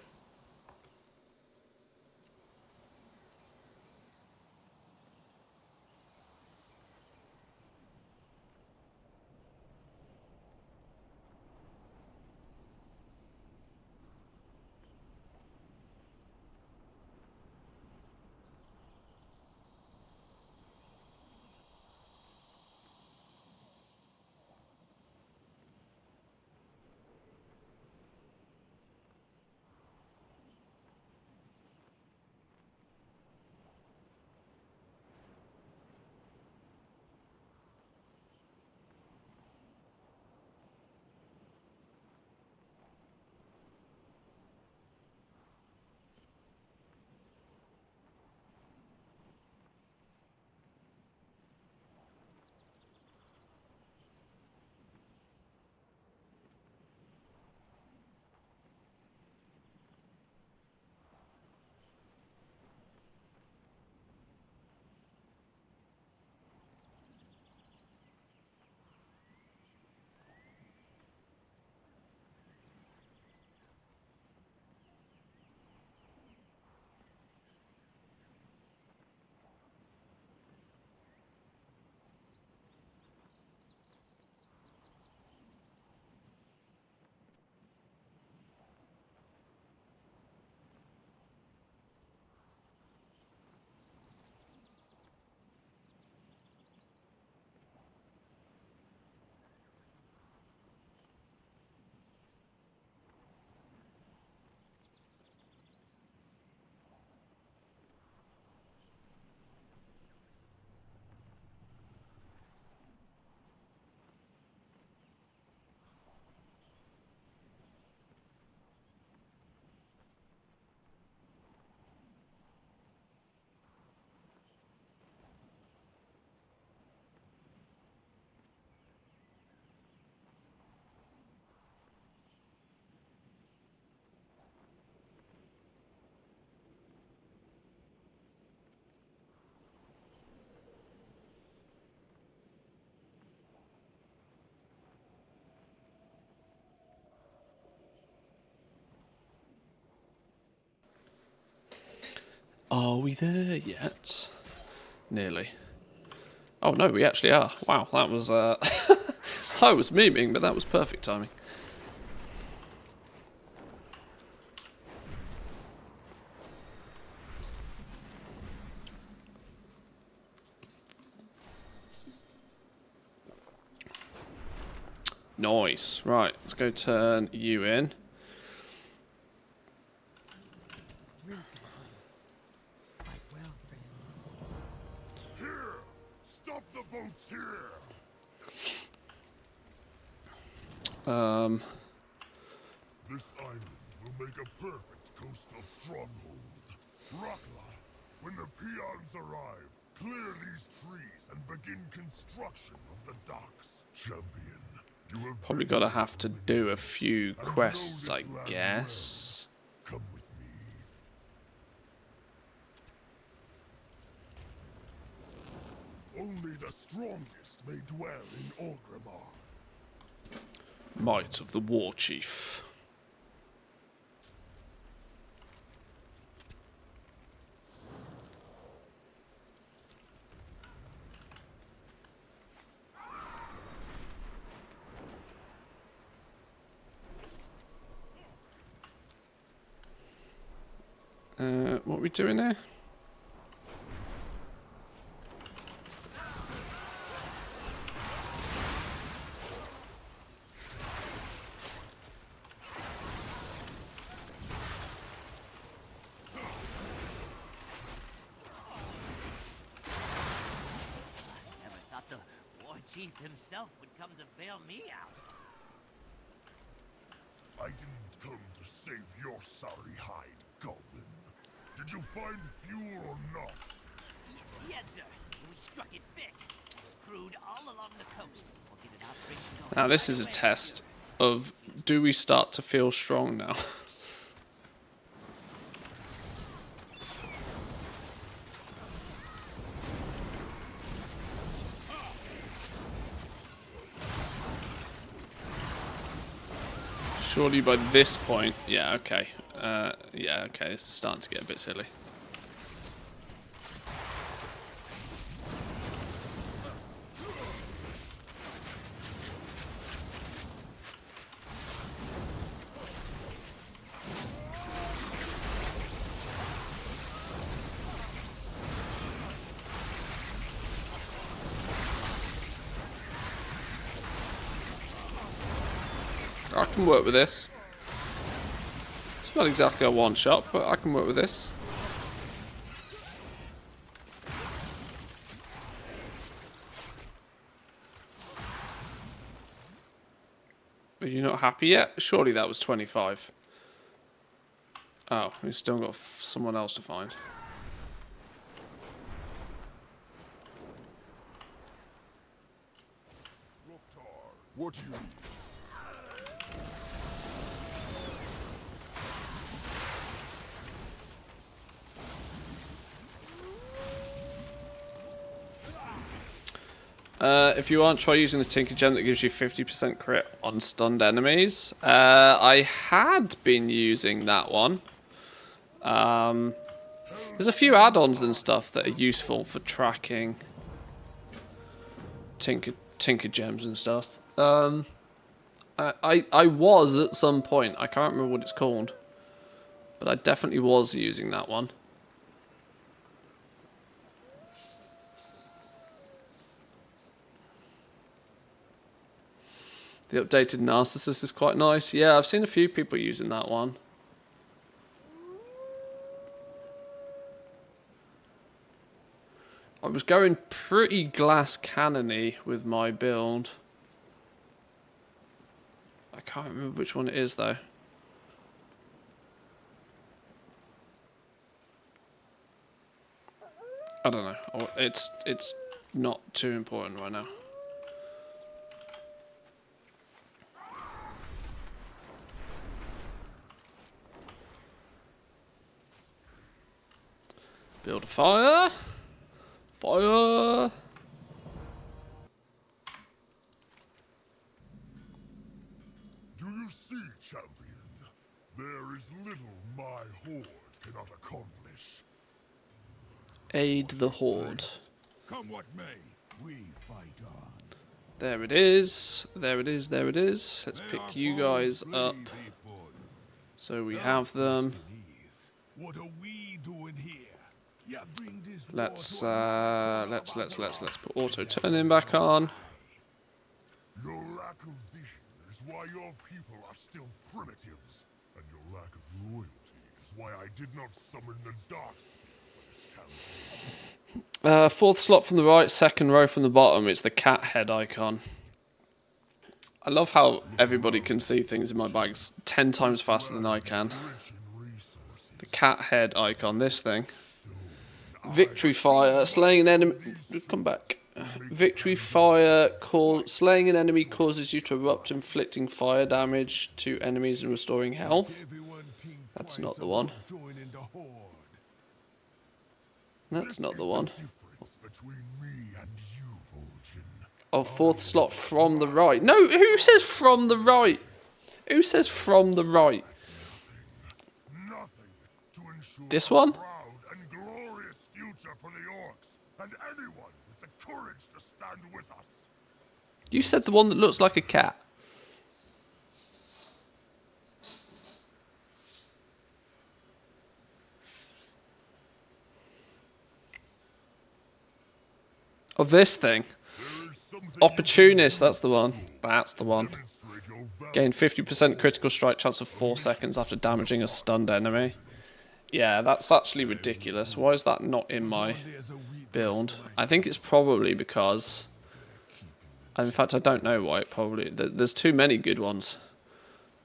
Are we there yet? Nearly. Oh no, we actually are. Wow, that was I was memeing, but that was perfect timing. Nice. Right, let's go turn you in. Here! Stop the boats here! This island will make a perfect coastal stronghold. Rakla, when the peons arrive, clear these trees and begin construction of the docks. Champion, you have Probably gotta have to do a few quests, I guess. come with me. Only the strongest may dwell in Orgrimmar. Might of the War Chief. What are we doing there? Never thought the war chief himself would come to bail me out. I didn't come to save your sorry hide, Goblin. Did you find fuel or not? Yes, sir. We struck it big. Crewed all along the coast. We'll get it operational. Now this is a test of, do we start to feel strong now? Surely by this point, yeah, okay. Yeah, okay, this is starting to get a bit silly. I can work with this. It's not exactly a one-shot, but I can work with this. Are you not happy yet? Surely that was 25. Oh, we've still got someone else to find. Loktar, what do you need? If you want, try using the Tinker Gem that gives you 50% crit on stunned enemies. I had been using that one. There's a few add-ons and stuff that are useful for tracking Tinker Gems and stuff. I was at some point, I can't remember what it's called, but I definitely was using that one. The updated Narcissus is quite nice. Yeah, I've seen a few people using that one. I was going pretty glass cannon-y with my build. I can't remember which one it is though. I don't know. It's not too important right now. Build a fire. Fire. Do you see, champion? There is little my horde cannot accomplish. Aid the horde. Come what may, we fight on. There it is. There it is. There it is. Let's pick you guys up. So we have them. What are we doing here? You bring this Let's put auto turning back on. Your lack of vision is why your people are still primitives, and your lack of loyalty is why I did not summon the dark spirit for this campaign. Fourth slot from the right, second row from the bottom. It's the cat head icon. I love how everybody can see things in my bags 10 times faster than I can. Rich in resources, The cat head icon, this thing. Victory fire, slaying an enemy. Come back. Victory fire, slaying an enemy causes you to erupt, inflicting fire damage to enemies and restoring health. That's not the one. That's not the one. difference between me and you, Vol'jin. Oh, fourth slot from the right. No, who says from the right? Who says from the right? Nothing to ensure This one? a proud and glorious future for the orcs and anyone with the courage to stand with us. You said the one that looks like a cat. Oh, this thing. There is something Opportunist, that's the one. That's the one. demonstrate your valor. Gain 50% critical strike chance of 4 seconds after damaging a stunned enemy. Yeah, that's actually ridiculous. Why is that not in my build? I think it's probably because... In fact, I don't know why. It probably... There's too many good ones.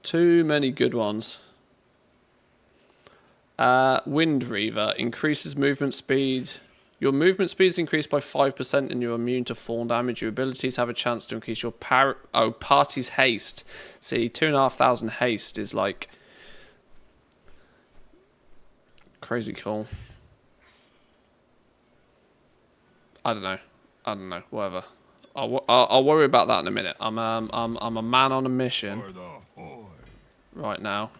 Too many good ones. Wind Reaver increases movement speed. Your movement speed is increased by 5% and you're immune to fall damage. Your abilities have a chance to increase your party's haste. See, 2,500 haste is like crazy cool. I don't know. Whatever. I'll worry about that in a minute. I'm a man on a mission right now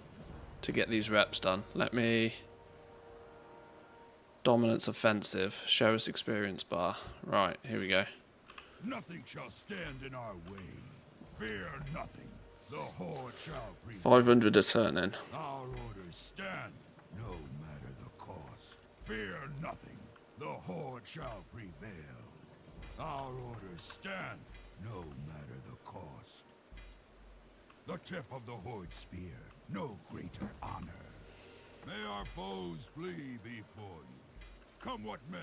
to get these reps done. Let me. Dominance offensive. Show us experience bar. Right, here we go. Nothing shall stand in our way. Fear nothing. The horde shall prevail. 500 a turn in. Our orders stand, no matter the cost. Fear nothing. The horde shall prevail. Our orders stand, no matter the cost. The tip of the horde spear, no greater honor. May our foes flee before you. Come what may.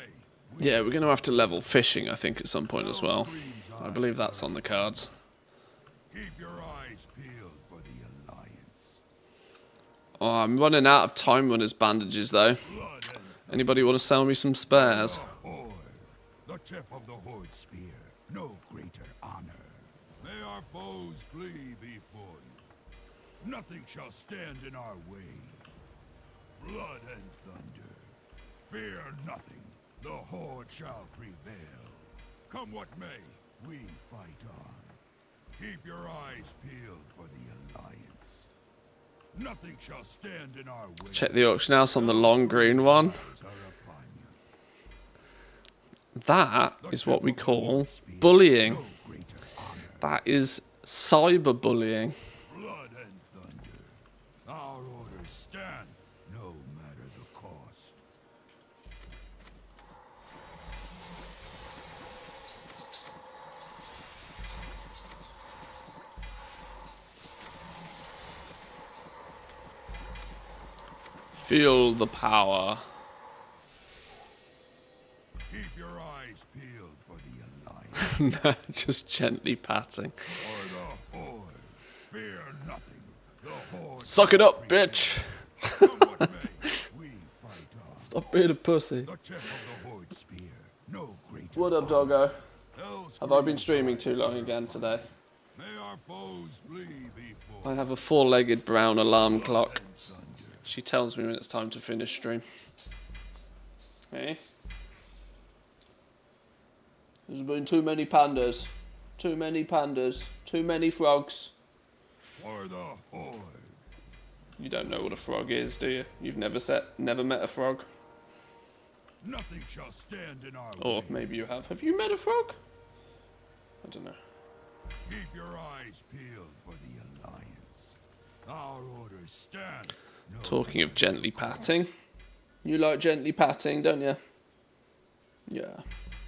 Yeah, we're going to have to level fishing, I think, at some point as well. I believe that's on the cards. Keep your eyes peeled for the Alliance. Oh, I'm running out of time runners bandages, though. Anybody want to sell me some spares? Horde, the tip of the horde spear, no greater honor. May our foes flee before you. Nothing shall stand in our way. Blood and thunder. Fear nothing. The horde shall prevail. Come what may, we fight on. Keep your eyes peeled for the Alliance. Nothing shall stand in our way. Check the auction house on the long green one. That is what we call bullying. That is cyberbullying. Blood and thunder. Our orders stand, no matter the cost. Feel the power. Keep your eyes peeled for the Alliance. No, just gently patting. Or the horde. Fear nothing. The horde. Suck it up, bitch. Come what may, we fight on. Stop being a pussy. The tip of the horde spear, no greater. What up, doggo? Hell's Have I been streaming too long again today? May our foes flee before. I have a 4-legged brown alarm clock. She tells me when it's time to finish stream. Hey? There's been too many pandas. Too many pandas. Too many frogs. For the horde. You don't know what a frog is, do you? You've never met a frog? Nothing shall stand in our Or way. maybe you have. Have you met a frog? I don't know. Keep your eyes peeled for the Alliance. Our orders stand. No Talking of gently patting. You like gently patting, don't you? Yeah.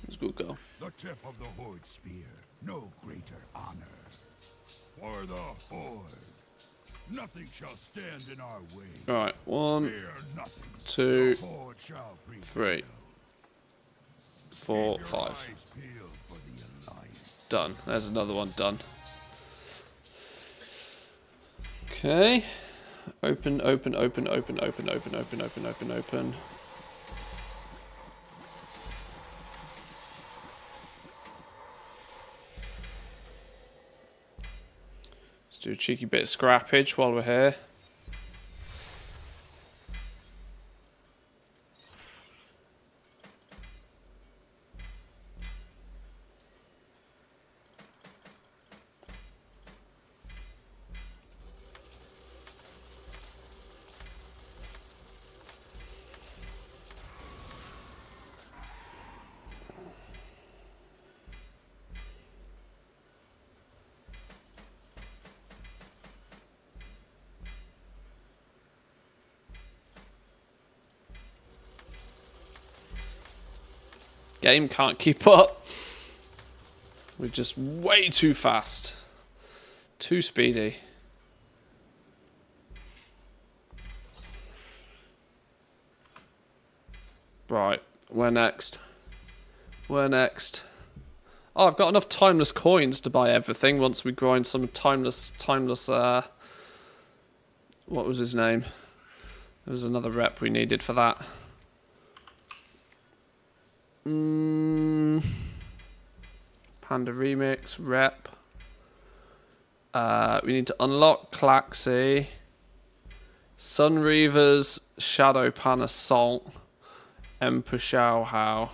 It's a good girl. The tip of the Horde spear. No greater honor. For the Horde. Nothing shall stand in our way. Right. 1, Fear nothing. 2, The Horde shall prevail. 3, 4, Keep your 5. eyes peeled for the Alliance. Done. There's another one done. Okay. Open, open, open, open, open, open, open, open, open, open. Let's do a cheeky bit of scrappage while we're here. Game can't keep up. We're just way too fast. Too speedy. Right, where next? Where next? Oh, I've got enough timeless coins to buy everything once we grind some timeless, what was his name? There was another rep we needed for that. Panda Remix, rep. We need to unlock Klaxi, Sunreavers, Shadow Pan Assault, Emperor Shao Hao.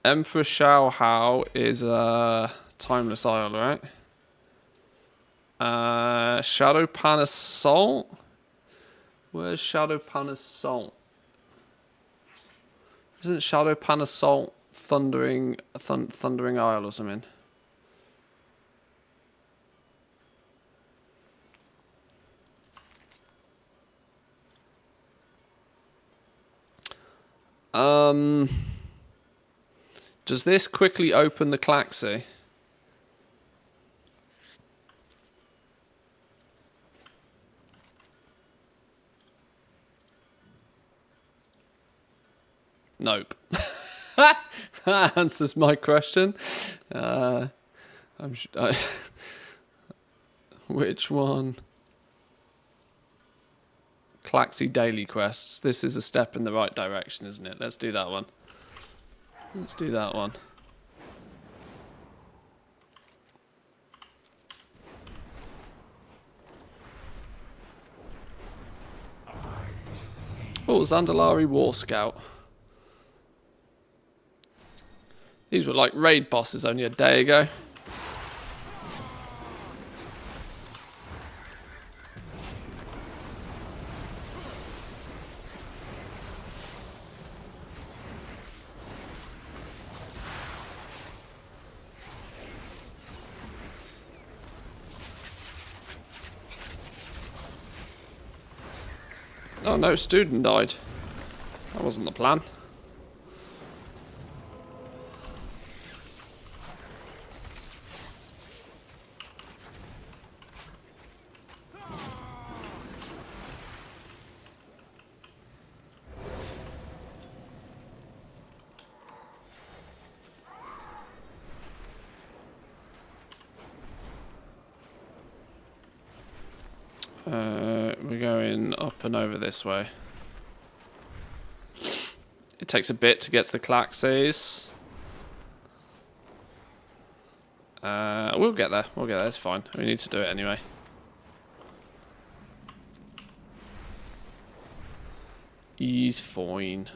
Emperor Shao Hao is Timeless Isle, right? Shadow Pan Assault? Where's Shadow Pan Assault? Isn't Shadow Pan Assault Thundering Isle or something? Does this quickly open the Klaxi? Nope. That answers my question. Which one? Klaxi daily quests. This is a step in the right direction, isn't it? Let's do that one. Let's do that one. Oh, Zandalari War Scout. These were like raid bosses only a day ago. Oh no, student died. That wasn't the plan. We're going up and over this way. It takes a bit to get to the Klaxis. We'll get there. We'll get there. It's fine. We need to do it anyway. He's fine.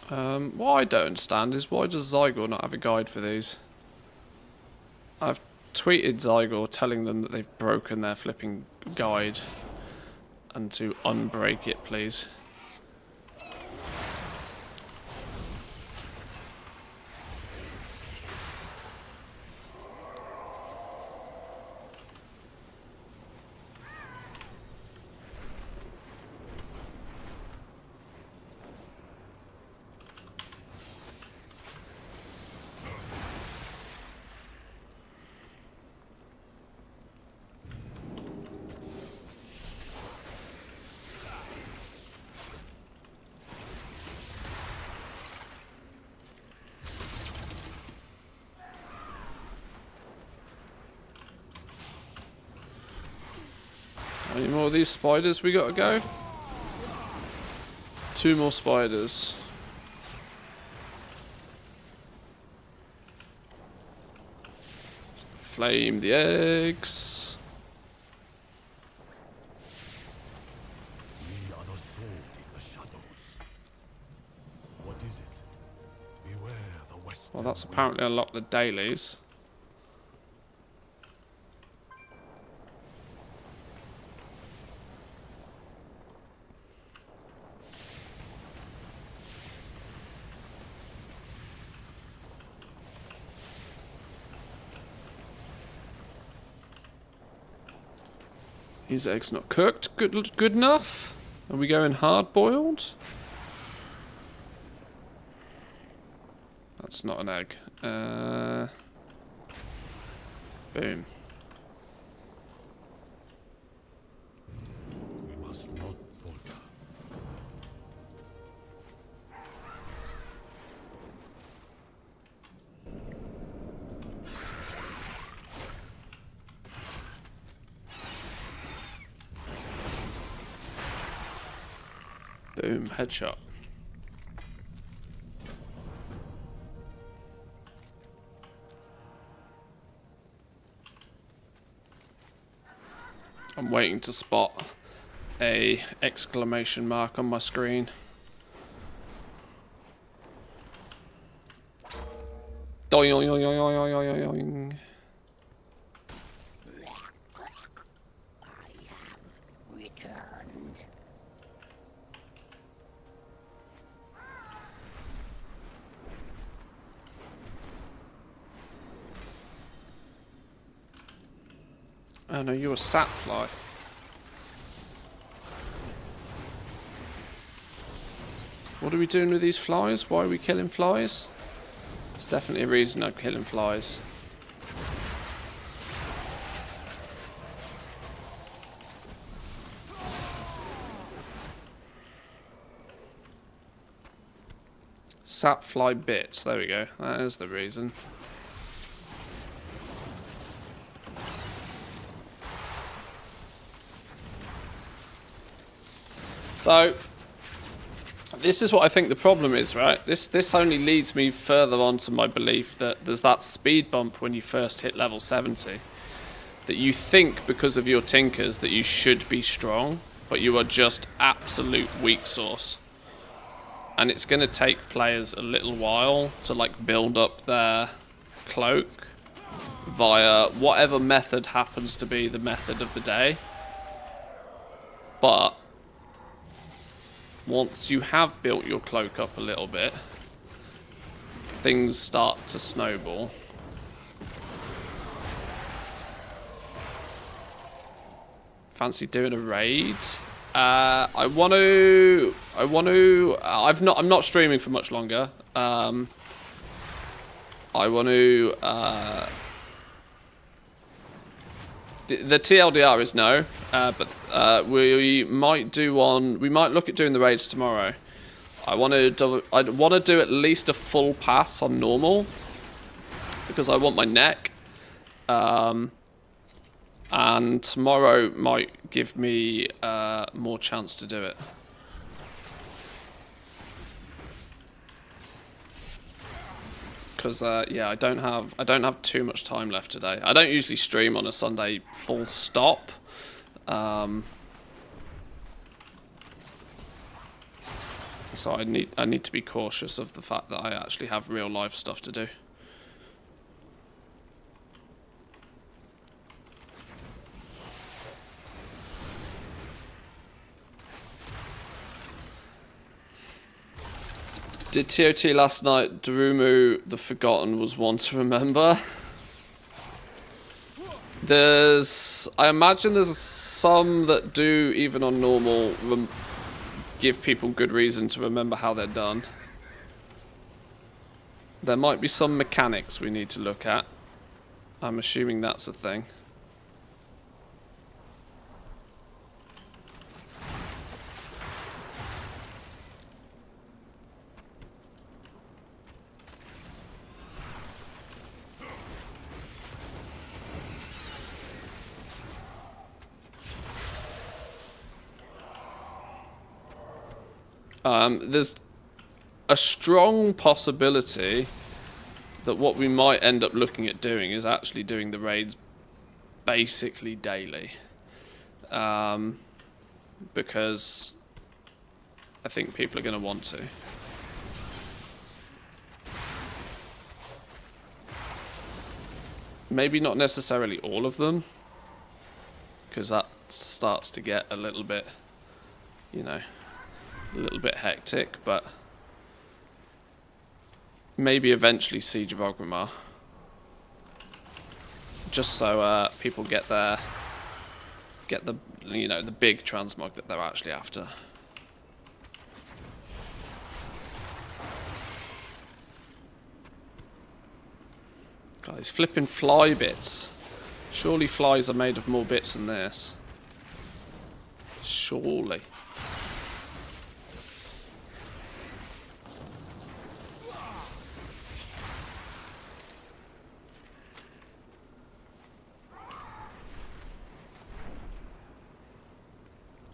What I don't understand is why does Zygor not have a guide for these? I've tweeted Zygor telling them that they've broken their flipping guide and to unbreak it, please. Any more of these spiders we gotta go? 2 more spiders. Flame the eggs. We are the sword in the shadows. What is it? Beware the western Well, that's wind. apparently unlocked the dailies. These eggs not cooked. Good enough. Are we going hard boiled? That's not an egg. Boom. We must not falter. Boom. Headshot. I'm waiting to spot a exclamation mark on my screen. Doing. Oh no, you're a sap fly. What are we doing with these flies? Why are we killing flies? There's definitely a reason I'm killing flies. Sap fly bits, there we go. That is the reason. So, this is what I think the problem is, right? This only leads me further on to my belief that there's that speed bump when you first hit level 70. That you think because of your tinkers that you should be strong, but you are just absolute weak sauce. And it's going to take players a little while to like build up their cloak via whatever method happens to be the method of the day. But once you have built your cloak up a little bit, things start to snowball. Fancy doing a raid? I'm not streaming for much longer. I want to. The TLDR is no, but we might do one. We might look at doing the raids tomorrow. I want to do at least a full pass on normal because I want my neck. And tomorrow might give me more chance to do it. Because yeah, I don't have too much time left today. I don't usually stream on a Sunday full stop. So I need to be cautious of the fact that I actually have real life stuff to do. Did TOT last night? Darumu the Forgotten was one to remember. I imagine there's some that do, even on normal, give people good reason to remember how they're done. There might be some mechanics we need to look at. I'm assuming that's a thing. There's a strong possibility that what we might end up looking at doing is actually doing the raids basically daily. Because I think people are going to want to. Maybe not necessarily all of them, because that starts to get a little bit, you know, a little bit hectic, but maybe eventually Siege of Orgrimmar, just so people get the you know, the big transmog that they're actually after. God, these flipping fly bits. Surely flies are made of more bits than this. Surely.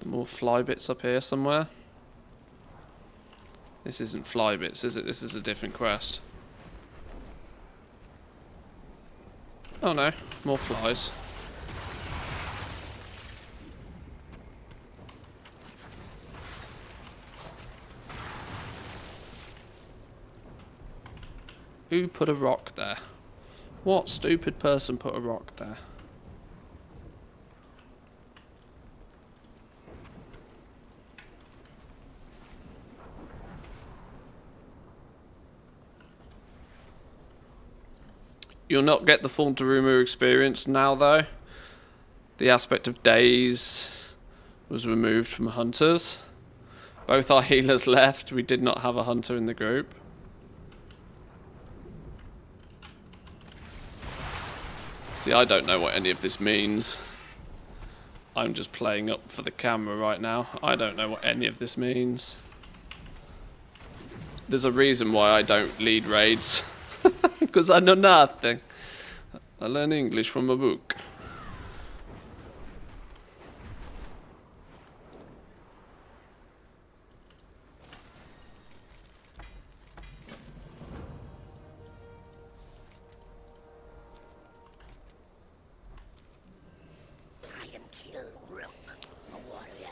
More fly bits up here somewhere. This isn't fly bits, is it? This is a different quest. Oh no, more flies. Who put a rock there? What stupid person put a rock there? You'll not get the full Darumu experience now, though. The aspect of days was removed from hunters. Both our healers left. We did not have a hunter in the group. See, I don't know what any of this means. I'm just playing up for the camera right now. I don't know what any of this means. There's a reason why I don't lead raids. Because I know nothing. I learn English from a book.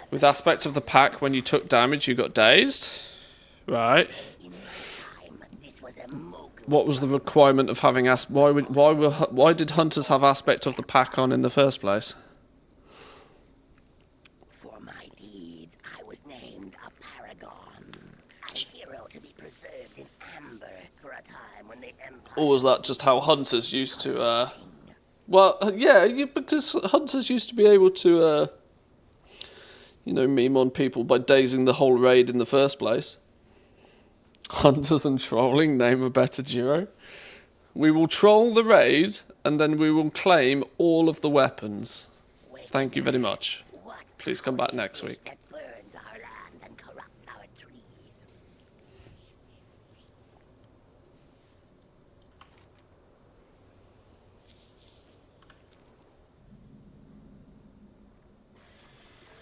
With aspect of the pack, when you took damage, you got dazed. Right. What was the requirement of having why did hunters have aspect of the pack on in the first place? For my deeds, I was named a paragon, a hero to be preserved in amber for a time when the Empire. Or was that just how hunters used to? Well, yeah, because hunters used to be able to, you know, meme on people by dazing the whole raid in the first place. Hunters and trolling, name a better duo. We will troll the raid, and then we will claim all of the weapons. Thank you very much. Please come back next week. That burns our land and corrupts our trees.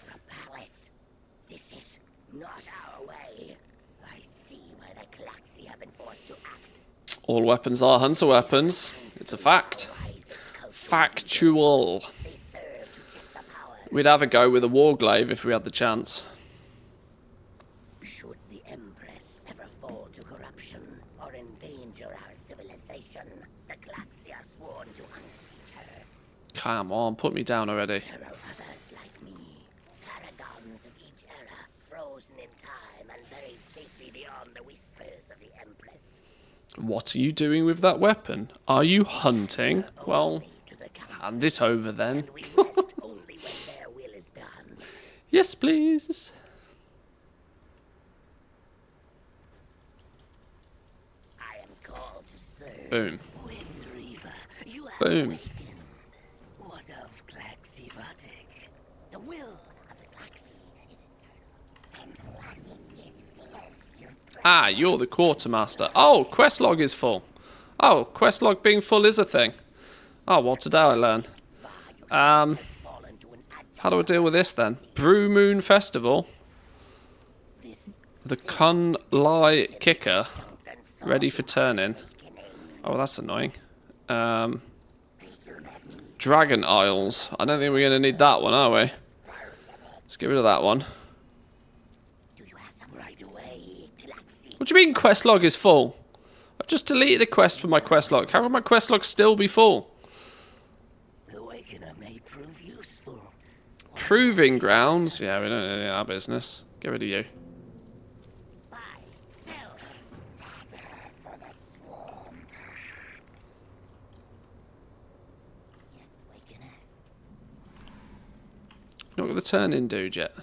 The palace. This is not our way. I see why the Klaxi have been forced to act. All weapons are hunter weapons. It's a fact. Factual. They serve to check the power. We'd have a go with a warglaive if we had the chance. Should the Emperor sworn to unseat her. Come on, put me down already. There are others like me, paragons of each era, frozen in time and buried safely beyond the whispers of the Empress. What are you doing with that weapon? Are you hunting? Well, Only to the council, hand it over then. and we rest only when their will is done. Yes, please. I am called to serve. Boom. Wind Reaver, you have Boom. awakened. What of Klaxivatic? The will of the Klaxi is eternal. And what is this filth you Ah, you're the quartermaster. Oh, quest log is full. Oh, quest log being full is a thing. Oh, well, today I learn. fallen to an How do I deal with this then? Brew Moon Festival. this The Kun Lai Kicker. and Ready for turn-in. Oh, that's annoying. Dragon Isles. I don't think we're going to need that one, are we? Let's get rid of that one. do you have some right away, Klaxi? What do you mean quest log is full? I've just deleted a quest from my quest log. How would my quest log still be full? The Awakener may prove useful. Proving grounds? Yeah, we don't need our business. Get rid of you. Buy, sell. For the swarm, perhaps. Yes, Awakener. Not got the turn-in dude yet.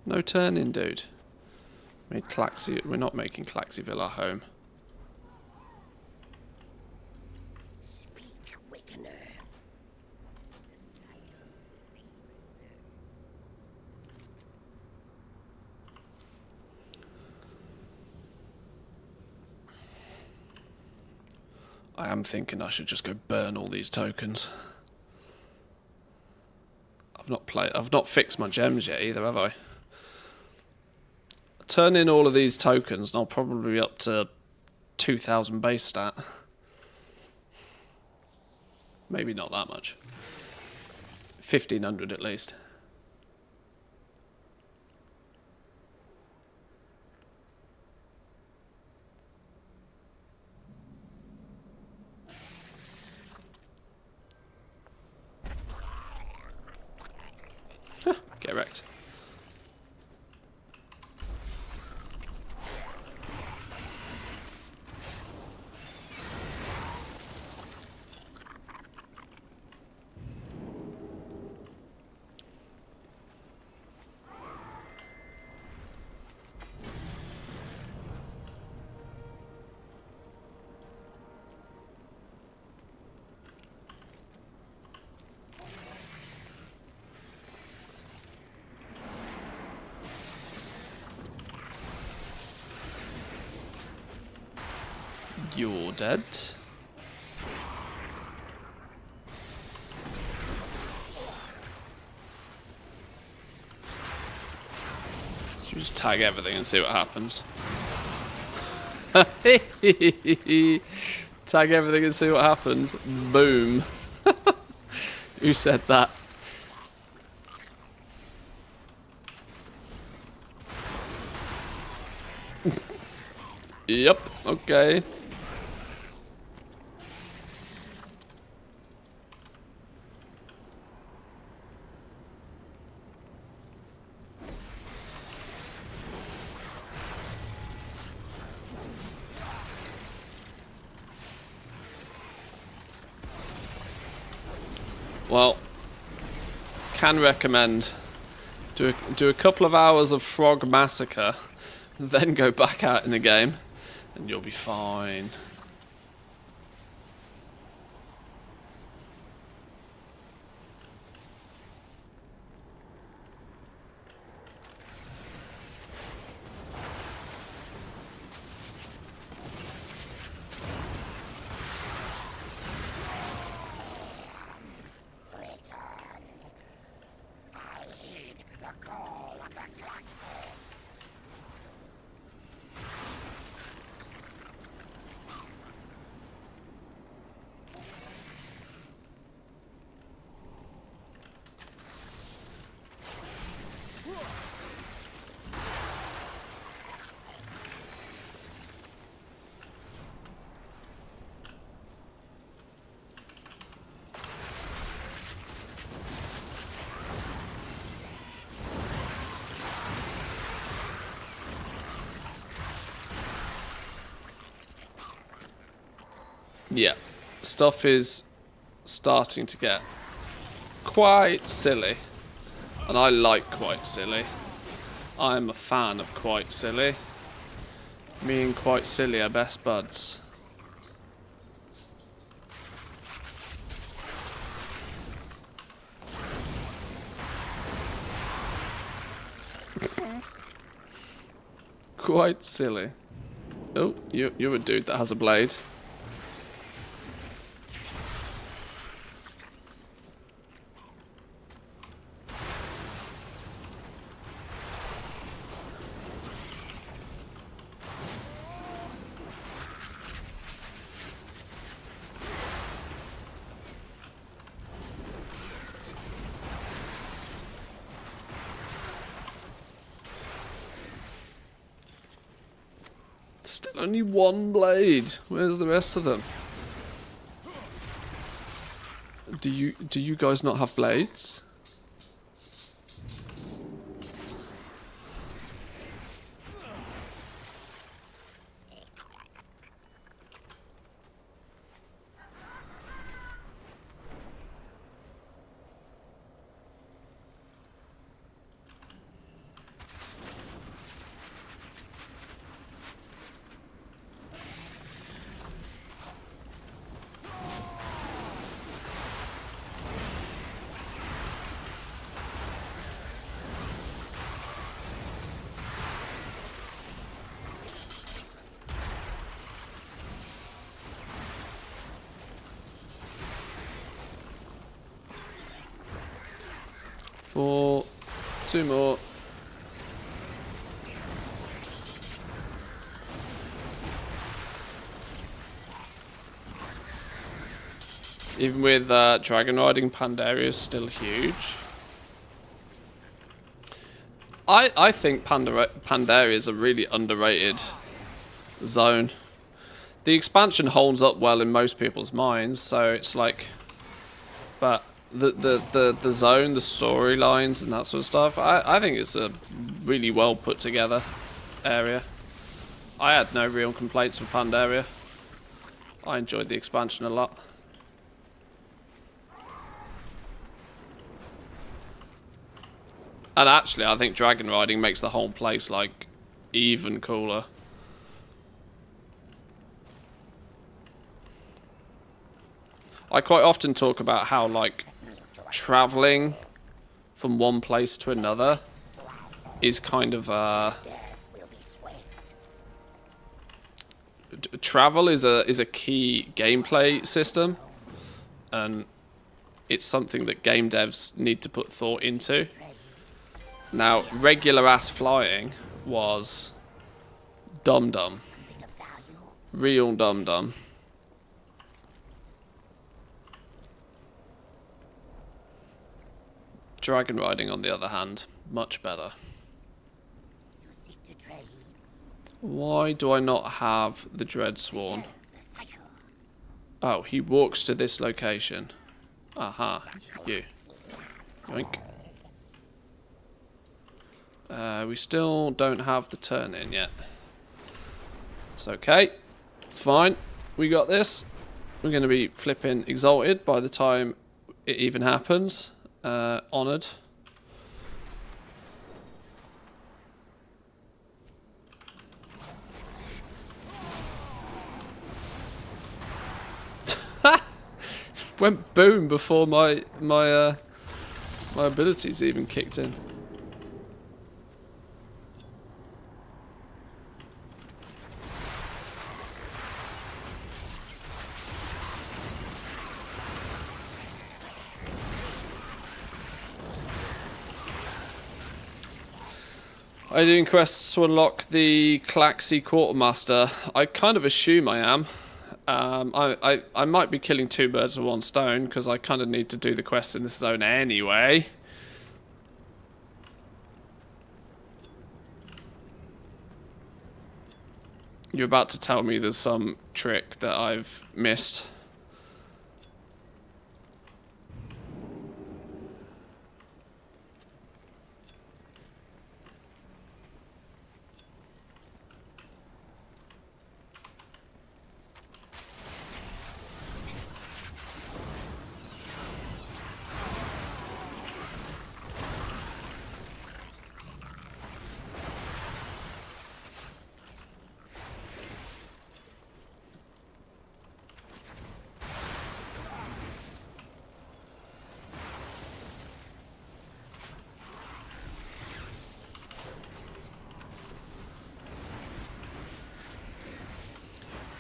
No turn-in dude. Made Claxy. We're not making Claxyville our home. Speak, Awakener. I am thinking I should just go burn all these tokens. I've not fixed my gems yet either, have I? Turn in all of these tokens and I'll probably be up to 2,000 base stat. Maybe not that much. 1,500 at least. Get wrecked. You're dead. Should we just tag everything and see what happens? Tag everything and see what happens. Boom. Who said that? Yep, okay. Well, can recommend do a couple of hours of Frog Massacre, then go back out in the game, and you'll be fine. Yeah. Stuff is starting to get quite silly. And I like quite silly. I'm a fan of quite silly. Me and quite silly are best buds. Quite silly. Oh, you're a dude that has a blade. Still only one blade. Where's the rest of them? Do you guys not have blades? Four, two more. Even with dragon riding, Pandaria is still huge. I think Pandaria is a really underrated zone. The expansion holds up well in most people's minds, so it's like, but the zone, the storylines and that sort of stuff, I think it's a really well put together area. I had no real complaints with Pandaria. I enjoyed the expansion a lot. And actually, I think dragon riding makes the whole place, like, even cooler. I quite often talk about how, like, traveling from one place to another is kind of travel is a key gameplay system, and it's something that game devs need to put thought into. Now, regular ass flying was dum-dum. Real dum-dum. Dragon riding, on the other hand, much better. Why do I not have the Dreadsworn? Oh, he walks to this location. Aha, you. Yoink. We still don't have the turn in yet. It's okay. It's fine. We got this. We're going to be flipping exalted by the time it even happens. Honoured. Went boom before my abilities even kicked in. Are you doing quests to unlock the Claxy Quartermaster? I kind of assume I am. I might be killing two birds with one stone, because I kind of need to do the quests in this zone anyway. You're about to tell me there's some trick that I've missed.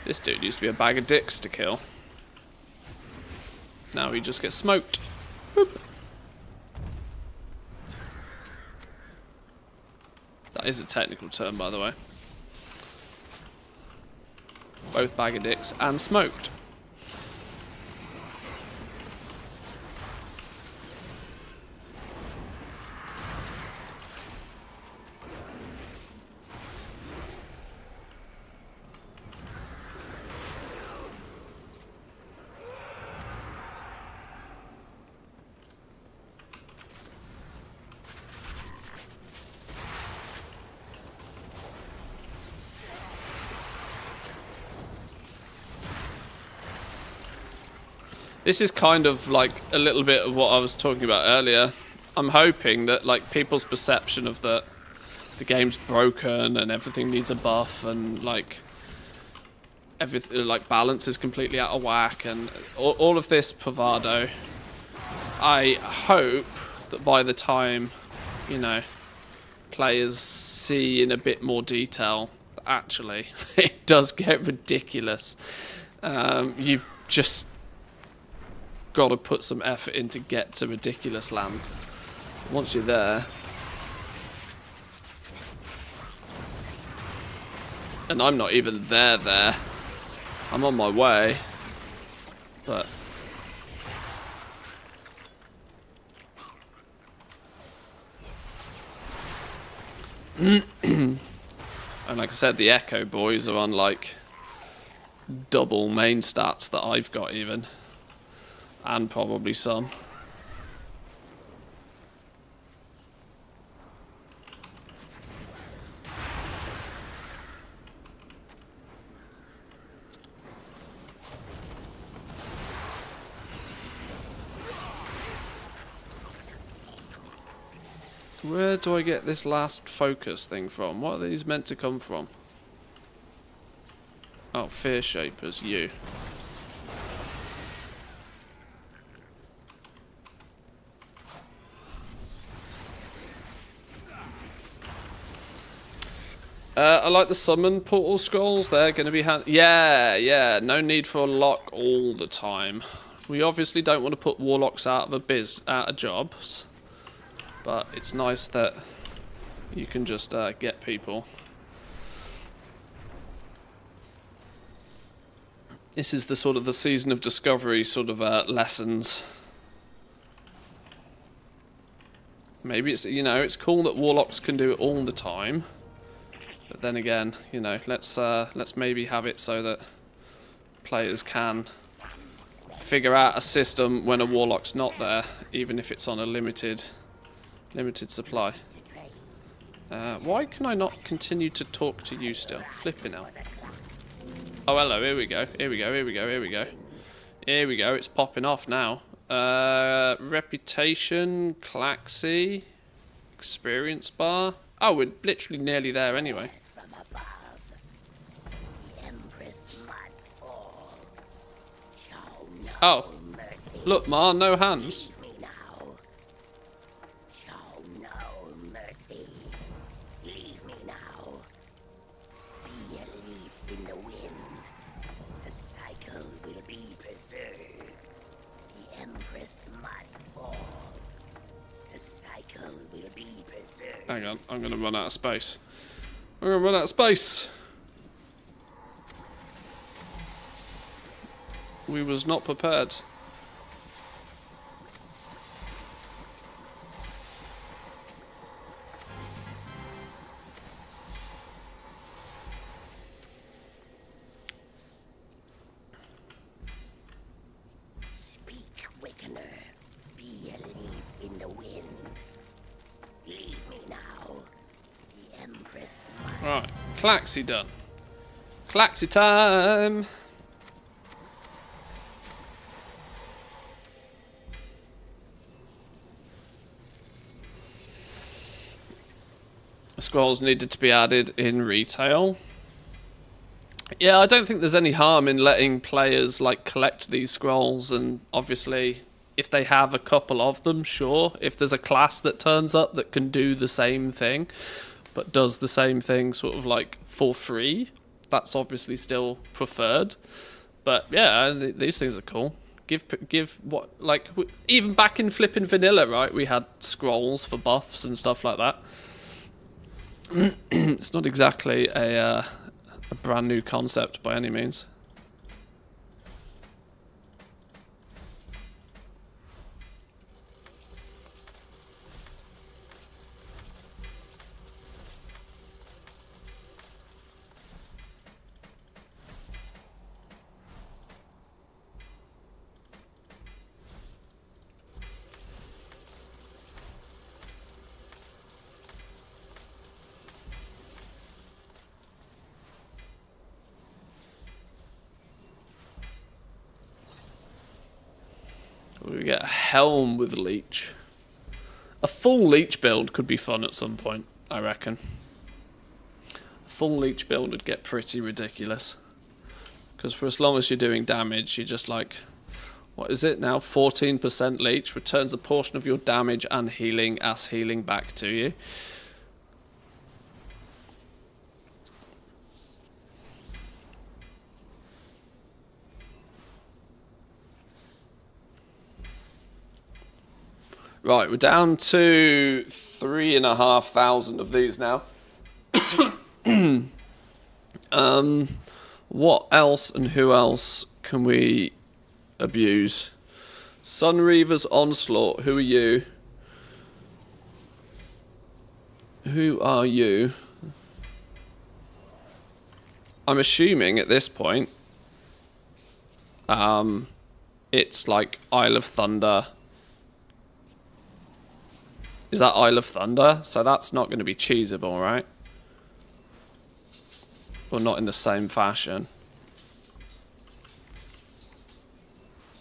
This dude used to be a bag of dicks to kill. Now he just gets smoked. Boop. That is a technical term, by the way. Both bag of dicks and smoked. This is kind of like a little bit of what I was talking about earlier. I'm hoping that like people's perception of the game's broken and everything needs a buff and like everything like balance is completely out of whack and all of this bravado. I hope that by the time, you know, players see in a bit more detail that actually it does get ridiculous. You've just got to put some effort in to get to ridiculous land. Once you're there, and I'm not even there. I'm on my way, but and like I said, the Echo boys are on like double main stats that I've got even. And probably some. Where do I get this last focus thing from? What are these meant to come from? Oh, Fear Shapers, you. I like the summon portal scrolls. They're going to be yeah. No need for a lock all the time. We obviously don't want to put warlocks out of jobs, but it's nice that you can just get people. This is the sort of the season of discovery sort of lessons. Maybe it's, you know, it's cool that warlocks can do it all the time. But then again, you know, let's maybe have it so that players can figure out a system when a warlock's not there, even if it's on a limited supply. Why can I not continue to talk to you still? Flipping out. Oh, hello. Here we go. Here we go. It's popping off now. Reputation, Claxy, experience bar. Oh, we're literally nearly there anyway. From above, the Empress must fall. Show no Oh, mercy. look, Ma, no hands. Leave me now. Show no mercy. Leave me now. Be a leaf in the wind. The cycle will be preserved. The Empress must fall. The cycle will be preserved. Hang on, I'm going to run out of space. I'm going to run out of space. We was not prepared. Speak, Wickener. Be a leaf in the wind. Leave me now. The Empress must. Right, Claxy done. Claxy time! Scrolls needed to be added in retail. Yeah, I don't think there's any harm in letting players like collect these scrolls, and obviously if they have a couple of them, sure. If there's a class that turns up that can do the same thing, but does the same thing sort of like for free, that's obviously still preferred. But yeah, these things are cool. Give what, like, even back in flipping vanilla, right? We had scrolls for buffs and stuff like that. It's not exactly a brand new concept by any means. We get a helm with leech. A full leech build could be fun at some point, I reckon. A full leech build would get pretty ridiculous. Because for as long as you're doing damage, you're just like, what is it now? 14% leech returns a portion of your damage and healing as healing back to you. Right, we're down to 3,500 of these now. What else and who else can we abuse? Sunreaver's Onslaught, who are you? Who are you? I'm assuming at this point, it's like Isle of Thunder. Is that Isle of Thunder? So that's not going to be cheesable, right? Or not in the same fashion.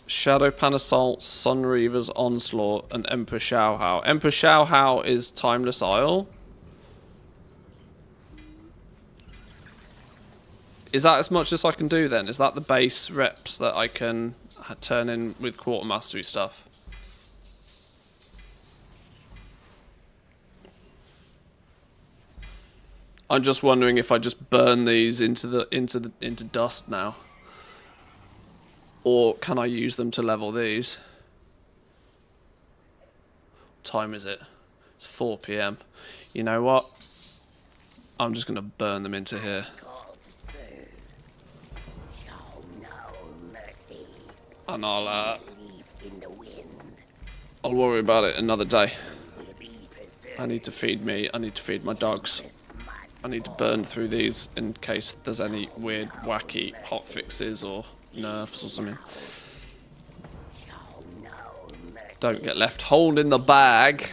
Shadowpan Assault, Sunreaver's Onslaught, and Emperor Xiaohao. Emperor Xiaohao is Timeless Isle. Is that as much as I can do then? Is that the base reps that I can turn in with Quartermastery stuff? I'm just wondering if I just burn these into dust now, or can I use them to level these? What time is it? It's 4 PM. You know what? I'm just gonna burn them into here. And I'll worry about it another day. I need to feed me. I need to feed my dogs. I need to burn through these in case there's any weird, wacky hotfixes or nerfs or something. Don't get left holding in the bag.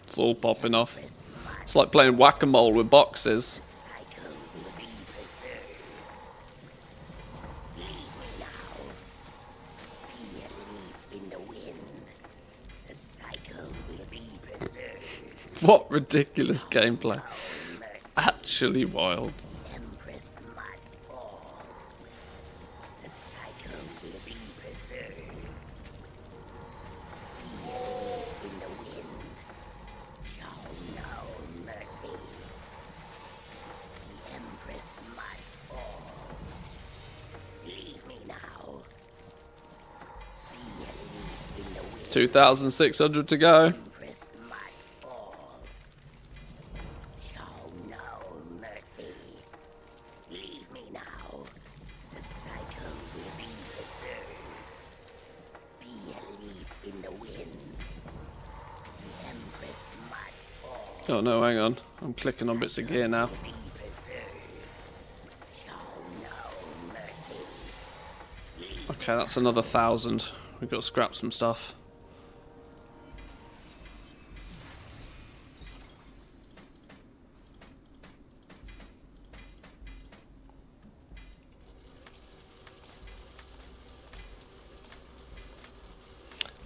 It's all popping off. It's like playing whack-a-mole with boxes. What ridiculous gameplay. Actually wild. Now, 2,600 to go. Oh no, hang on. I'm clicking on bits of gear now. Okay, that's another 1,000. We've got to scrap some stuff.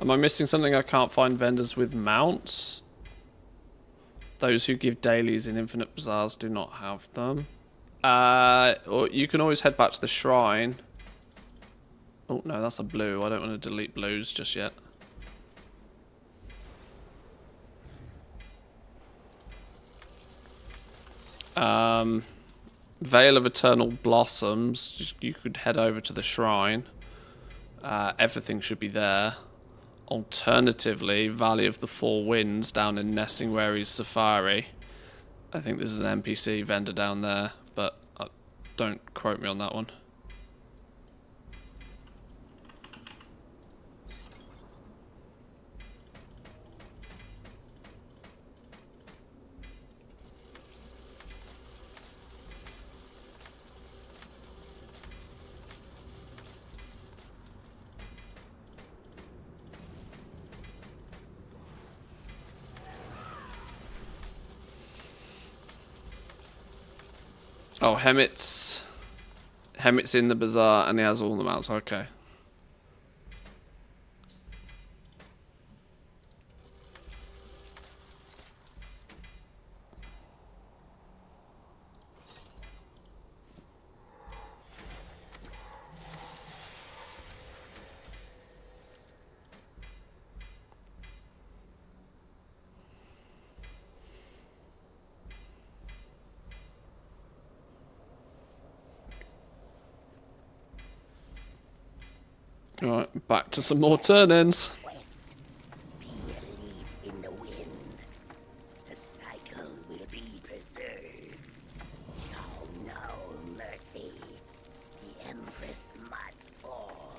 Am I missing something? I can't find vendors with mounts. Those who give dailies in Infinite Bazaars do not have them. Or you can always head back to the shrine. Oh no, that's a blue. I don't want to delete blues just yet. Veil of Eternal Blossoms. You could head over to the shrine. Everything should be there. Alternatively, Valley of the Four Winds down in Nessingwary's Safari. I think there's an NPC vendor down there, but don't quote me on that one. Oh, Hemit's in the bazaar and he has all the mounts. Okay. Alright, back to some more turn-ins. Be a leaf in the wind. The cycle will be preserved. Show no mercy. The Empress must fall.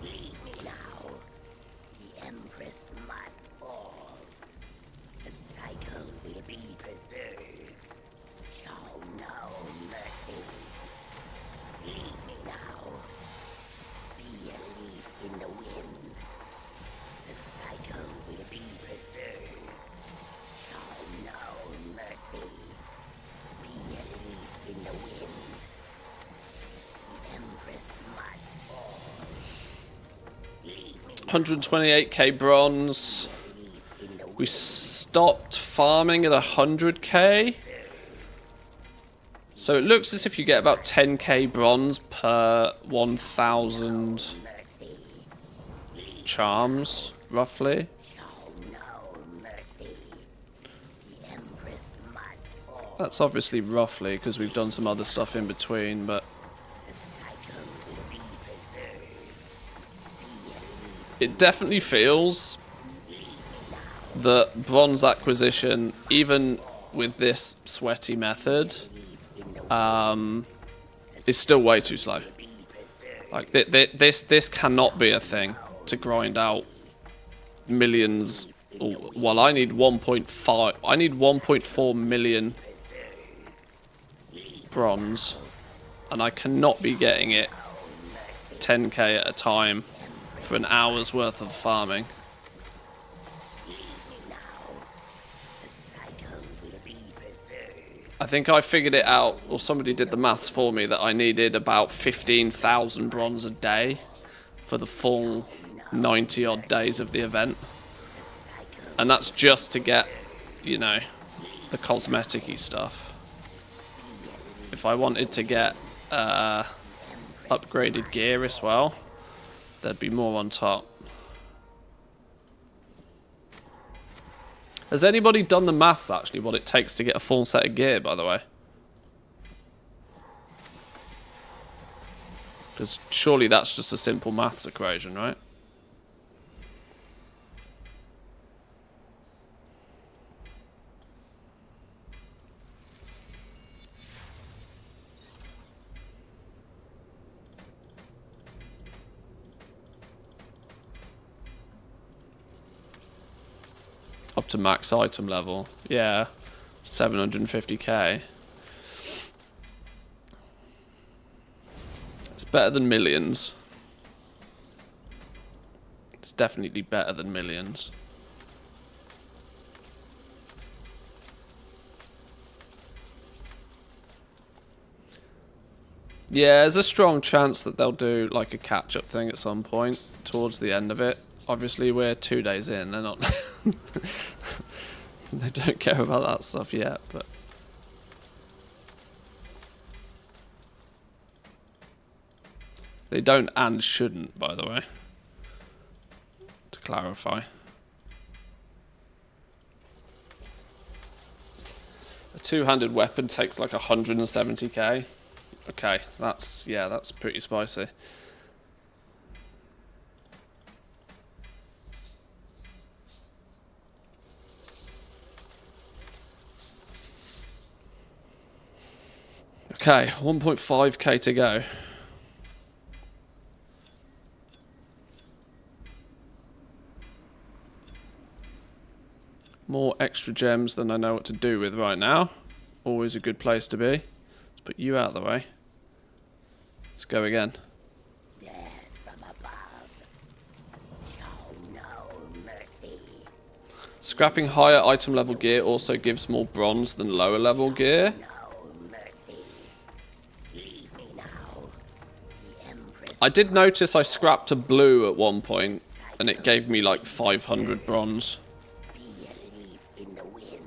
Leave me now. The Empress must fall. The cycle will be preserved. Show no mercy. Leave me now. Be a leaf in the wind. The cycle will be preserved. Show no mercy. Be a leaf in the wind. The Empress must fall. Leave me 128k bronze. in the wind. We stopped farming at 100k. So it looks as if you get about 10k bronze per 1,000 charms, roughly. Show no mercy. The Empress must fall. That's obviously roughly because we've done some other stuff in between, but The cycle will be preserved. it definitely feels that bronze acquisition, even with this sweaty method, is still way too slow. Like this cannot be a thing to grind out millions. Well, I need 1.5. I need 1.4 million bronze, and I cannot be getting it 10k at a time for an hour's worth of farming. I think I figured it out, or somebody did the maths for me, that I needed about 15,000 bronze a day for the full 90 odd days of the event. And that's just to get, you know, the cosmetic-y stuff. If I wanted to get upgraded gear as well, there'd be more on top. Has anybody done the maths, actually, what it takes to get a full set of gear, by the way? Because surely that's just a simple maths equation, right? Up to max item level. Yeah. 750k. It's better than millions. It's definitely better than millions. Yeah, there's a strong chance that they'll do like a catch-up thing at some point towards the end of it. Obviously, we're 2 days in. They're not... They don't care about that stuff yet, but... They don't and shouldn't, by the way. To clarify. A two-handed weapon takes like 170k. Okay, that's pretty spicy. Okay, 1.5k to go. More extra gems than I know what to do with right now. Always a good place to be. Let's put you out of the way. Let's go again. Death from above. Show no mercy. Scrapping higher item level gear also gives more bronze than lower level gear. No mercy. Leave me now. The Empress I did notice I scrapped a blue at one point and it gave me like 500 bronze. be a leaf in the wind.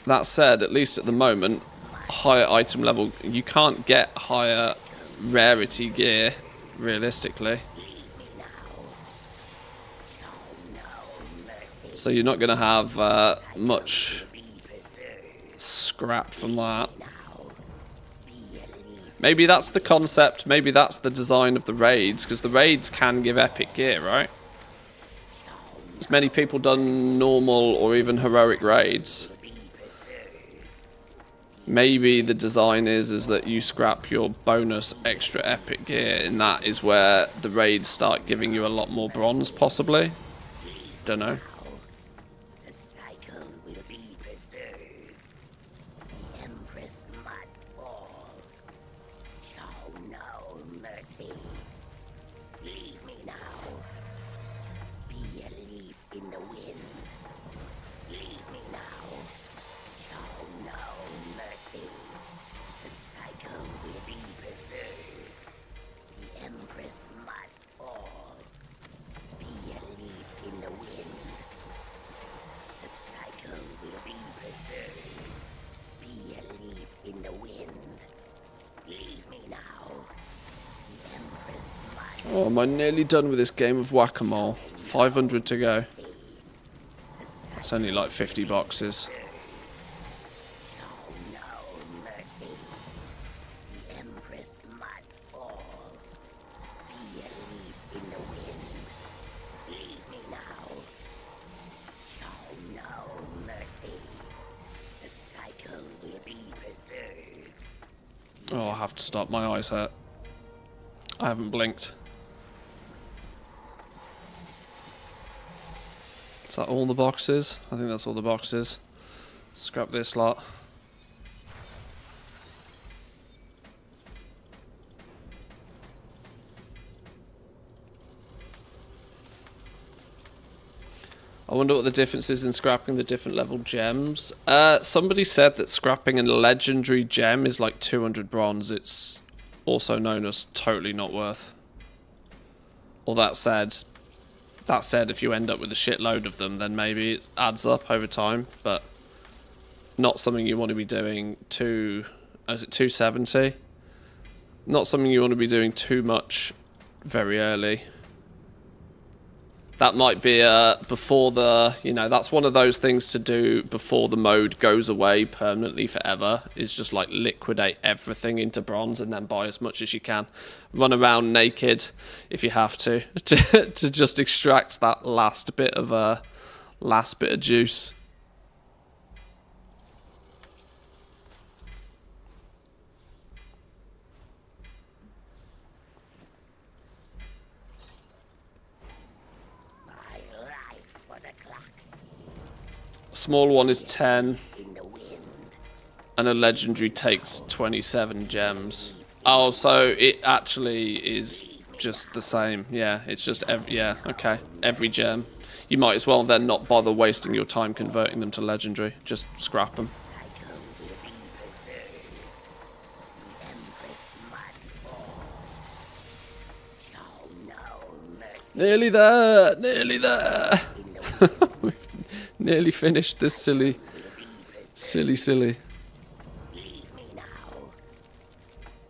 That said, at least at the moment, higher item level, you can't get higher rarity gear, realistically. So you're not going to have much scrap from that. Maybe that's the concept, maybe that's the design of the raids, because the raids can give epic gear, right? As many people done normal or even heroic raids. Maybe the design is that you scrap your bonus extra epic gear, and that is where the raids start giving you a lot more bronze, possibly. Don't know. The cycle will be preserved. The Empress must fall. Show no mercy. Leave me now. Be a leaf in the wind. Leave me now. Show no mercy. The cycle will be preserved. The Empress must fall. Be a leaf in the wind. The cycle will be preserved. Be a leaf in the wind. Leave me now. The Empress must Oh, am I nearly done with this game of whack-a-mole? 500 to go. It's only like 50 boxes. show no mercy. The Empress must fall. Be a leaf in the wind. Leave me now. Show no mercy. The cycle will be preserved. Oh, I have to stop. My eyes hurt. I haven't blinked. Is that all the boxes? I think that's all the boxes. Scrap this lot. I wonder what the difference is in scrapping the different level gems. Somebody said that scrapping a legendary gem is like 200 bronze. It's also known as totally not worth. Or that said, if you end up with a shitload of them, then maybe it adds up over time, but not something you want to be doing too... Is it 270? Not something you want to be doing too much very early. That might be before the... You know, that's one of those things to do before the mode goes away permanently forever, is just like liquidate everything into bronze and then buy as much as you can. Run around naked if you have to just extract that last bit of juice. My life for the clocks Small one is 10, in the wind. and a legendary takes 27 gems. Oh, so it actually is just the same. Yeah, it's just every gem. You might as well then not bother wasting your time converting them to legendary. Just scrap them. Cycle will be preserved. The Empress must fall. Show no mercy. Nearly there. Nearly there. We've nearly finished this silly. Leave me now.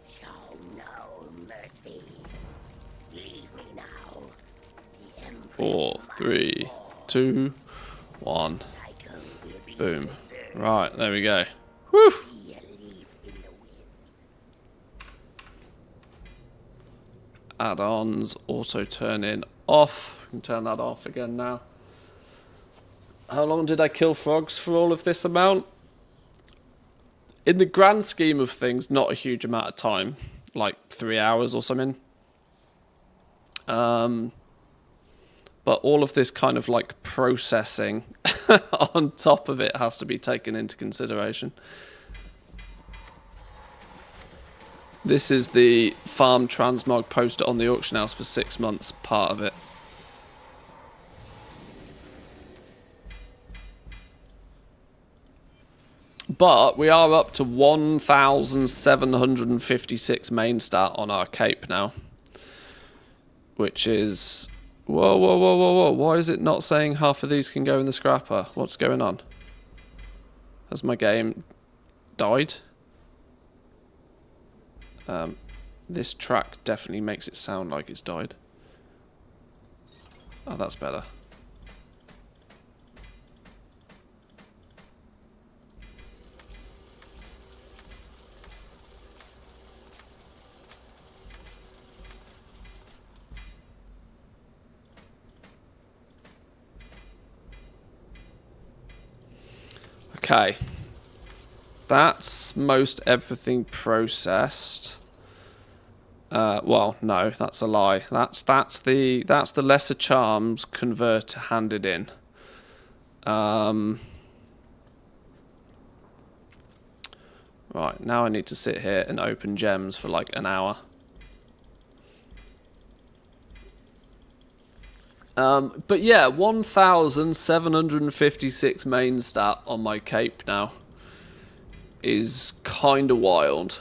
Show no mercy. Leave me now. The Empress 4, 3, 2, 1. cycle will be Boom. preserved. Right, there we go. Whew. Be a leaf in the wind. Add-ons, auto turn in, off. We can turn that off again now. How long did I kill frogs for all of this amount? In the grand scheme of things, not a huge amount of time. Like 3 hours or something. But all of this kind of like processing on top of it has to be taken into consideration. This is the farm transmog posted on the auction house for 6 months, part of it. But we are up to 1,756 main stat on our cape now. Which is... Whoa, whoa, whoa, whoa, whoa. Why is it not saying half of these can go in the scrapper? What's going on? Has my game died? This track definitely makes it sound like it's died. Oh, that's better. Okay. That's most everything processed. Well, no, that's a lie. That's the lesser charms converter handed in. Right, now I need to sit here and open gems for like an hour. But yeah, 1,756 main stat on my cape now is kind of wild.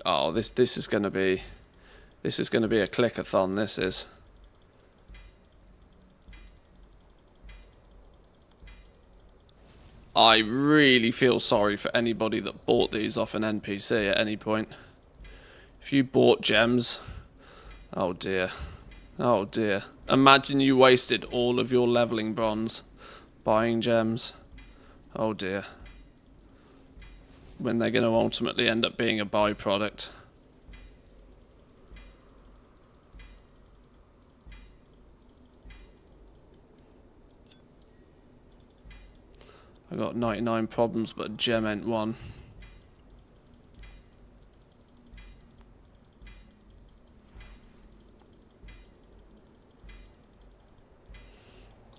Oh, this is gonna be a clickathon. This is. I really feel sorry for anybody that bought these off an NPC at any point. If you bought gems, oh dear, oh dear. Imagine you wasted all of your leveling bronze buying gems. Oh dear. When they're going to ultimately end up being a byproduct. I got 99 problems, but gem ain't one.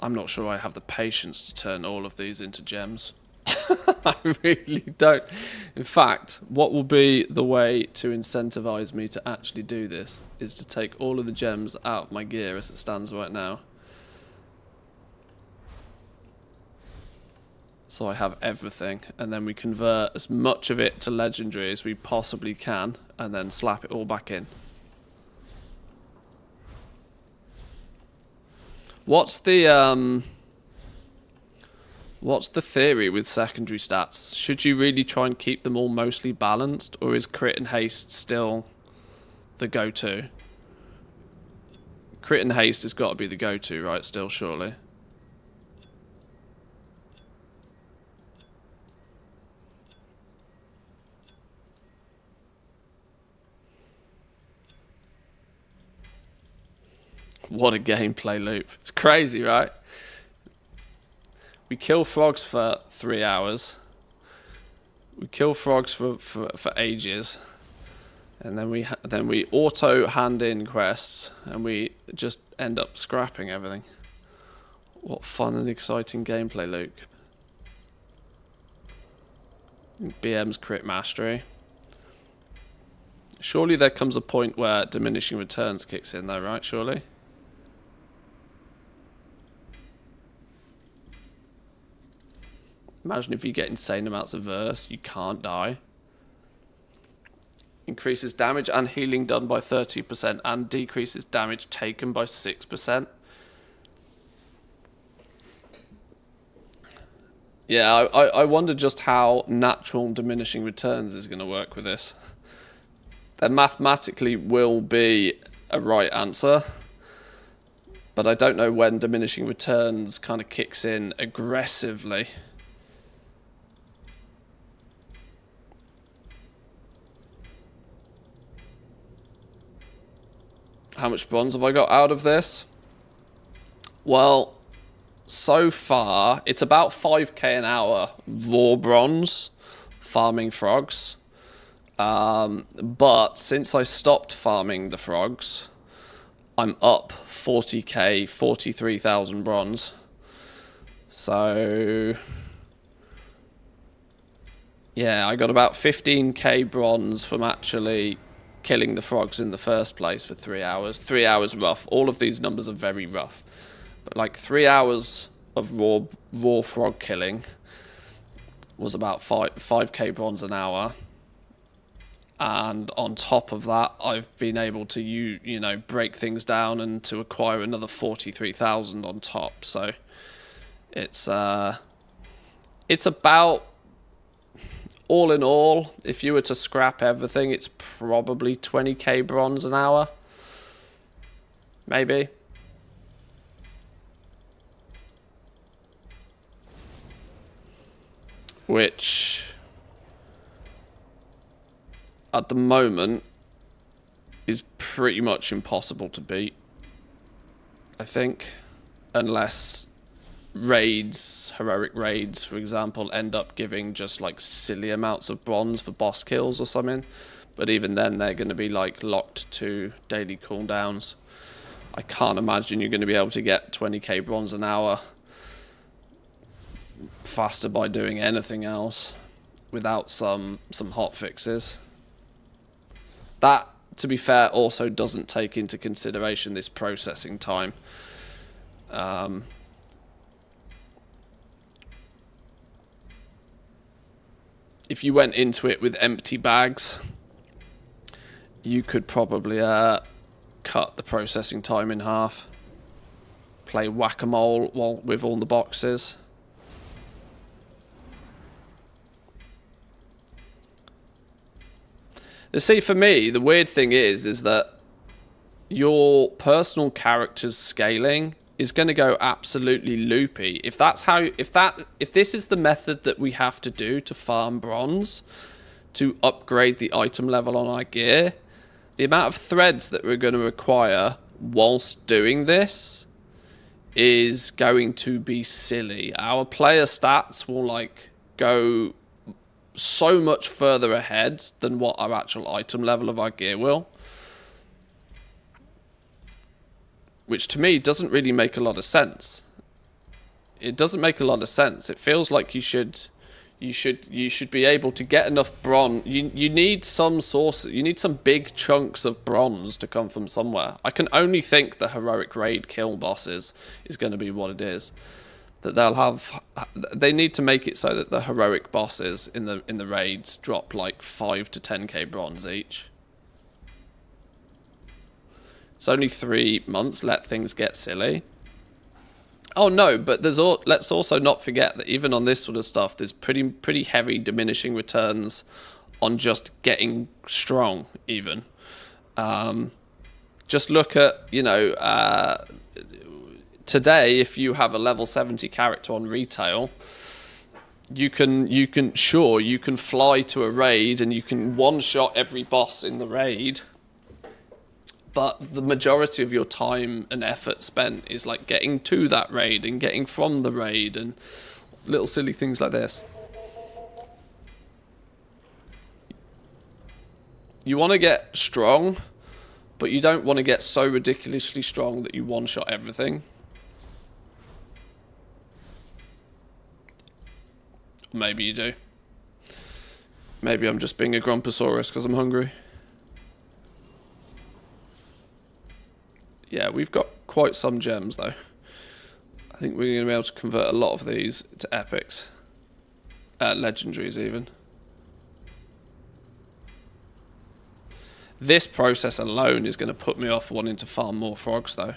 I'm not sure I have the patience to turn all of these into gems. I really don't. In fact, what will be the way to incentivize me to actually do this is to take all of the gems out of my gear as it stands right now. So I have everything, and then we convert as much of it to legendary as we possibly can, and then slap it all back in. What's the theory with secondary stats? Should you really try and keep them all mostly balanced, or is crit and haste still the go-to? Crit and haste has got to be the go-to, right? Still, surely. What a gameplay loop. It's crazy, right? We kill frogs for 3 hours. We kill frogs for ages. And then we auto hand in quests, and we just end up scrapping everything. What fun and exciting gameplay loop. BM's crit mastery. Surely there comes a point where diminishing returns kicks in though, right? Surely? Imagine if you get insane amounts of verse, you can't die. Increases damage and healing done by 30% and decreases damage taken by 6%. Yeah, I wonder just how natural diminishing returns is going to work with this. There mathematically will be a right answer, but I don't know when diminishing returns kind of kicks in aggressively. How much bronze have I got out of this? Well, so far, it's about 5k an hour raw bronze farming frogs. But since I stopped farming the frogs, I'm up 40k, 43,000 bronze. So, yeah, I got about 15k bronze from actually killing the frogs in the first place for 3 hours. 3 hours rough. All of these numbers are very rough. But like 3 hours of raw frog killing was about 5k bronze an hour. And on top of that, I've been able to, you know, break things down and to acquire another 43,000 on top. So it's about, all in all, if you were to scrap everything, it's probably 20k bronze an hour. Maybe. Which, at the moment, is pretty much impossible to beat, I think. Unless raids, heroic raids, for example, end up giving just like silly amounts of bronze for boss kills or something. But even then, they're going to be like locked to daily cooldowns. I can't imagine you're going to be able to get 20k bronze an hour faster by doing anything else without some hot fixes. That, to be fair, also doesn't take into consideration this processing time. If you went into it with empty bags, you could probably cut the processing time in half. Play whack-a-mole with all the boxes. You see, for me, the weird thing is that your personal character's scaling is going to go absolutely loopy. If this is the method that we have to do to farm bronze, to upgrade the item level on our gear, the amount of threads that we're going to require whilst doing this is going to be silly. Our player stats will like go so much further ahead than what our actual item level of our gear will, which to me doesn't really make a lot of sense. It doesn't make a lot of sense. It feels like you should be able to get enough bronze. You need some source. You need some big chunks of bronze to come from somewhere. I can only think the heroic raid kill bosses is going to be what it is. That they need to make it so that the heroic bosses in the raids drop like 5 to 10k bronze each. It's only 3 months. Let things get silly. Oh no, but let's also not forget that even on this sort of stuff, there's pretty heavy diminishing returns on just getting strong. Even just look at, you know, today, if you have a level 70 character on retail, you can fly to a raid and you can one-shot every boss in the raid. But the majority of your time and effort spent is like getting to that raid and getting from the raid and little silly things like this. You want to get strong, but you don't want to get so ridiculously strong that you one-shot everything. Maybe you do. Maybe I'm just being a Grumposaurus because I'm hungry. Yeah, we've got quite some gems though. I think we're going to be able to convert a lot of these to epics. Legendaries even. This process alone is going to put me off wanting to farm more frogs though.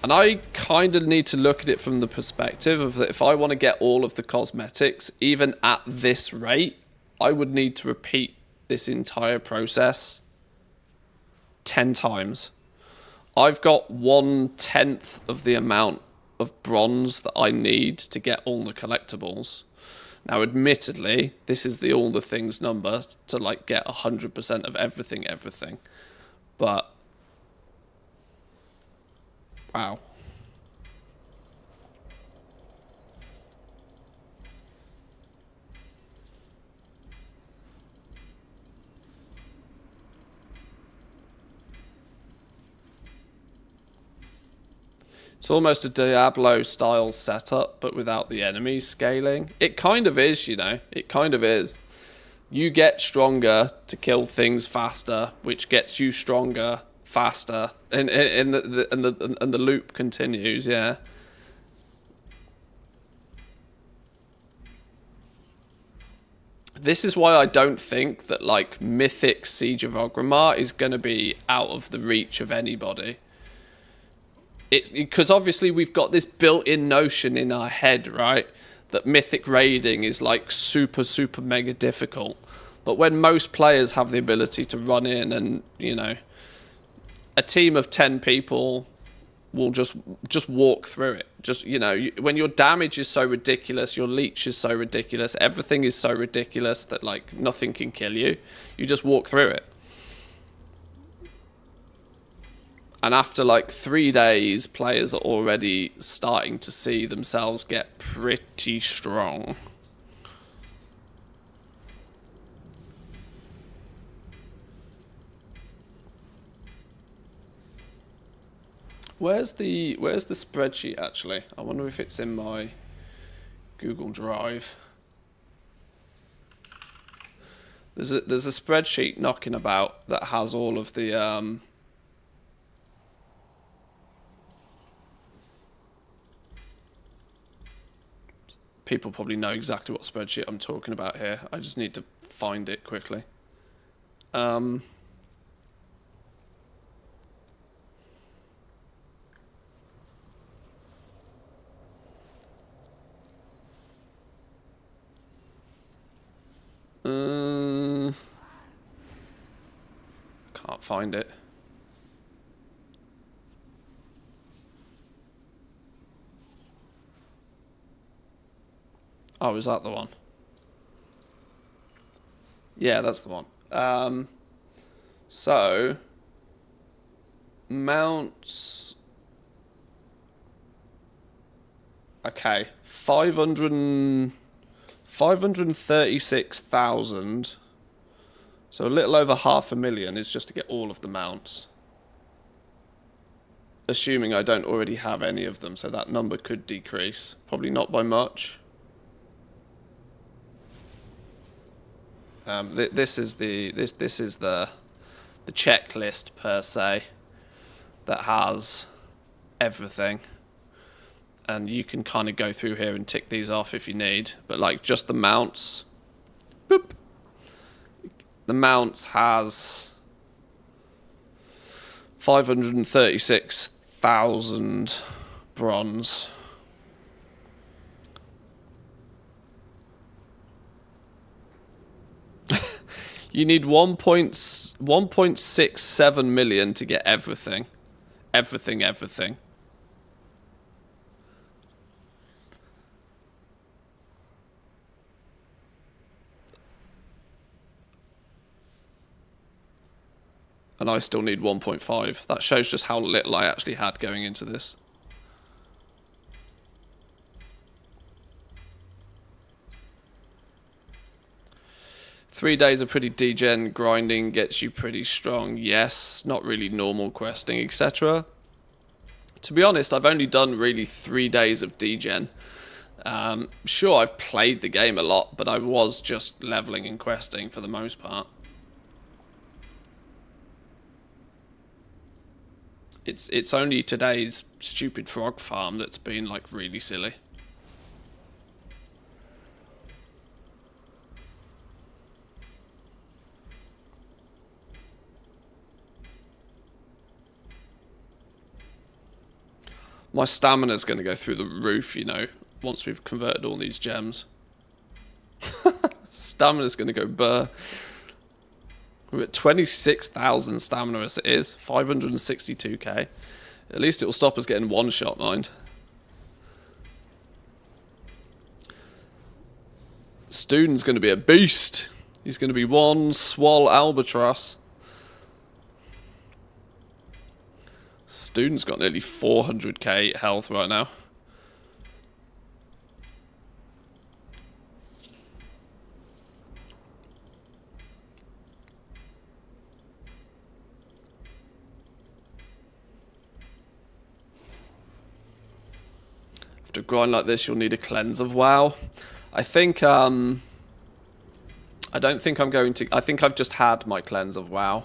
And I kind of need to look at it from the perspective of that if I want to get all of the cosmetics, even at this rate, I would need to repeat this entire process 10 times. I've got 1/10 of the amount of bronze that I need to get all the collectibles. Now, admittedly, this is the all the things number to like get 100% of everything. But wow. It's almost a Diablo style setup, but without the enemies scaling. It kind of is, you know. It kind of is. You get stronger to kill things faster, which gets you stronger faster, and the loop continues. Yeah. This is why I don't think that like Mythic Siege of Orgrimmar is going to be out of the reach of anybody. It's because obviously we've got this built-in notion in our head, right, that Mythic raiding is like super mega difficult. But when most players have the ability to run in and, you know, a team of 10 people will just walk through it. Just, you know, when your damage is so ridiculous, your leech is so ridiculous, everything is so ridiculous that like nothing can kill you. You just walk through it. And after like 3 days, players are already starting to see themselves get pretty strong. Where's the spreadsheet actually? I wonder if it's in my Google Drive. There's a spreadsheet knocking about that has all of the people probably know exactly what spreadsheet I'm talking about here. I just need to find it quickly. Can't find it. Oh, is that the one? Yeah, that's the one. So mounts. Okay, 536,000. So a little over 500,000 is just to get all of the mounts. Assuming I don't already have any of them, so that number could decrease. Probably not by much. This is the checklist per se that has everything. And you can kind of go through here and tick these off if you need. But like just the mounts. Boop. The mounts has 536,000 bronze. You need 1.67 million to get everything. Everything. And I still need 1.5. That shows just how little I actually had going into this. Three days of pretty degen grinding gets you pretty strong. Yes, not really normal questing, etc. To be honest, I've only done really 3 days of degen. Sure, I've played the game a lot, but I was just leveling and questing for the most part. It's only today's stupid frog farm that's been like really silly. My stamina's going to go through the roof, you know, once we've converted all these gems. Stamina's going to go burr. We're at 26,000 stamina as it is. 562k. At least it will stop us getting one shot, mind. Student's going to be a beast. He's going to be one swole albatross. Student's got nearly 400k health right now. After grind like this, you'll need a cleanse of WoW. I think, I don't think I'm going to... I think I've just had my cleanse of WoW.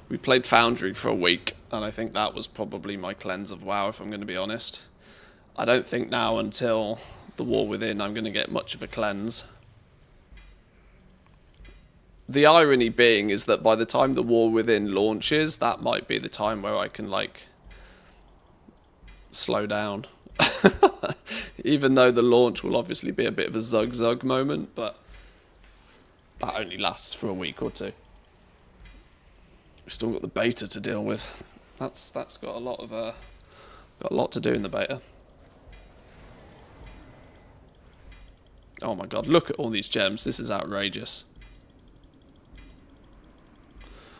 We played Foundry for a week, and I think that was probably my cleanse of WoW, if I'm going to be honest. I don't think now until the War Within I'm going to get much of a cleanse. The irony being is that by the time the War Within launches, that might be the time where I can, like, slow down. Even though the launch will obviously be a bit of a zug-zug moment, but that only lasts for a week or two. We've still got the beta to deal with. That's got a lot to do in the beta. Oh my god, look at all these gems. This is outrageous.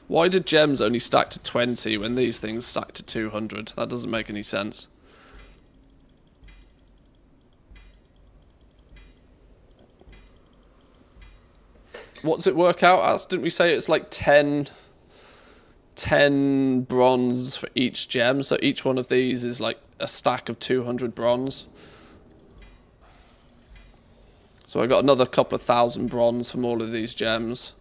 Why did gems only stack to 20 when these things stack to 200? That doesn't make any sense. What does it work out as? Didn't we say it's like 10 bronze for each gem? So each one of these is like a stack of 200 bronze. So I got another couple of thousand bronze from all of these gems.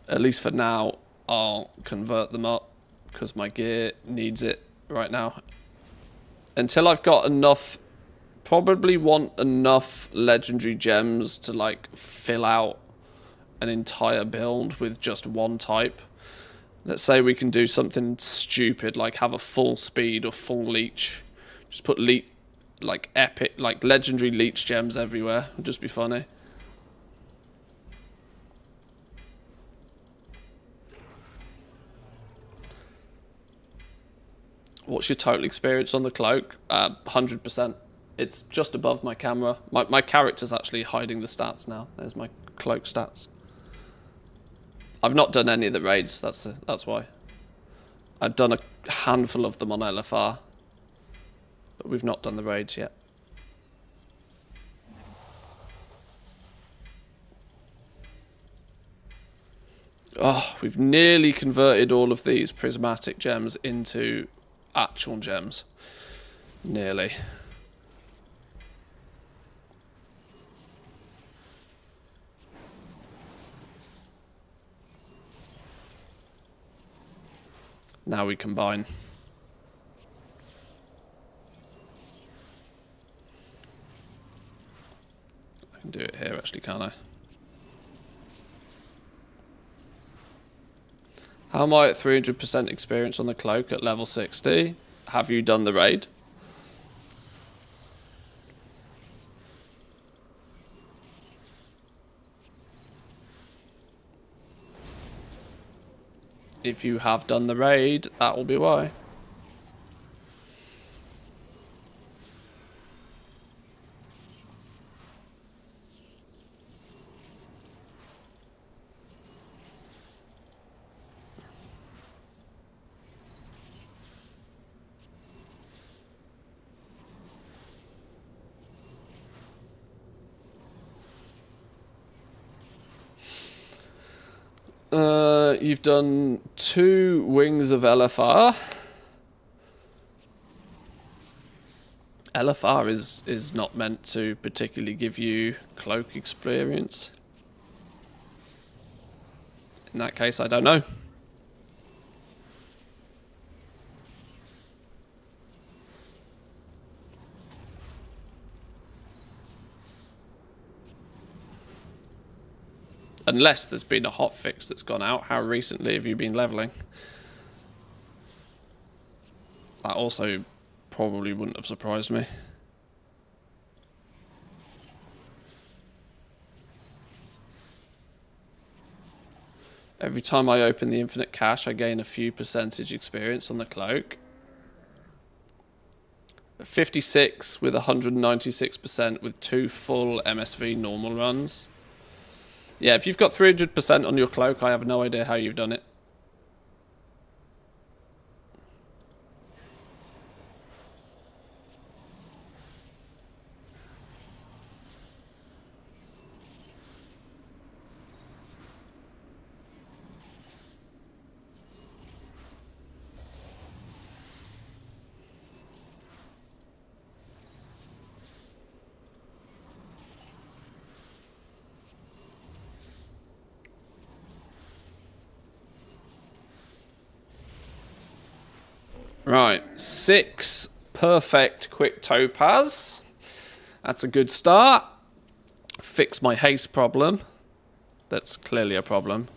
At least for now, I'll convert them up because my gear needs it right now. Until I've got enough, probably want enough legendary gems to like fill out an entire build with just one type. Let's say we can do something stupid like have a full speed or full leech. Just put like epic, like legendary leech gems everywhere. It'd just be funny. What's your total experience on the cloak? 100%. It's just above my camera. My character's actually hiding the stats now. There's my cloak stats. I've not done any of the raids, that's why. I've done a handful of them on LFR. But we've not done the raids yet. Oh, we've nearly converted all of these prismatic gems into actual gems. Nearly. Now we combine. I can do it here actually, can't I? How am I at 300% experience on the cloak at level 60? Have you done the raid? If you have done the raid, that will be why. You've done 2 wings of LFR. LFR is not meant to particularly give you cloak experience. In that case, I don't know. Unless there's been a hotfix that's gone out. How recently have you been leveling? That also probably wouldn't have surprised me. Every time I open the infinite cache, I gain a few percentage experience on the cloak. 56 with 196% with 2 full MSV normal runs. Yeah, if you've got 300% on your cloak, I have no idea how you've done it. Right, 6 perfect quick topaz. That's a good start. Fix my haste problem. That's clearly a problem.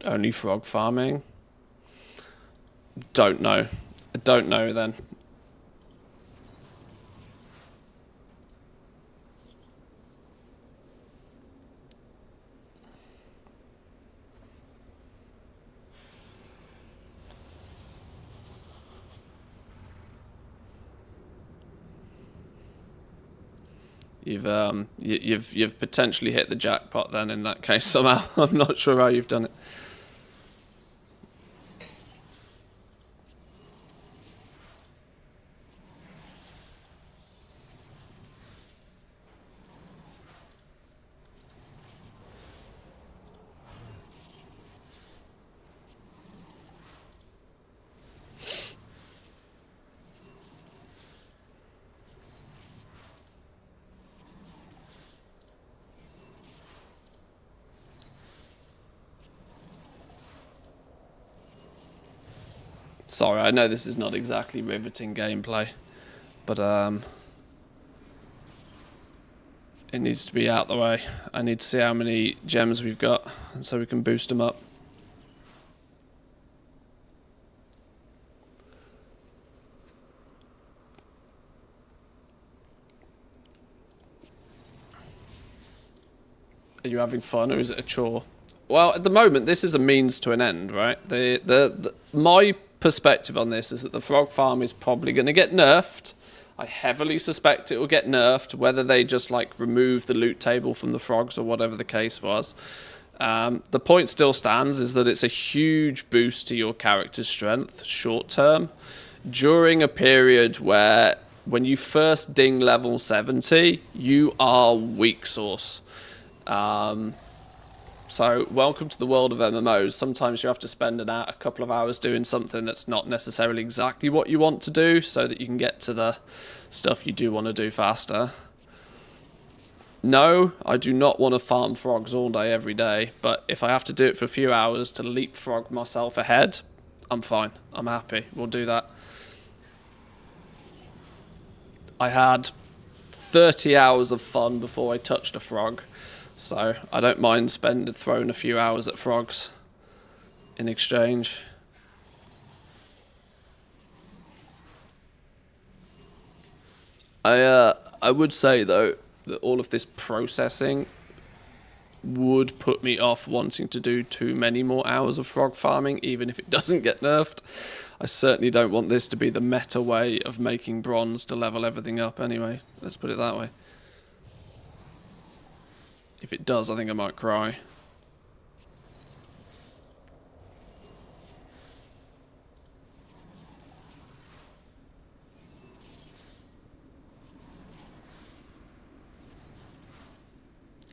Only frog farming? Don't know. I don't know then. You've potentially hit the jackpot then in that case somehow. I'm not sure how you've done it. Sorry, I know this is not exactly riveting gameplay, but it needs to be out the way. I need to see how many gems we've got, so we can boost them up. Are you having fun, or is it a chore? Well, at the moment, this is a means to an end, right? My perspective on this is that the frog farm is probably going to get nerfed. I heavily suspect it will get nerfed, whether they just like remove the loot table from the frogs or whatever the case was. The point still stands is that it's a huge boost to your character's strength short term during a period where when you first ding level 70, you are weak sauce. So welcome to the world of MMOs. Sometimes you have to spend a couple of hours doing something that's not necessarily exactly what you want to do so that you can get to the stuff you do want to do faster. No, I do not want to farm frogs all day every day, but if I have to do it for a few hours to leapfrog myself ahead, I'm fine. I'm happy. We'll do that. I had 30 hours of fun before I touched a frog. So I don't mind throwing a few hours at frogs in exchange. I would say though that all of this processing would put me off wanting to do too many more hours of frog farming, even if it doesn't get nerfed. I certainly don't want this to be the meta way of making bronze to level everything up anyway. Let's put it that way. If it does, I think I might cry.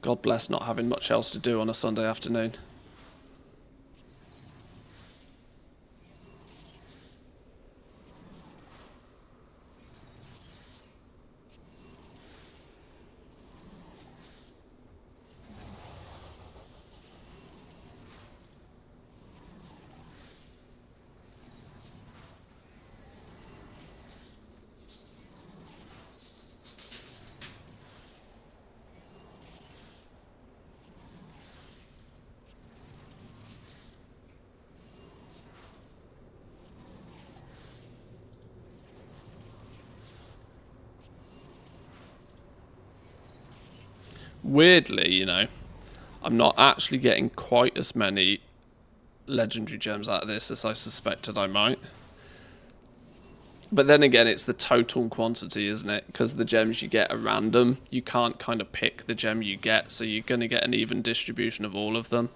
God bless not having much else to do on a Sunday afternoon. Weirdly, you know, I'm not actually getting quite as many legendary gems out of this as I suspected I might. But then again, it's the total quantity, isn't it? Because the gems you get are random. You can't kind of pick the gem you get, so you're going to get an even distribution of all of them.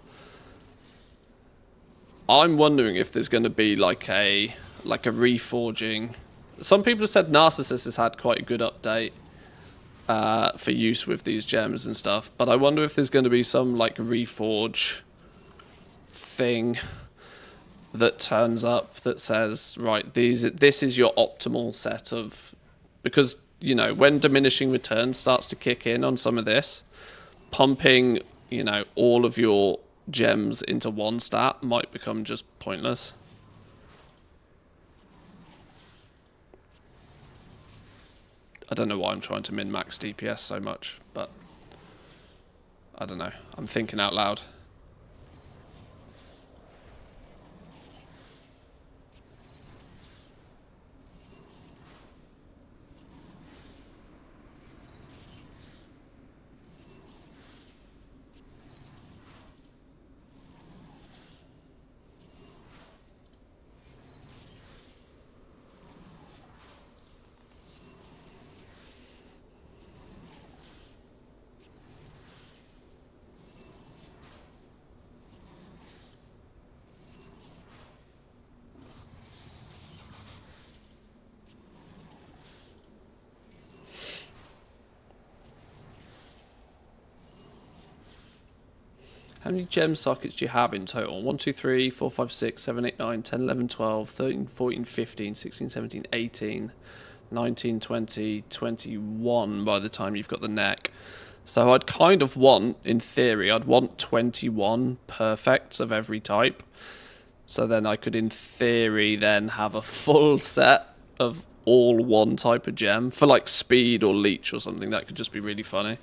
I'm wondering if there's going to be like a reforging. Some people have said Narcissus has had quite a good update for use with these gems and stuff, but I wonder if there's going to be some like reforge thing that turns up that says, right, this is your optimal set of, because, you know, when diminishing returns starts to kick in on some of this, pumping, you know, all of your gems into one stat might become just pointless. I don't know why I'm trying to min-max DPS so much, but I don't know. I'm thinking out loud. How many gem sockets do you have in total? 1, 2, 3, 4, 5, 6, 7, 8, 9, 10, 11, 12, 13, 14, 15, 16, 17, 18, 19, 20, 21 by the time you've got the neck. So I'd kind of want, in theory, I'd want 21 perfects of every type. So then I could, in theory, then have a full set of all one type of gem. For like speed or leech or something, that could just be really funny.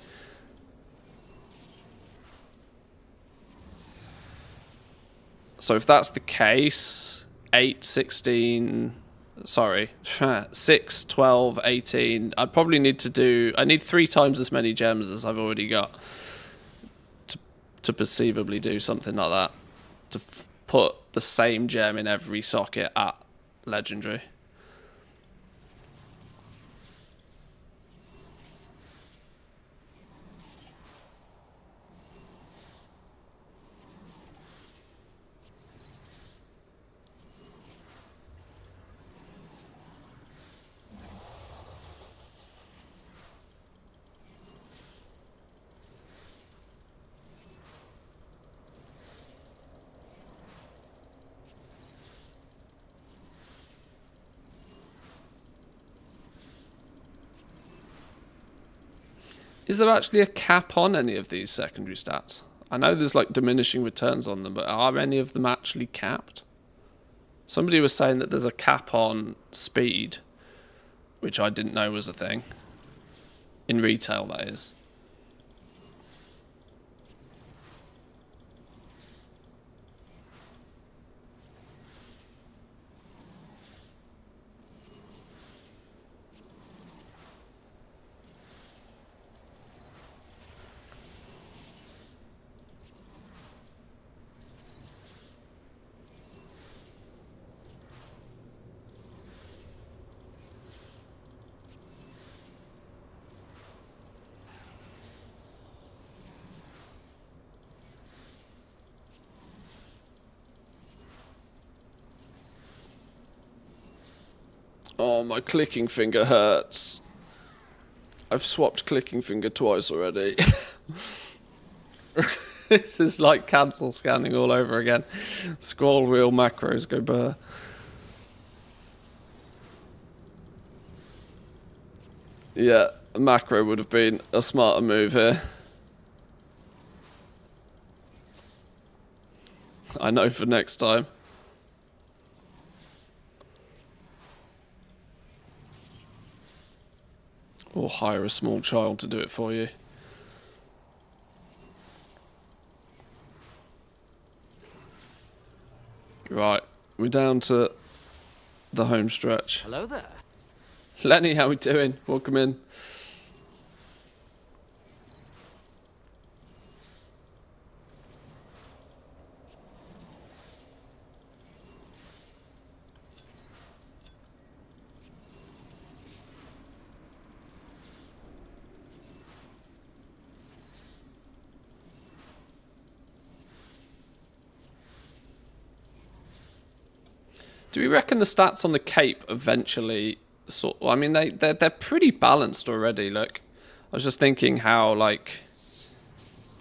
So if that's the case, 8, 16, sorry, 6, 12, 18, I'd probably need to do, I need 3 times as many gems as I've already got to perceivably do something like that. To put the same gem in every socket at legendary. Is there actually a cap on any of these secondary stats? I know there's like diminishing returns on them, but are any of them actually capped? Somebody was saying that there's a cap on speed, which I didn't know was a thing. In retail, that is. Oh, my clicking finger hurts. I've swapped clicking finger twice already. This is like cancel scanning all over again. Scroll wheel macros go burr. Yeah, a macro would have been a smarter move here. I know for next time. Or hire a small child to do it for you. Right, we're down to the home stretch. Hello there. Lenny, how we doing? Welcome in. Do we reckon the stats on the cape eventually I mean they're pretty balanced already, look. I was just thinking how like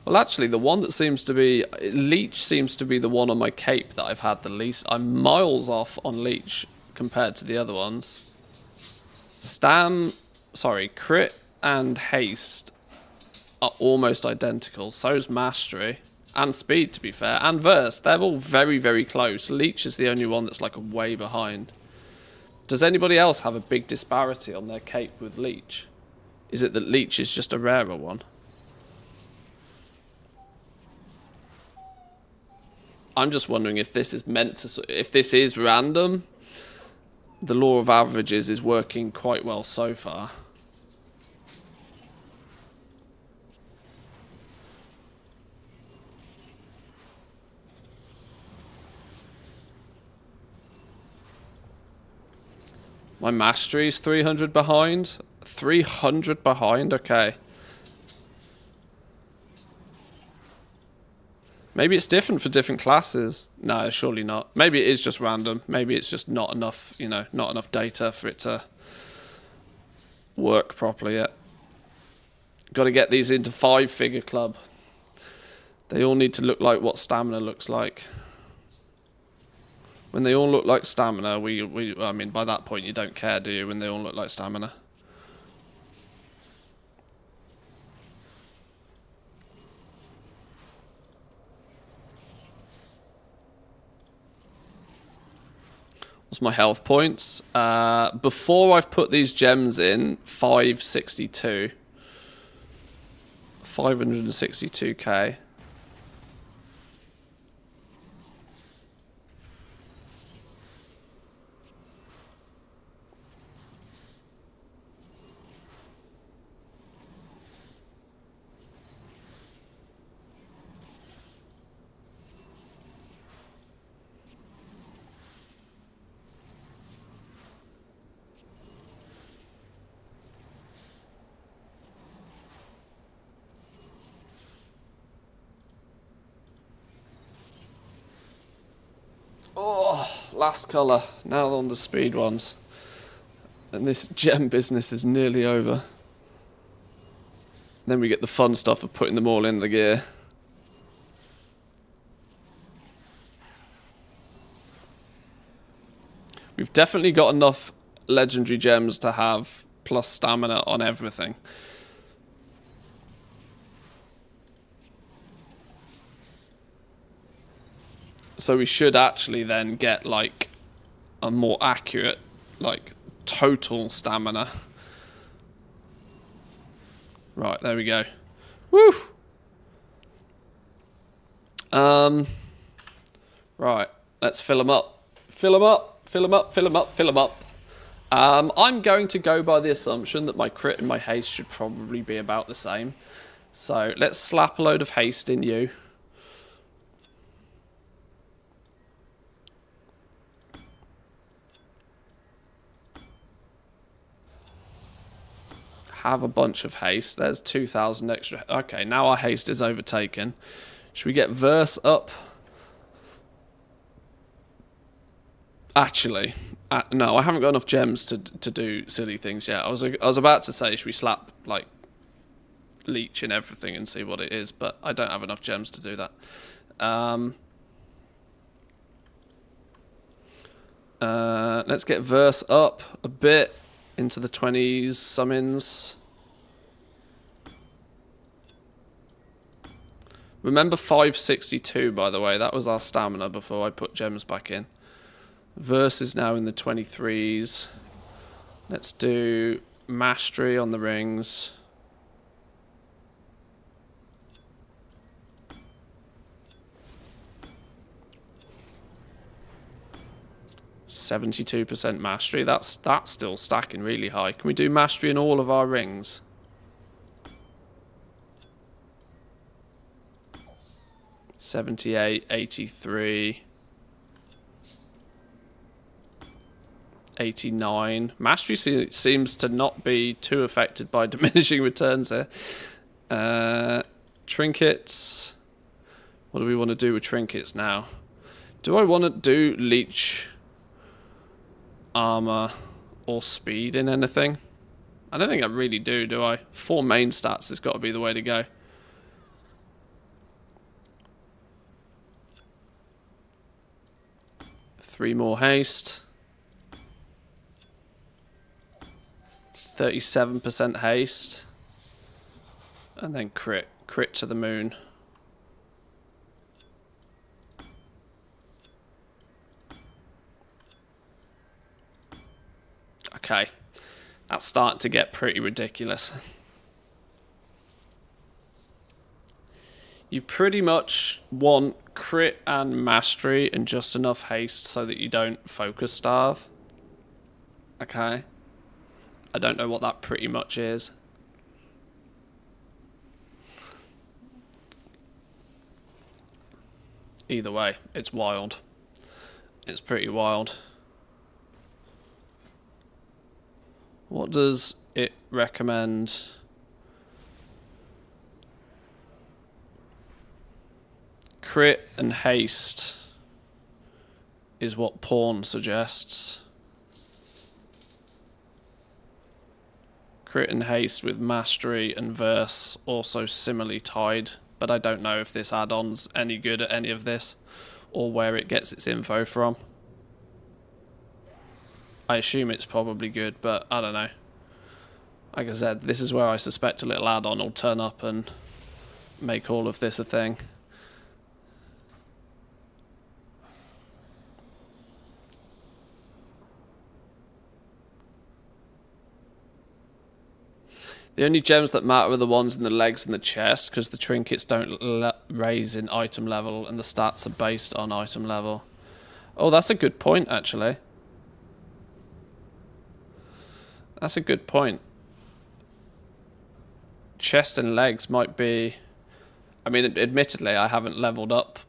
well actually the one that seems to be Leech seems to be the one on my cape that I've had the least. I'm miles off on Leech compared to the other ones. Crit and haste are almost identical. So's mastery. And speed, to be fair, and verse. They're all very, very close. Leech is the only one that's like way behind. Does anybody else have a big disparity on their cape with Leech? Is it that Leech is just a rarer one? I'm just wondering if this is meant to... If this is random, the law of averages is working quite well so far. My mastery is 300 behind. 300 behind, okay. Maybe it's different for different classes. No, surely not. Maybe it is just random. Maybe it's just not enough, you know, not enough data for it to work properly yet. Got to get these into 5-figure club. They all need to look like what stamina looks like. When they all look like stamina, I mean, by that point you don't care, do you, when they all look like stamina? What's my health points? Before I've put these gems in, 562. 562k. Oh, last colour. Now on the speed ones. And this gem business is nearly over. Then we get the fun stuff of putting them all in the gear. We've definitely got enough legendary gems to have plus stamina on everything. So we should actually then get like a more accurate, like total stamina. Right, there we go. Woo! Right, let's fill them up. Fill them up, fill them up, fill them up, fill them up. I'm going to go by the assumption that my crit and my haste should probably be about the same. So let's slap a load of haste in you. Have a bunch of haste. There's 2,000 extra. Okay, now our haste is overtaken. Should we get verse up? Actually, no, I haven't got enough gems to do silly things yet. I was about to say, should we slap like leech in everything and see what it is, but I don't have enough gems to do that. Let's get verse up a bit into the 20s summons. Remember 562, by the way. That was our stamina before I put gems back in. Verse is now in the 23s. Let's do mastery on the rings. %72% mastery. That's still stacking really high. Can we do mastery in all of our rings? $78, $83, $89. Mastery seems to not be too affected by diminishing returns here. Trinkets. What do we want to do with trinkets now? Do I want to do leech, armor, or speed in anything? I don't think I really do I? 4 main stats has got to be the way to go. Three more haste. 37% haste. And then crit. Crit to the moon. Okay. That's starting to get pretty ridiculous. You pretty much want crit and mastery and just enough haste so that you don't focus starve. Okay. I don't know what that pretty much is. Either way, it's wild. It's pretty wild. What does it recommend? Crit and haste is what pawn suggests. Crit and haste with mastery and verse also similarly tied, but I don't know if this add-on's any good at any of this or where it gets its info from. I assume it's probably good, but I don't know. Like I said, this is where I suspect a little add-on will turn up and make all of this a thing. The only gems that matter are the ones in the legs and the chest, because the trinkets don't raise in item level and the stats are based on item level. Oh, that's a good point, actually. That's a good point. Chest and legs might be... I mean, admittedly, I haven't leveled up.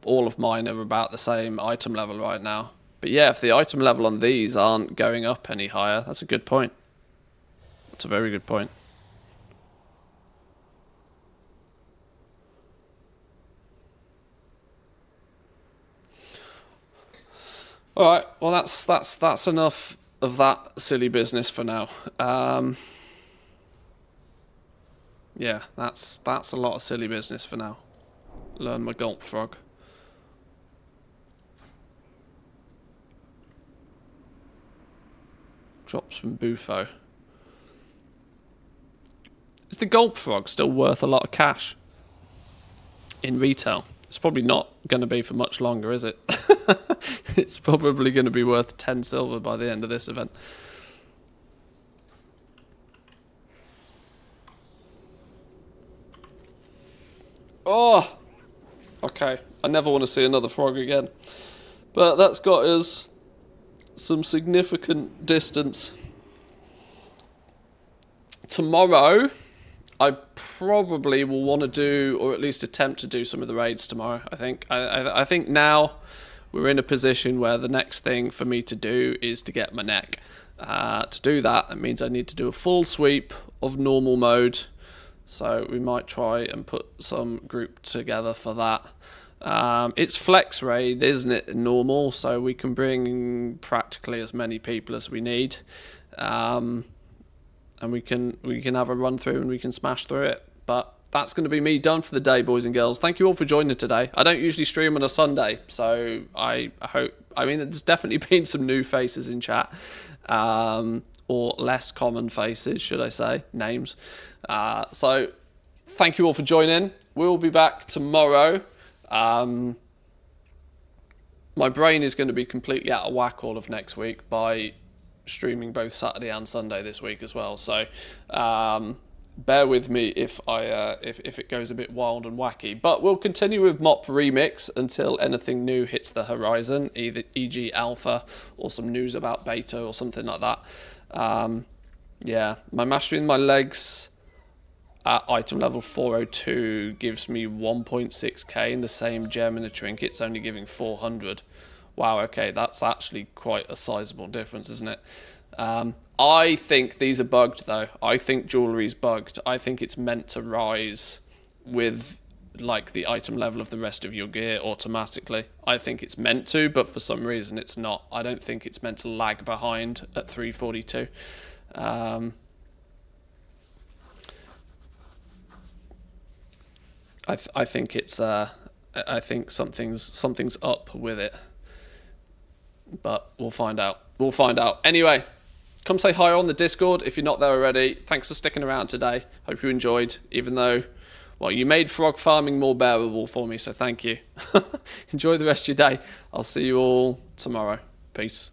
All of mine are about the same item level right now. But yeah, if the item level on these aren't going up any higher, that's a good point. That's a very good point. All right. Well, that's enough of that silly business for now. Yeah, that's a lot of silly business for now. Learn my Gulp frog. Drops from Bufo. Is the Gulp frog still worth a lot of cash in retail? It's probably not going to be for much longer, is it? It's probably going to be worth 10 silver by the end of this event. Oh! Okay, I never want to see another frog again. But that's got us some significant distance. Tomorrow, I probably will want to do, or at least attempt to do, some of the raids tomorrow, I think. I think now we're in a position where the next thing for me to do is to get my neck. To do that, it means I need to do a full sweep of normal mode. So we might try and put some group together for that. It's flex raid, isn't it, normal? So we can bring practically as many people as we need. and we can have a run through and we can smash through it. But that's going to be me done for the day, boys and girls. Thank you all for joining today. I don't usually stream on a Sunday, so I hope... I mean, there's definitely been some new faces in chat, or less common faces, should I say, names. So thank you all for joining. We'll be back tomorrow. My brain is going to be completely out of whack all of next week by streaming both Saturday and Sunday this week as well. So bear with me if it goes a bit wild and wacky. But we'll continue with Mop Remix until anything new hits the horizon, either e.g. alpha or some news about beta or something like that. Yeah, my mastering my legs at item level 402 gives me 1.6k in the same gem in the trinket's only giving 400. Wow, okay, that's actually quite a sizable difference, isn't it? I think these are bugged though. I think jewellery's bugged. I think it's meant to rise with like the item level of the rest of your gear automatically. I think it's meant to, but for some reason it's not. I don't think it's meant to lag behind at 342. I think it's I think something's up with it, but we'll find out. We'll find out. Anyway, come say hi on the Discord if you're not there already. Thanks for sticking around today. Hope you enjoyed, even though, well, you made frog farming more bearable for me, so thank you. Enjoy the rest of your day. I'll see you all tomorrow. Peace.